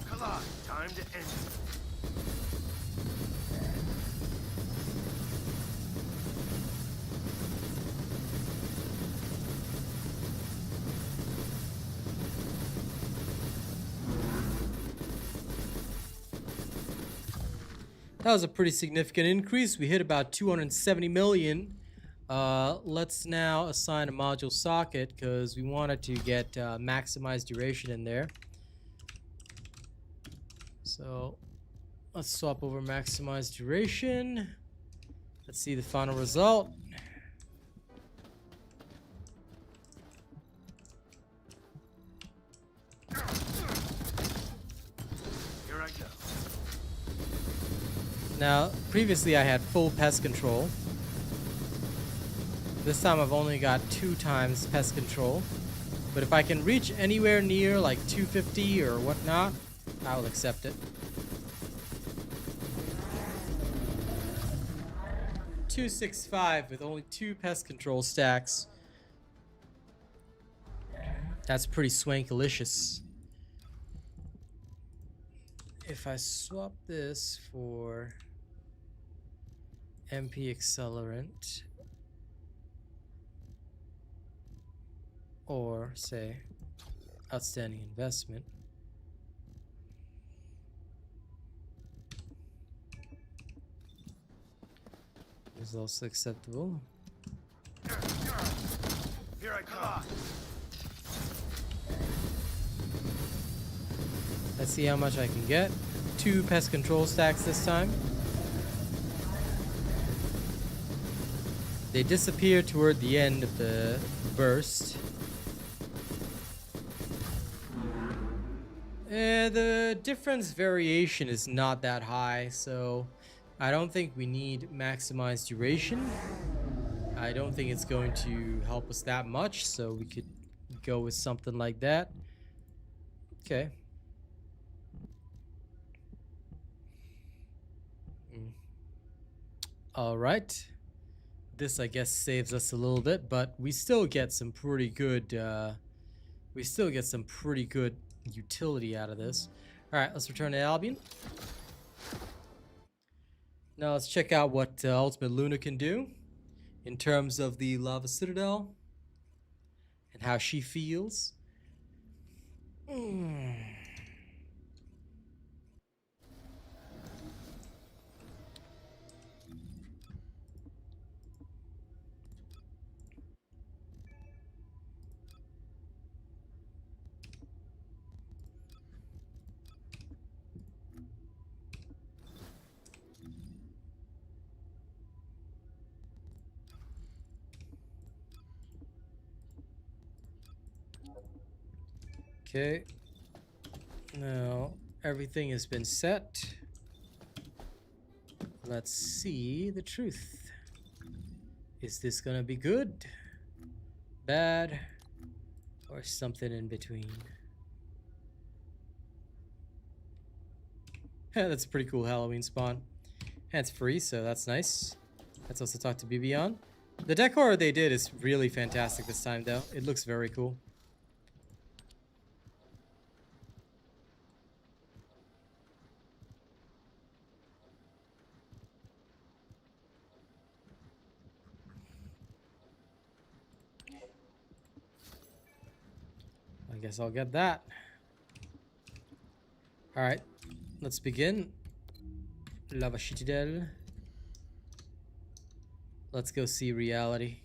Come on, time to end it. That was a pretty significant increase. We hit about 270 million. Let's now assign a module socket because we wanted to get maximized duration in there. So let's swap over maximized duration. Let's see the final result. Here I go. Now, previously I had full pest control. This time I've only got 2 times pest control. But if I can reach anywhere near like 250 or whatnot, I will accept it. 265 with only 2 pest control stacks. That's pretty swankalicious. If I swap this for MP accelerant, or say outstanding investment, is also acceptable. Here I come. Let's see how much I can get. 2 pest control stacks this time. They disappear toward the end of the burst. The difference variation is not that high, so I don't think we need maximized duration. I don't think it's going to help us that much, so we could go with something like that. Okay. All right. This, I guess, saves us a little bit, but we still get some pretty good. Utility out of this. All right, let's return to Albion. Now let's check out what Ultimate Luna can do in terms of the Lava Citadel and how she feels. Okay, now everything has been set. Let's see the truth. Is this gonna be good, bad, or something in between? That's a pretty cool Halloween spawn. And it's free, so that's nice. Let's also talk to BB on. The decor they did is really fantastic this time, though. It looks very cool. I guess I'll get that. Alright, let's begin. Lava Citadel. Let's go see reality.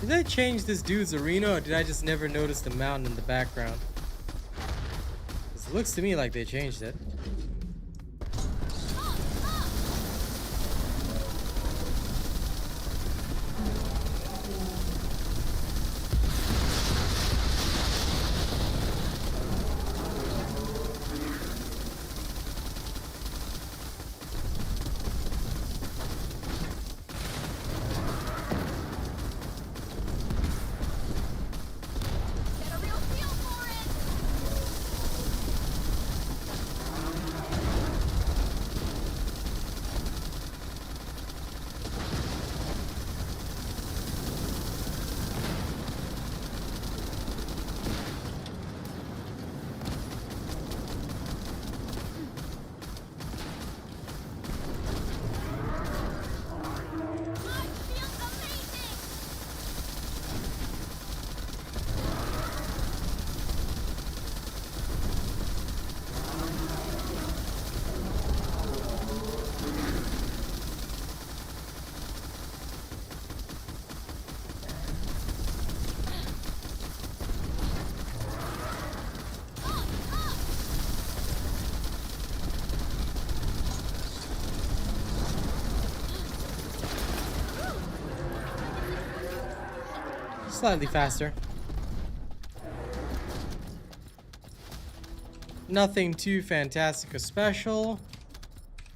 Did they change this dude's arena, or did I just never notice the mountain in the background? 'Cause it looks to me like they changed it. slightly faster. Nothing too fantastic or special.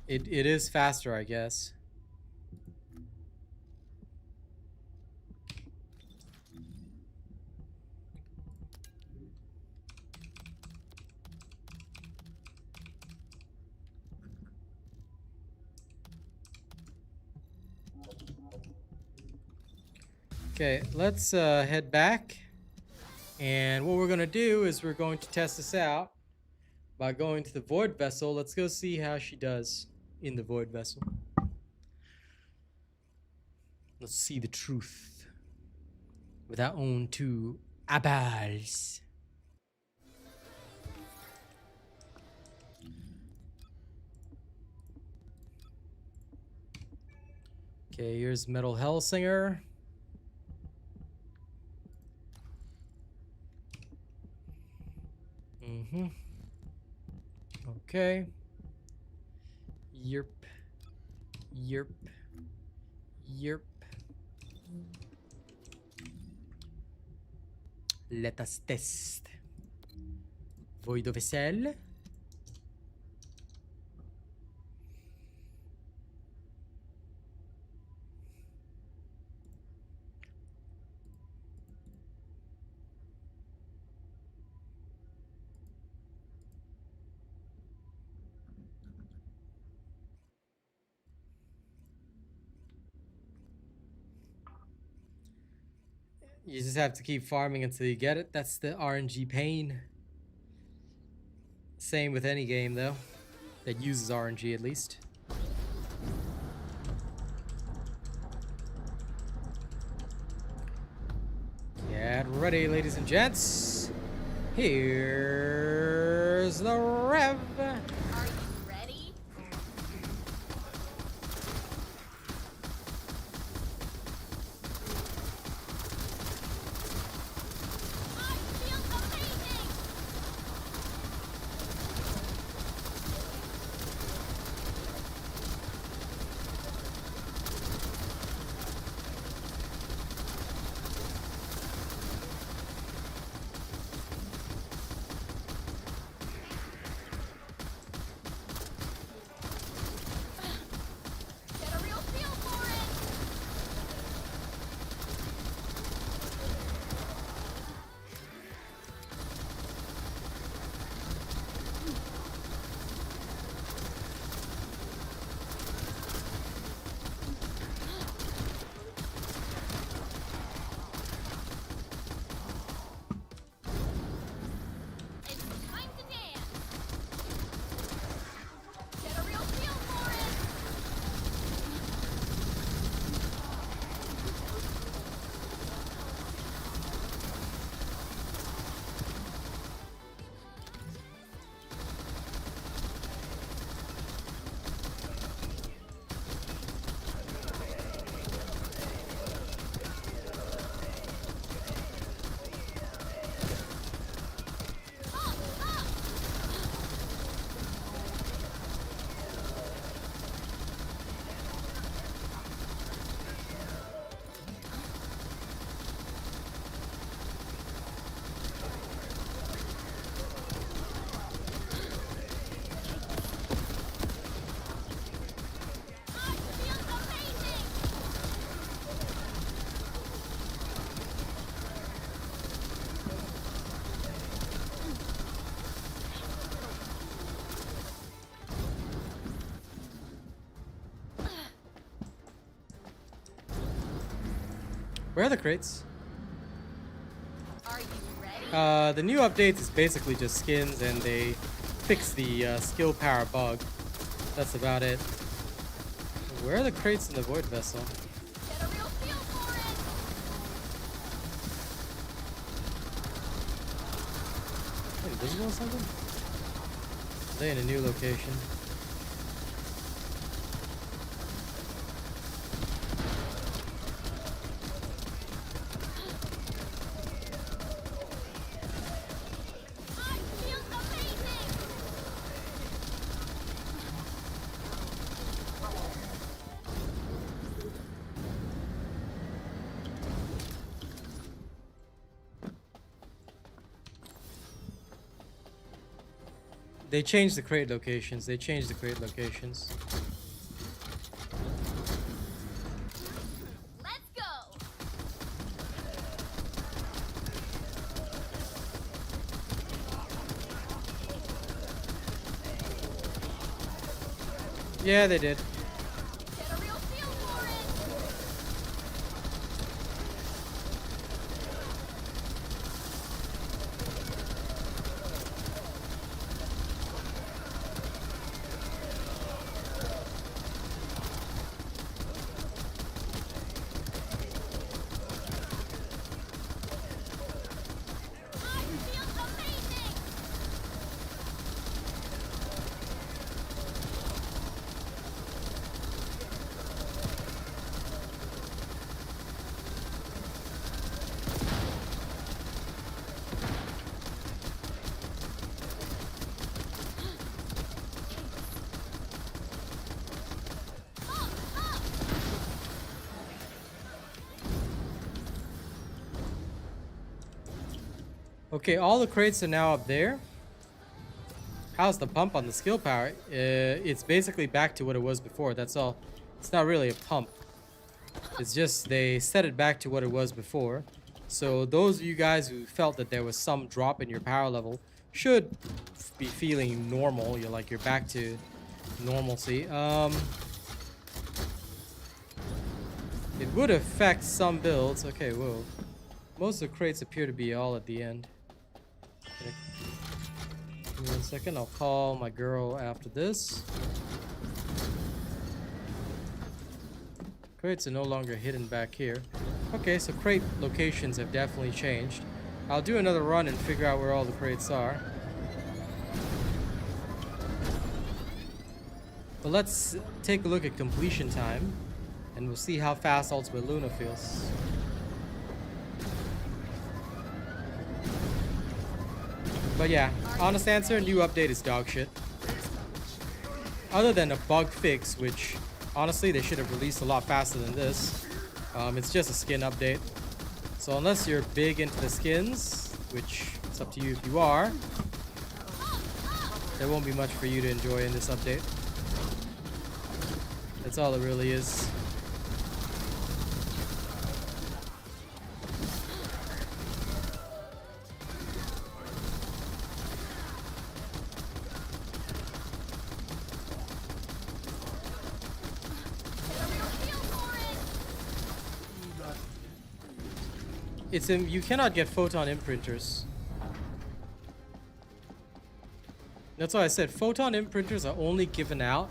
It is faster, I guess. Okay, let's head back. And what we're gonna do is we're going to test this out by going to the Void Vessel. Let's go see how she does in the Void Vessel. Let's see the truth with our own two eyeballs. Okay, here's Metal Hellsinger. Okay. Yerp. Yerp. Yerp. Let us test. Void of Vessel. You just have to keep farming until you get it. That's the RNG pain. Same with any game, though, that uses RNG at least. Get ready, ladies and gents. Here's the rev. Are you ready? I feel amazing! Get a real feel for it! It's time to dance! Get a real feel for it! I feel amazing! Where are the crates? Are you ready? The new update is basically just skins, and they fixed the skill power bug. That's about it. Where are the crates in the Void Vessel? Get a real feel for it! Are they invisible or something? Are they in a new location? I feel amazing! They changed the crate locations. They changed the crate locations. Let's go. Yeah, they did. Get a real feel for it. I feel amazing. Okay, all the crates are now up there. How's the pump on the skill power? It's basically back to what it was before. That's all. It's not really a pump. It's just they set it back to what it was before. So those of you guys who felt that there was some drop in your power level should be feeling normal. You're back to normalcy. It would affect some builds. Okay, whoa. Most of the crates appear to be all at the end. Okay. Give me 1 second. I'll call my girl after this. Crates are no longer hidden back here. Okay, so crate locations have definitely changed. I'll do another run and figure out where all the crates are. But let's take a look at completion time, and we'll see how fast Ultimate Luna feels. But yeah, honest answer, new update is dog shit. Other than a bug fix, which honestly they should have released a lot faster than this. It's just a skin update. So unless you're big into the skins, which it's up to you if you are, there won't be much for you to enjoy in this update. That's all it really is. You cannot get photon imprinters. That's why I said photon imprinters are only given out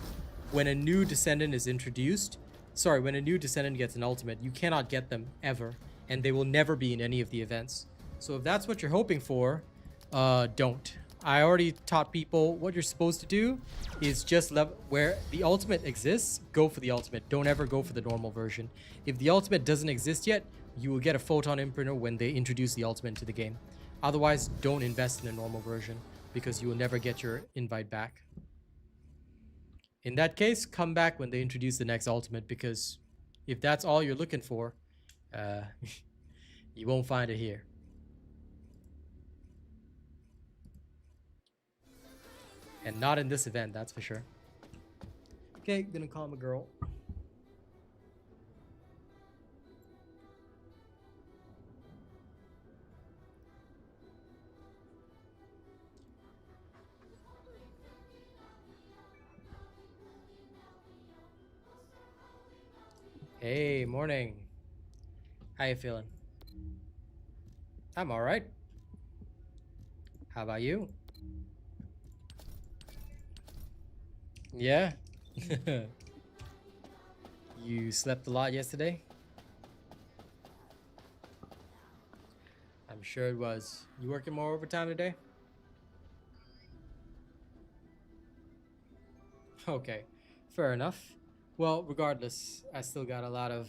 when a new descendant is introduced. Sorry, when a new descendant gets an ultimate. You cannot get them ever, and they will never be in any of the events. So if that's what you're hoping for, don't. I already taught people what you're supposed to do is just where the ultimate exists, go for the ultimate. Don't ever go for the normal version. If the ultimate doesn't exist yet, you will get a photon imprinter when they introduce the ultimate into the game. Otherwise, don't invest in a normal version because you will never get your invite back. In that case, come back when they introduce the next ultimate, because if that's all you're looking for, you won't find it here. And not in this event, that's for sure. Okay, gonna call my girl. Hey, morning. How you feeling? I'm all right. How about you? Yeah. You slept a lot yesterday? I'm sure it was. You working more overtime today? Okay, fair enough. Well, regardless, I still got a lot of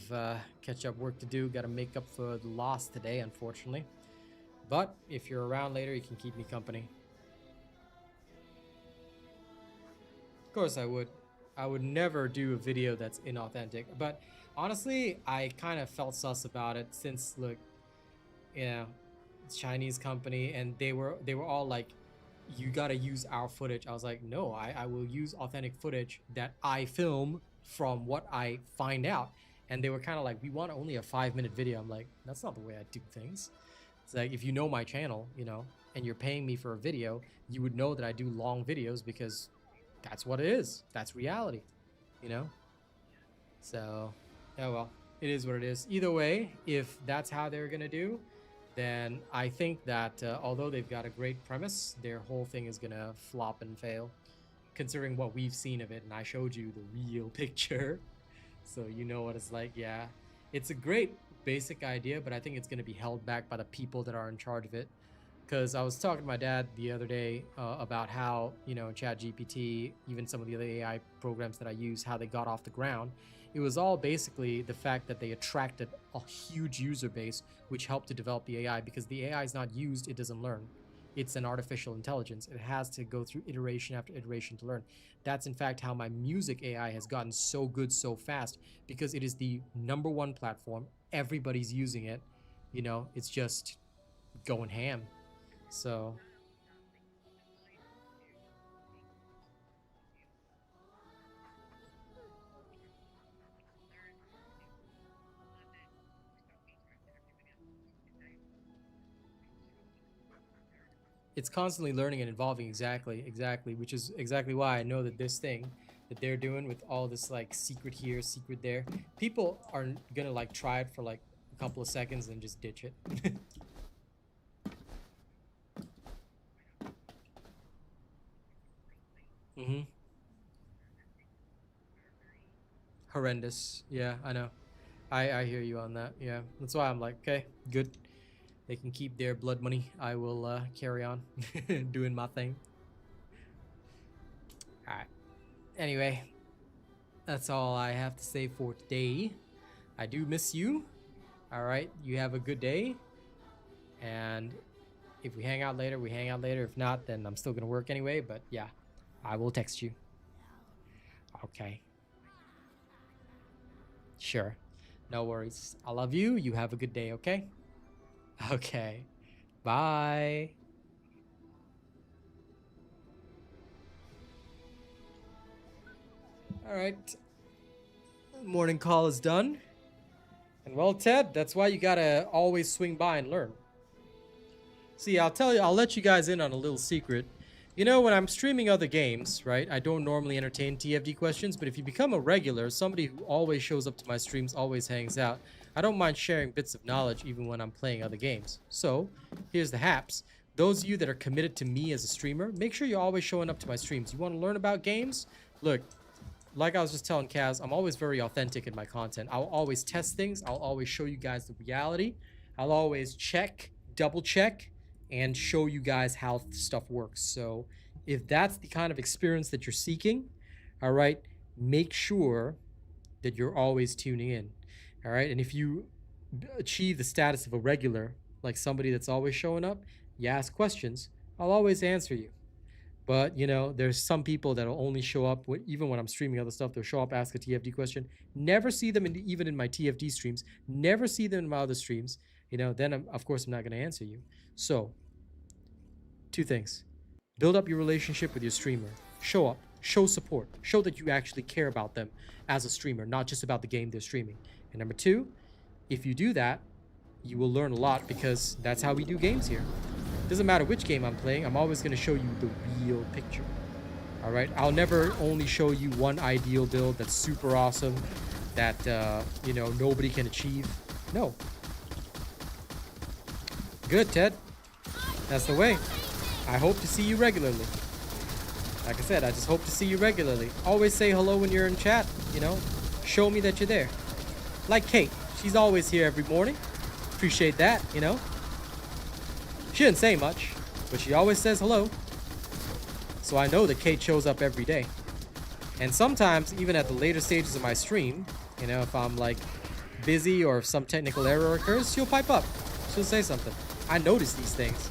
catch-up work to do. Got to make up for the loss today, unfortunately. But if you're around later, you can keep me company. Of course I would. I would never do a video that's inauthentic. But honestly, I kind of felt sus about it since, look, you know, it's a Chinese company, and they were all like you gotta use our footage. I was like, no, I will use authentic footage that I film from what I find out. And they were kind of like, we want only a 5-minute video. I'm like, that's not the way I do things. It's like, if you know my channel, you know, and you're paying me for a video, you would know that I do long videos because that's what it is. That's reality, you know? So, oh well, it is what it is. Either way, if that's how they're gonna do, then I think that although they've got a great premise, their whole thing is gonna flop and fail, considering what we've seen of it. And I showed you the real picture, so you know what it's like. Yeah, it's a great basic idea, but I think it's gonna be held back by the people that are in charge of it. Because I was talking to my dad the other day about how, you know, ChatGPT, even some of the other AI programs that I use, how they got off the ground. It was all basically the fact that they attracted a huge user base, which helped to develop the AI, because the AI is not used, it doesn't learn. It's an artificial intelligence. It has to go through iteration after iteration to learn. That's in fact how my music AI has gotten so good so fast, because it is the #1 platform. Everybody's using it. You know, it's just going ham. So it's constantly learning and evolving. Exactly, which is exactly why I know that this thing that they're doing with all this like secret here, secret there, people are gonna like try it for like a couple of seconds and just ditch it. Mm-hmm. Horrendous. Yeah, I know. I hear you on that. Yeah, that's why I'm like, okay, good. They can keep their blood money. I will carry on doing my thing. All right. Anyway, that's all I have to say for today. I do miss you. All right, you have a good day. And if we hang out later, we hang out later. If not, then I'm still gonna work anyway. But yeah, I will text you. Okay. Sure. No worries. I love you. You have a good day, okay? Okay. Bye. All right. Morning call is done. And well, Ted, that's why you gotta always swing by and learn. See, I'll let you guys in on a little secret. You know, when I'm streaming other games, right, I don't normally entertain TFD questions, but if you become a regular, somebody who always shows up to my streams, always hangs out, I don't mind sharing bits of knowledge even when I'm playing other games. So, here's the haps. Those of you that are committed to me as a streamer, make sure you're always showing up to my streams. You want to learn about games? Look, like I was just telling Kaz, I'm always very authentic in my content. I'll always test things. I'll always show you guys the reality. I'll always check, double check, and show you guys how stuff works. So if that's the kind of experience that you're seeking, all right, make sure that you're always tuning in. All right, and if you achieve the status of a regular, like somebody that's always showing up, you ask questions, I'll always answer you. But, you know, there's some people that'll only show up, even when I'm streaming other stuff, they'll show up, ask a TFD question, never see them even in my TFD streams, never see them in my other streams, you know, then of course I'm not going to answer you. So, 2 things. Build up your relationship with your streamer. Show up, show support, show that you actually care about them as a streamer, not just about the game they're streaming. And number 2, if you do that, you will learn a lot, because that's how we do games here. Doesn't matter which game I'm playing, I'm always going to show you the real picture. All right, I'll never only show you one ideal build that's super awesome, that you know, nobody can achieve. No. Good, Ted. That's the way. I hope to see you regularly. Like I said, I just hope to see you regularly. Always say hello when you're in chat, you know. Show me that you're there. Like Kate, she's always here every morning. Appreciate that, you know. She didn't say much, but she always says hello. So I know that Kate shows up every day. And sometimes, even at the later stages of my stream, you know, if I'm like busy or if some technical error occurs, she'll pipe up. She'll say something. I notice these things,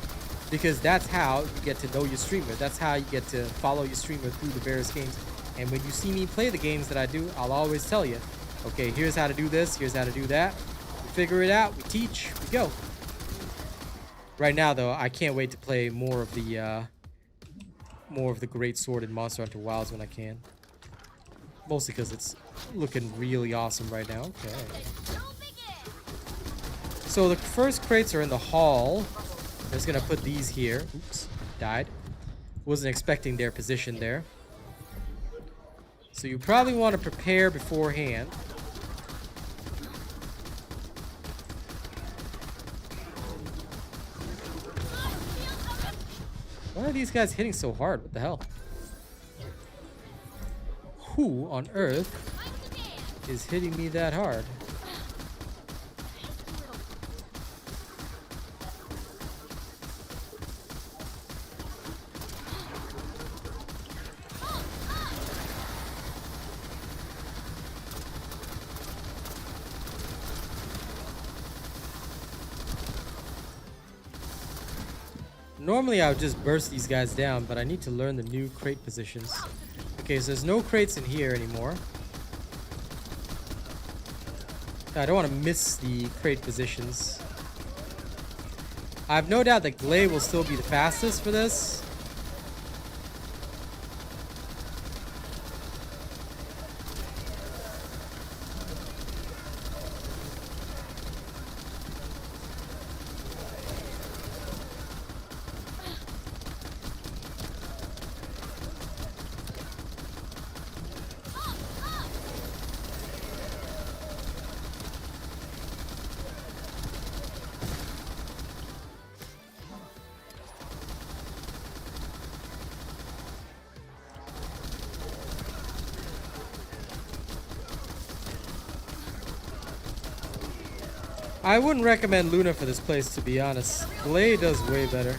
because that's how you get to know your streamer. That's how you get to follow your streamer through the various games. And when you see me play the games that I do, I'll always tell you, okay, here's how to do this, here's how to do that. We figure it out, we teach, we go. Right now, though, I can't wait to play more of the more of the great sword in Monster Hunter Wilds when I can. Mostly because it's looking really awesome right now. Okay. So the first crates are in the hall. I'm just gonna put these here. Oops, died. Wasn't expecting their position there. So you probably want to prepare beforehand. Why are these guys hitting so hard? What the hell? Who on earth is hitting me that hard? Normally I would just burst these guys down, but I need to learn the new crate positions. Okay, so there's no crates in here anymore. I don't want to miss the crate positions. I have no doubt that Glade will still be the fastest for this. I wouldn't recommend Luna for this place, to be honest. Glade does way better.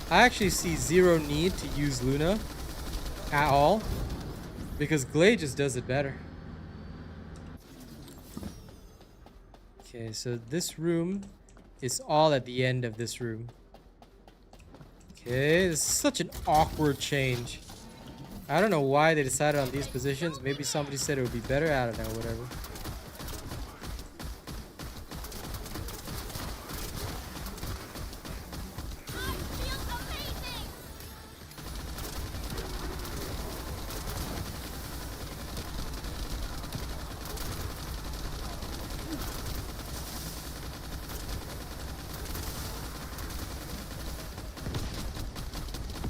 I actually see zero need to use Luna at all, because Glade just does it better. Okay, so this room is all at the end of this room. Okay, this is such an awkward change. I don't know why they decided on these positions. Maybe somebody said it would be better. I don't know, whatever.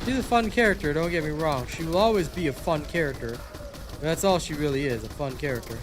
She's a fun character, don't get me wrong. She will always be a fun character. That's all she really is, a fun character.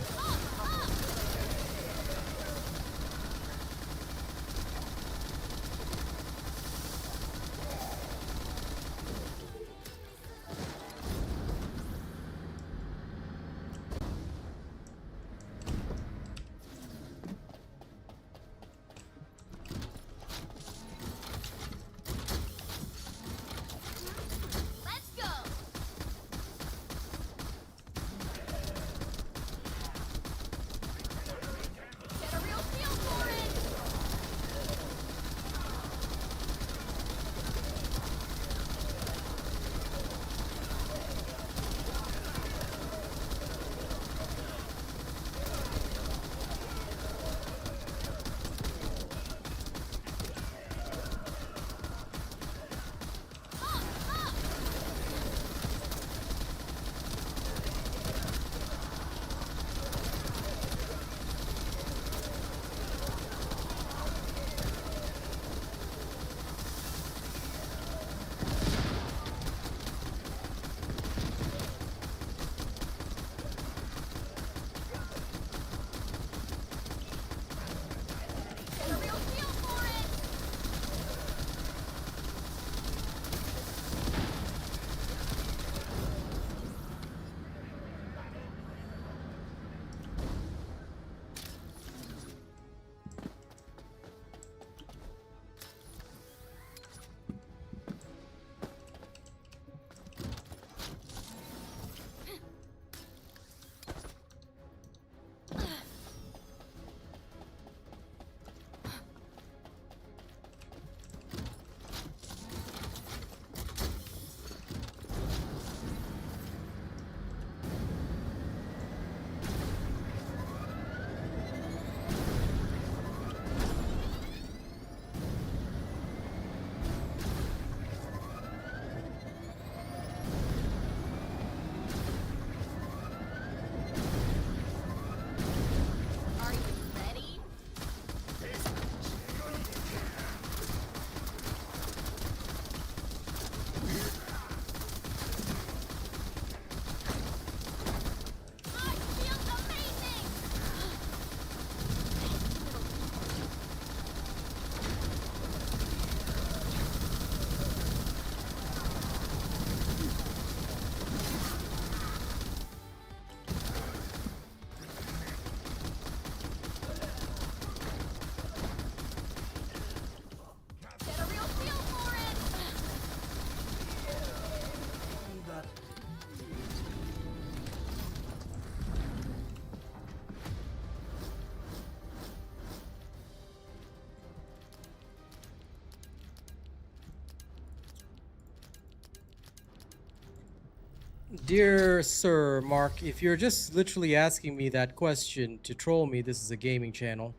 Dear Sir Mark, if you're just literally asking me that question to troll me, this is a gaming channel.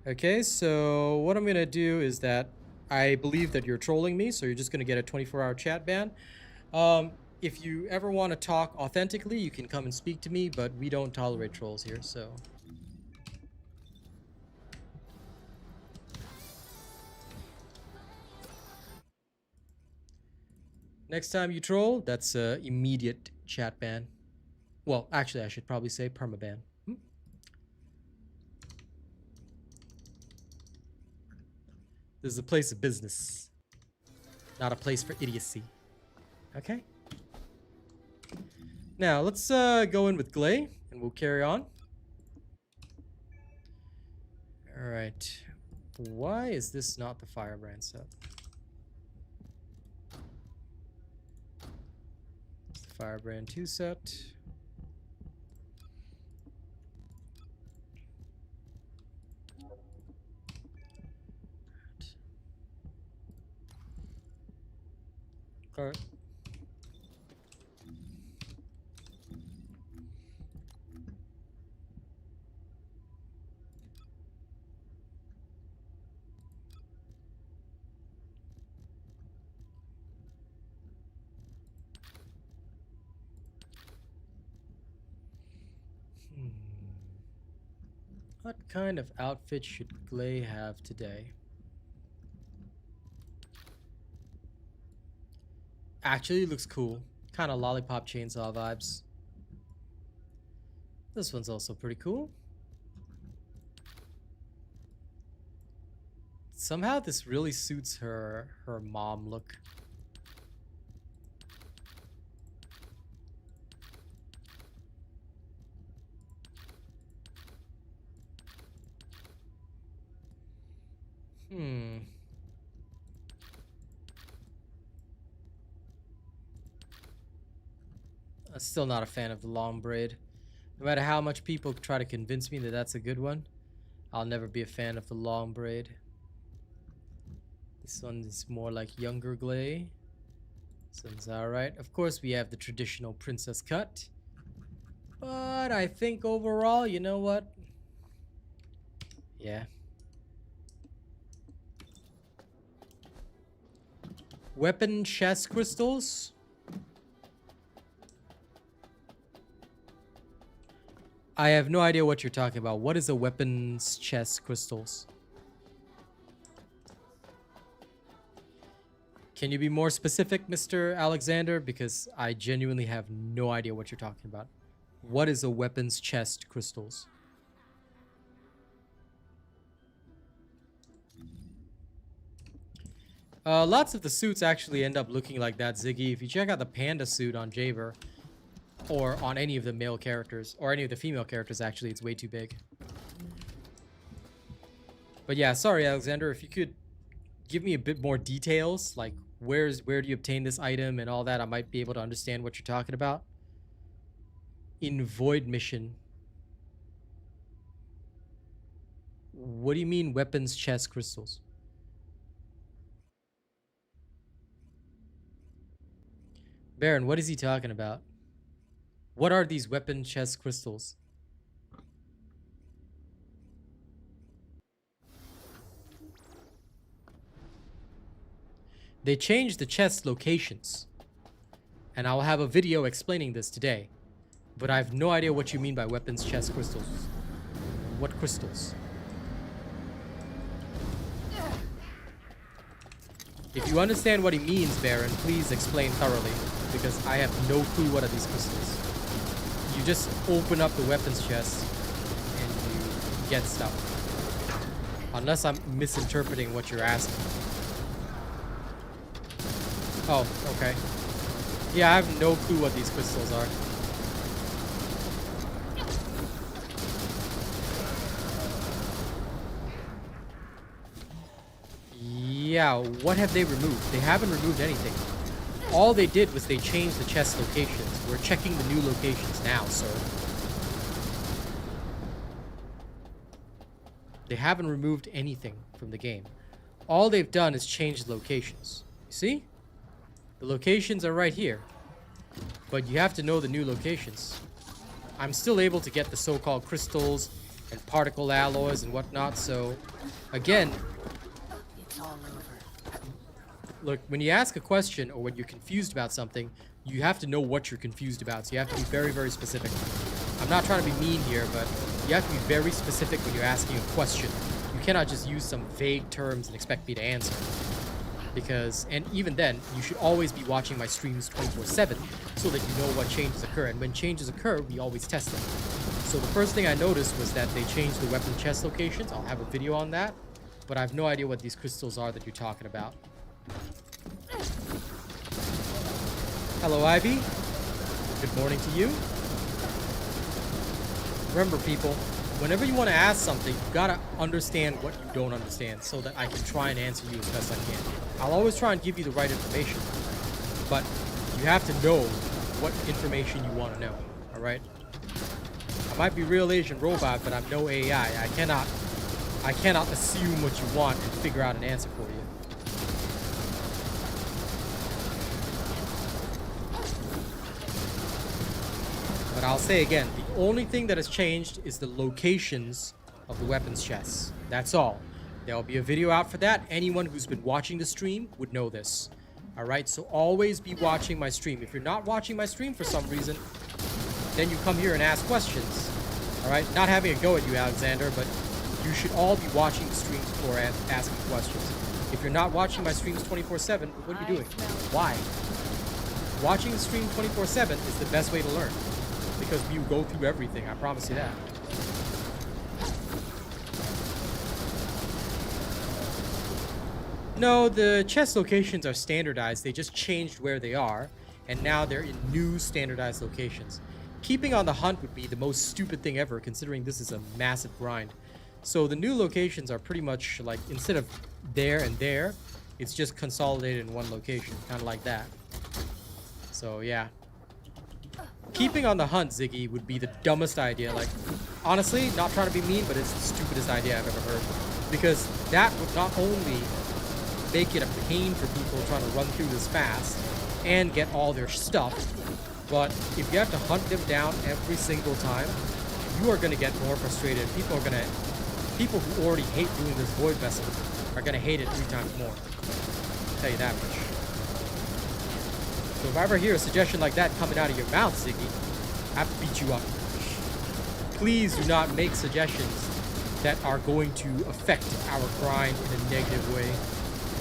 Okay, so what I'm gonna do is that I believe that you're trolling me, so you're just gonna get a 24-hour chat ban. If you ever want to talk authentically, you can come and speak to me, but we don't tolerate trolls here, so... Next time you troll, that's immediate chat ban. Well, actually, I should probably say permaban. This is a place of business, not a place for idiocy. Okay? Now, let's go in with Glay, and we'll carry on. Alright. Why is this not the Firebrand set? It's the Firebrand 2 set. Okay. What kind of outfit should Glay have today? Actually, looks cool. Kind of lollipop chainsaw vibes. This one's also pretty cool. Somehow this really suits her mom look. I'm still not a fan of the long braid. No matter how much people try to convince me that that's a good one, I'll never be a fan of the long braid. This one is more like younger Glay. This one's alright. Of course, we have the traditional princess cut. But I think overall, you know what? Yeah. Weapon chest crystals. I have no idea what you're talking about. What is a weapons chest crystals? Can you be more specific, Mr. Alexander? Because I genuinely have no idea what you're talking about. What is a weapons chest crystals? Lots of the suits actually end up looking like that, Ziggy. If you check out the panda suit on Jaber, or on any of the male characters, or any of the female characters, actually, it's way too big. But yeah, sorry, Alexander, if you could give me a bit more details, like where do you obtain this item and all that, I might be able to understand what you're talking about. In Void Mission. What do you mean weapons chest crystals? Baron, what is he talking about? What are these weapon chest crystals? They changed the chest locations. And I'll have a video explaining this today. But I have no idea what you mean by weapons chest crystals. What crystals? If you understand what he means, Baron, please explain thoroughly. Because I have no clue what are these crystals. You just open up the weapons chest and you get stuff. Unless I'm misinterpreting what you're asking. Oh, okay. Yeah, I have no clue what these crystals are. Yeah, what have they removed? They haven't removed anything. All they did was they changed the chest locations. We're checking the new locations now, sir. They haven't removed anything from the game. All they've done is change the locations. You see? The locations are right here. but you have to know the new locations. I'm still able to get the so-called crystals and particle alloys and whatnot, so again, look, when you ask a question or when you're confused about something, you have to know what you're confused about, so you have to be very, very specific. I'm not trying to be mean here, but you have to be very specific when you're asking a question. You cannot just use some vague terms and expect me to answer. Because, and even then, you should always be watching my streams 24/7 so that you know what changes occur. And when changes occur, we always test them. So the first thing I noticed was that they changed the weapon chest locations. I'll have a video on that, but I have no idea what these crystals are that you're talking about. Hello, Ivy. Good morning to you. Remember, people, whenever you want to ask something, you gotta understand what you don't understand so that I can try and answer you as best I can. I'll always try and give you the right information, but you have to know what information you want to know, alright? I might be real Asian robot, but I'm no AI. I cannot assume what you want and figure out an answer for you. But I'll say again, the only thing that has changed is the locations of the weapons chests. That's all. There'll be a video out for that. Anyone who's been watching the stream would know this. Alright, so always be watching my stream. If you're not watching my stream for some reason, then you come here and ask questions. Alright, not having a go at you, Alexander, but you should all be watching the stream before asking questions. If you're not watching my streams 24/7, what are you doing? Why? Watching the stream 24/7 is the best way to learn. Because we go through everything, I promise you that. No, the chest locations are standardized. They just changed where they are, and now they're in new standardized locations. Keeping on the hunt would be the most stupid thing ever, considering this is a massive grind. So the new locations are pretty much like, instead of there and there, it's just consolidated in one location, kind of like that. So yeah. Keeping on the hunt, Ziggy, would be the dumbest idea. Like, honestly, not trying to be mean, but it's the stupidest idea I've ever heard. Because that would not only make it a pain for people trying to run through this fast and get all their stuff, but if you have to hunt them down every single time, you are going to get more frustrated. People who already hate doing this void vessel are going to hate it 3 times more. I'll tell you that much. So if I ever hear a suggestion like that coming out of your mouth, Ziggy, I have to beat you up. Please do not make suggestions that are going to affect our grind in a negative way,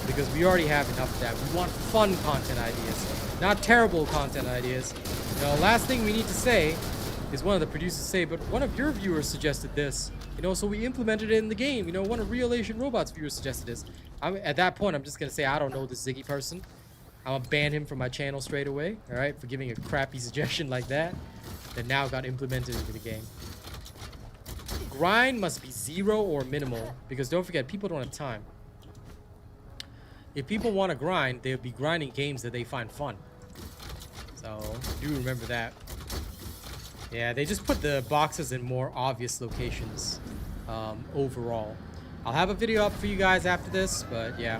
because we already have enough of that. We want fun content ideas, not terrible content ideas. You know, last thing we need to say is one of the producers say, but one of your viewers suggested this, you know, so we implemented it in the game. You know, one of RealAsianRobot's viewers suggested this. At that point, I'm just gonna say I don't know this Ziggy person. I'm gonna ban him from my channel straight away, all right, for giving a crappy suggestion like that now got implemented into the game. Grind must be 0 or minimal, because don't forget, people don't have time. If people want to grind, they'll be grinding games that they find fun. So do remember that. Yeah, they just put the boxes in more obvious locations overall. I'll have a video up for you guys after this, but yeah.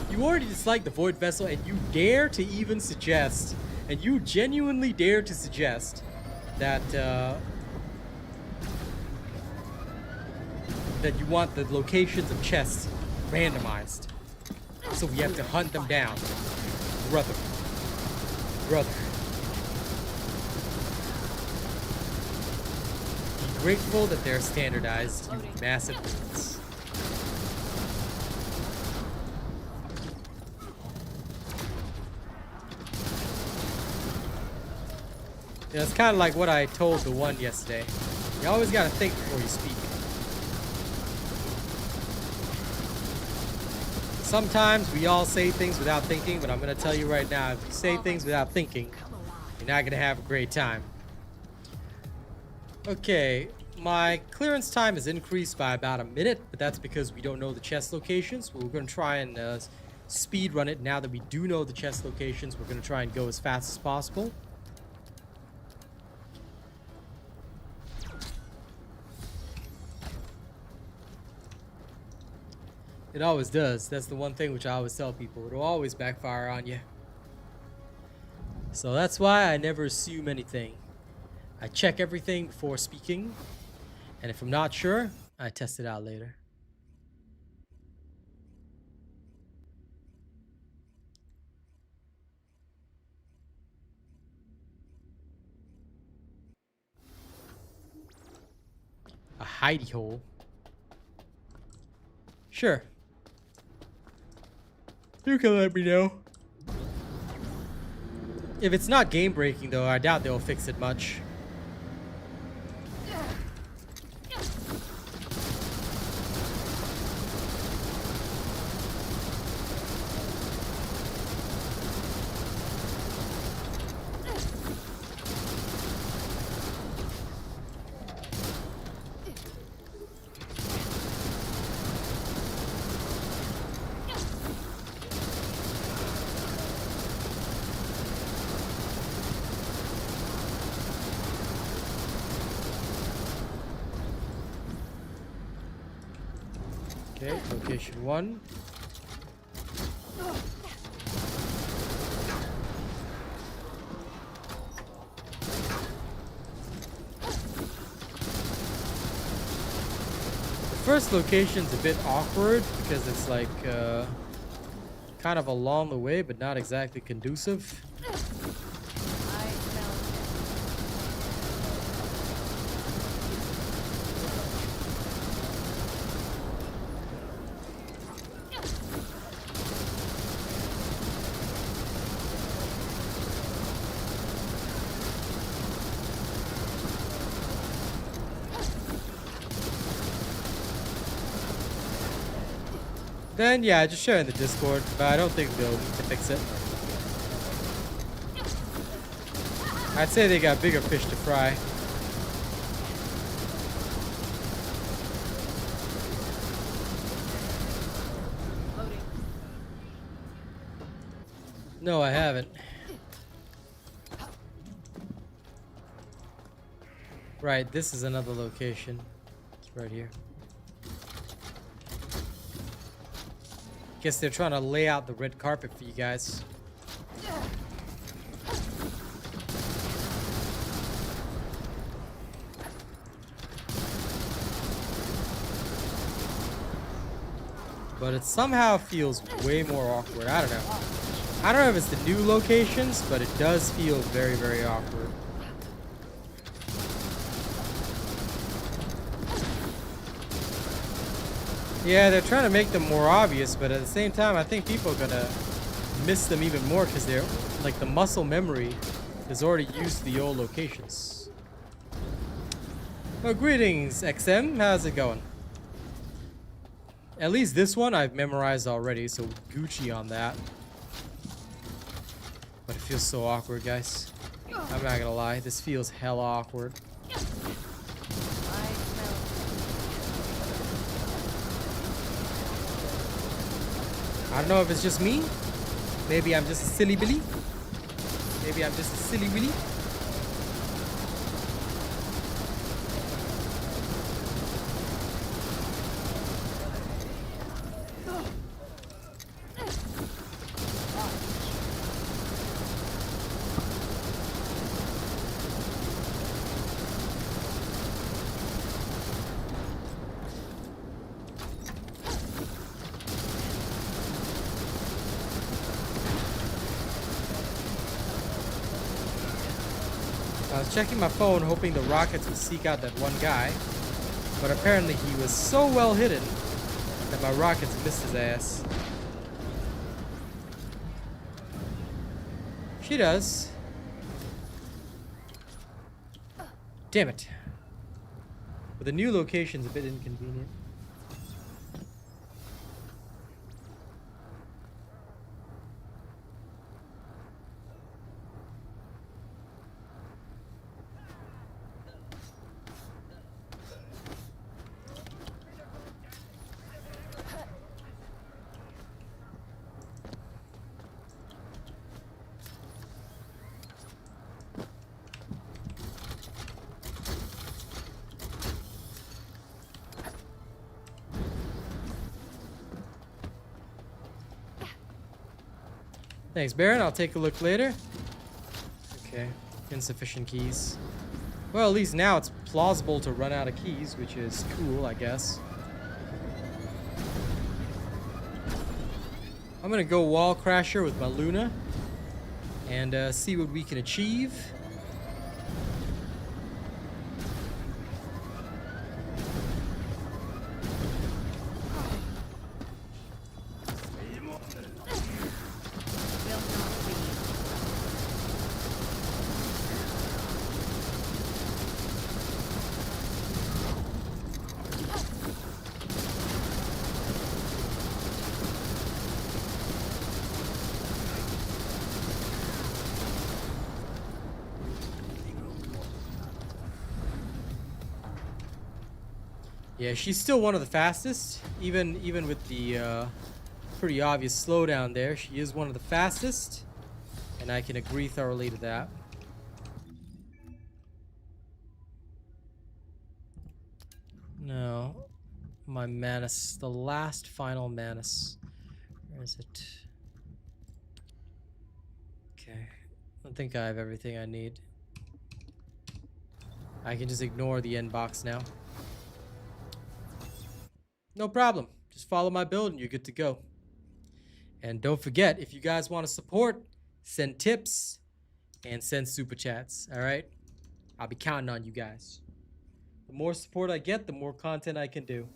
You already dislike the Void Vessel, and you dare to even suggest, and you genuinely dare to suggest that that you want the locations of chests randomized, so we have to hunt them down. Brother. Be grateful that they're standardized, you massive brutes. Yeah, it's kind of like what I told the one yesterday. You always gotta think before you speak. Sometimes we all say things without thinking, but I'm gonna tell you right now, if you say things without thinking, you're not gonna have a great time. Okay, my clearance time is increased by about a minute, but that's because we don't know the chest locations. We're gonna try and speed run it now that we do know the chest locations. We're gonna try and go as fast as possible. It always does. That's the one thing which I always tell people. It'll always backfire on you. So that's why I never assume anything. I check everything before speaking, and if I'm not sure, I test it out later. A hidey hole. Sure. You can let me know. If it's not game breaking though, I doubt they'll fix it much. Okay, location 1. The first location's a bit awkward because it's like kind of along the way, but not exactly conducive. Then yeah, just share in the Discord, but I don't think they'll need to fix it. I'd say they got bigger fish to fry. No, I haven't. Right, this is another location. It's right here. Guess they're trying to lay out the red carpet for you guys. But it somehow feels way more awkward. I don't know. I don't know if it's the new locations, but it does feel very, very awkward. Yeah, they're trying to make them more obvious, but at the same time, I think people are gonna miss them even more because they're like the muscle memory is already used to the old locations. Well, greetings, XM. How's it going? At least this one I've memorized already, so Gucci on that. But it feels so awkward, guys. I'm not gonna lie, this feels hella awkward. I don't know if it's just me. Maybe I'm just a silly Billy. Maybe I'm just a silly Willy. I was checking my phone hoping the rockets would seek out that one guy, but apparently he was so well hidden that my rockets missed his ass. She does. Damn it. But the new location's a bit inconvenient. Thanks, Baron. I'll take a look later. Okay, insufficient keys. Well, at least now it's plausible to run out of keys, which is cool, I guess. I'm gonna go wall crasher with my Luna and see what we can achieve. Yeah, she's still one of the fastest, even with the pretty obvious slowdown there. She is one of the fastest, and I can agree thoroughly to that. No, my Manus, the last final Manus. Where is it? Okay, I think I have everything I need. I can just ignore the end box now. No problem. Just follow my build and you're good to go. And don't forget, if you guys want to support, send tips and send super chats. All right? I'll be counting on you guys. The more support I get, the more content I can do.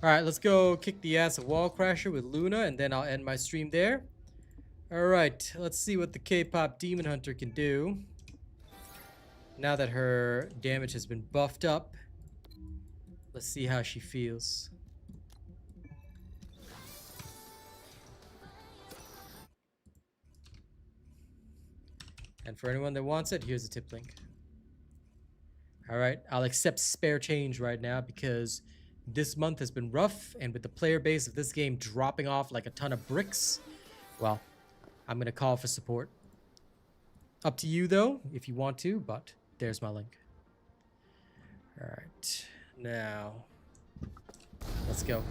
All right, let's go kick the ass of Wall Crasher with Luna, and then I'll end my stream there. All right, let's see what the K-pop Demon Hunter can do. Now that her damage has been buffed up. Let's see how she feels. And for anyone that wants it, here's a tip link. All right, I'll accept spare change right now because this month has been rough, and with the player base of this game dropping off like a ton of bricks, well, I'm gonna call for support. Up to you though, if you want to, but there's my link. All right. Now, let's go.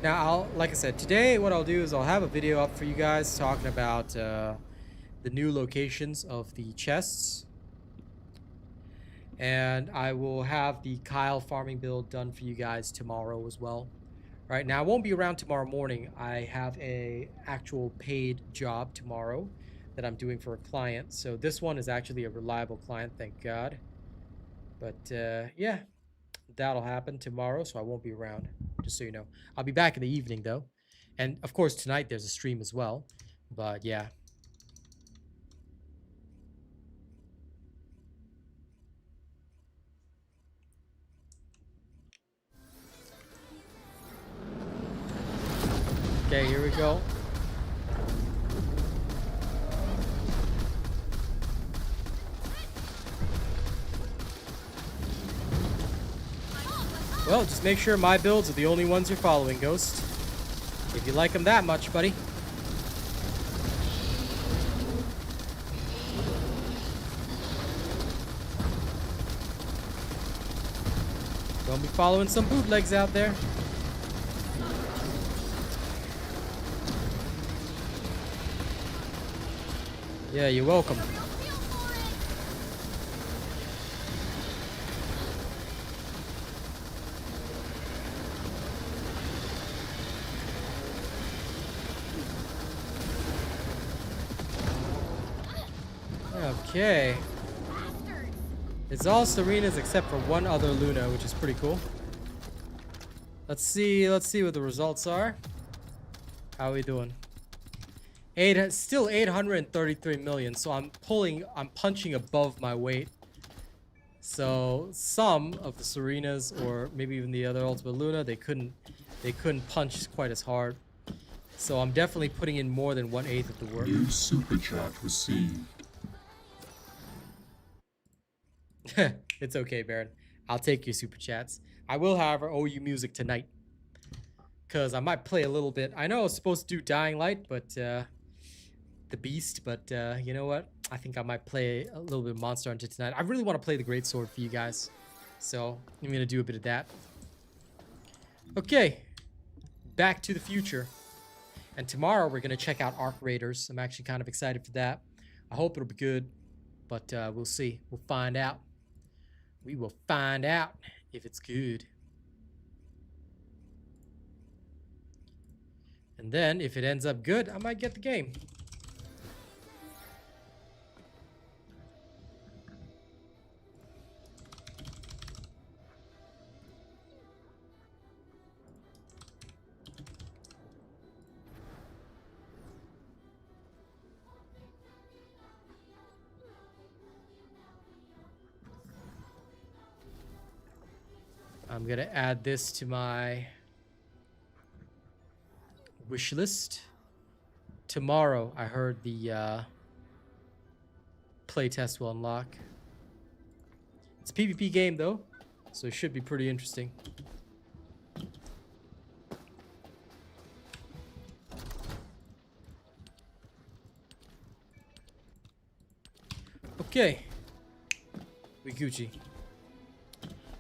Now, like I said, today what I'll do is I'll have a video up for you guys talking about the new locations of the chests. And I will have the Kyle farming build done for you guys tomorrow as well. Right now, I won't be around tomorrow morning. I have a actual paid job tomorrow that I'm doing for a client. So this one is actually a reliable client, thank God. But yeah, that'll happen tomorrow, so I won't be around, just so you know. I'll be back in the evening, though. And, of course, tonight there's a stream as well. But, yeah. Okay, here we go. Well, just make sure my builds are the only ones you're following, Ghost. If you like them that much, buddy. Don't be following some bootlegs out there. Yeah, you're welcome. Okay. It's all Serenas except for one other Luna, which is pretty cool. Let's see what the results are. How are we doing? Still 833 million, so I'm punching above my weight. So some of the Serenas, or maybe even the other Ultimate Luna, they couldn't punch quite as hard. So I'm definitely putting in more than 1/8 of the work. New super chat received. It's okay, Baron. I'll take your super chats. I will, however, owe you music tonight. Because I might play a little bit. I know I was supposed to do Dying Light, but the Beast, but you know what? I think I might play a little bit of Monster Hunter tonight. I really want to play the Great Sword for you guys. So I'm going to do a bit of that. Okay. Back to the future. And tomorrow we're gonna check out Arc Raiders. I'm actually kind of excited for that. I hope it'll be good, but we'll see. We'll find out. We will find out if it's good. And then if it ends up good, I might get the game. I'm gonna add this to my wish list. Tomorrow, I heard the playtest will unlock. It's a PvP game though, so it should be pretty interesting. Okay, we Gucci.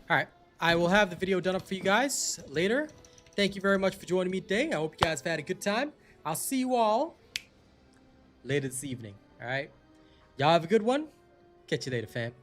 All right. I will have the video done up for you guys later. Thank you very much for joining me today. I hope you guys have had a good time. I'll see you all later this evening. All right. Y'all have a good one. Catch you later, fam.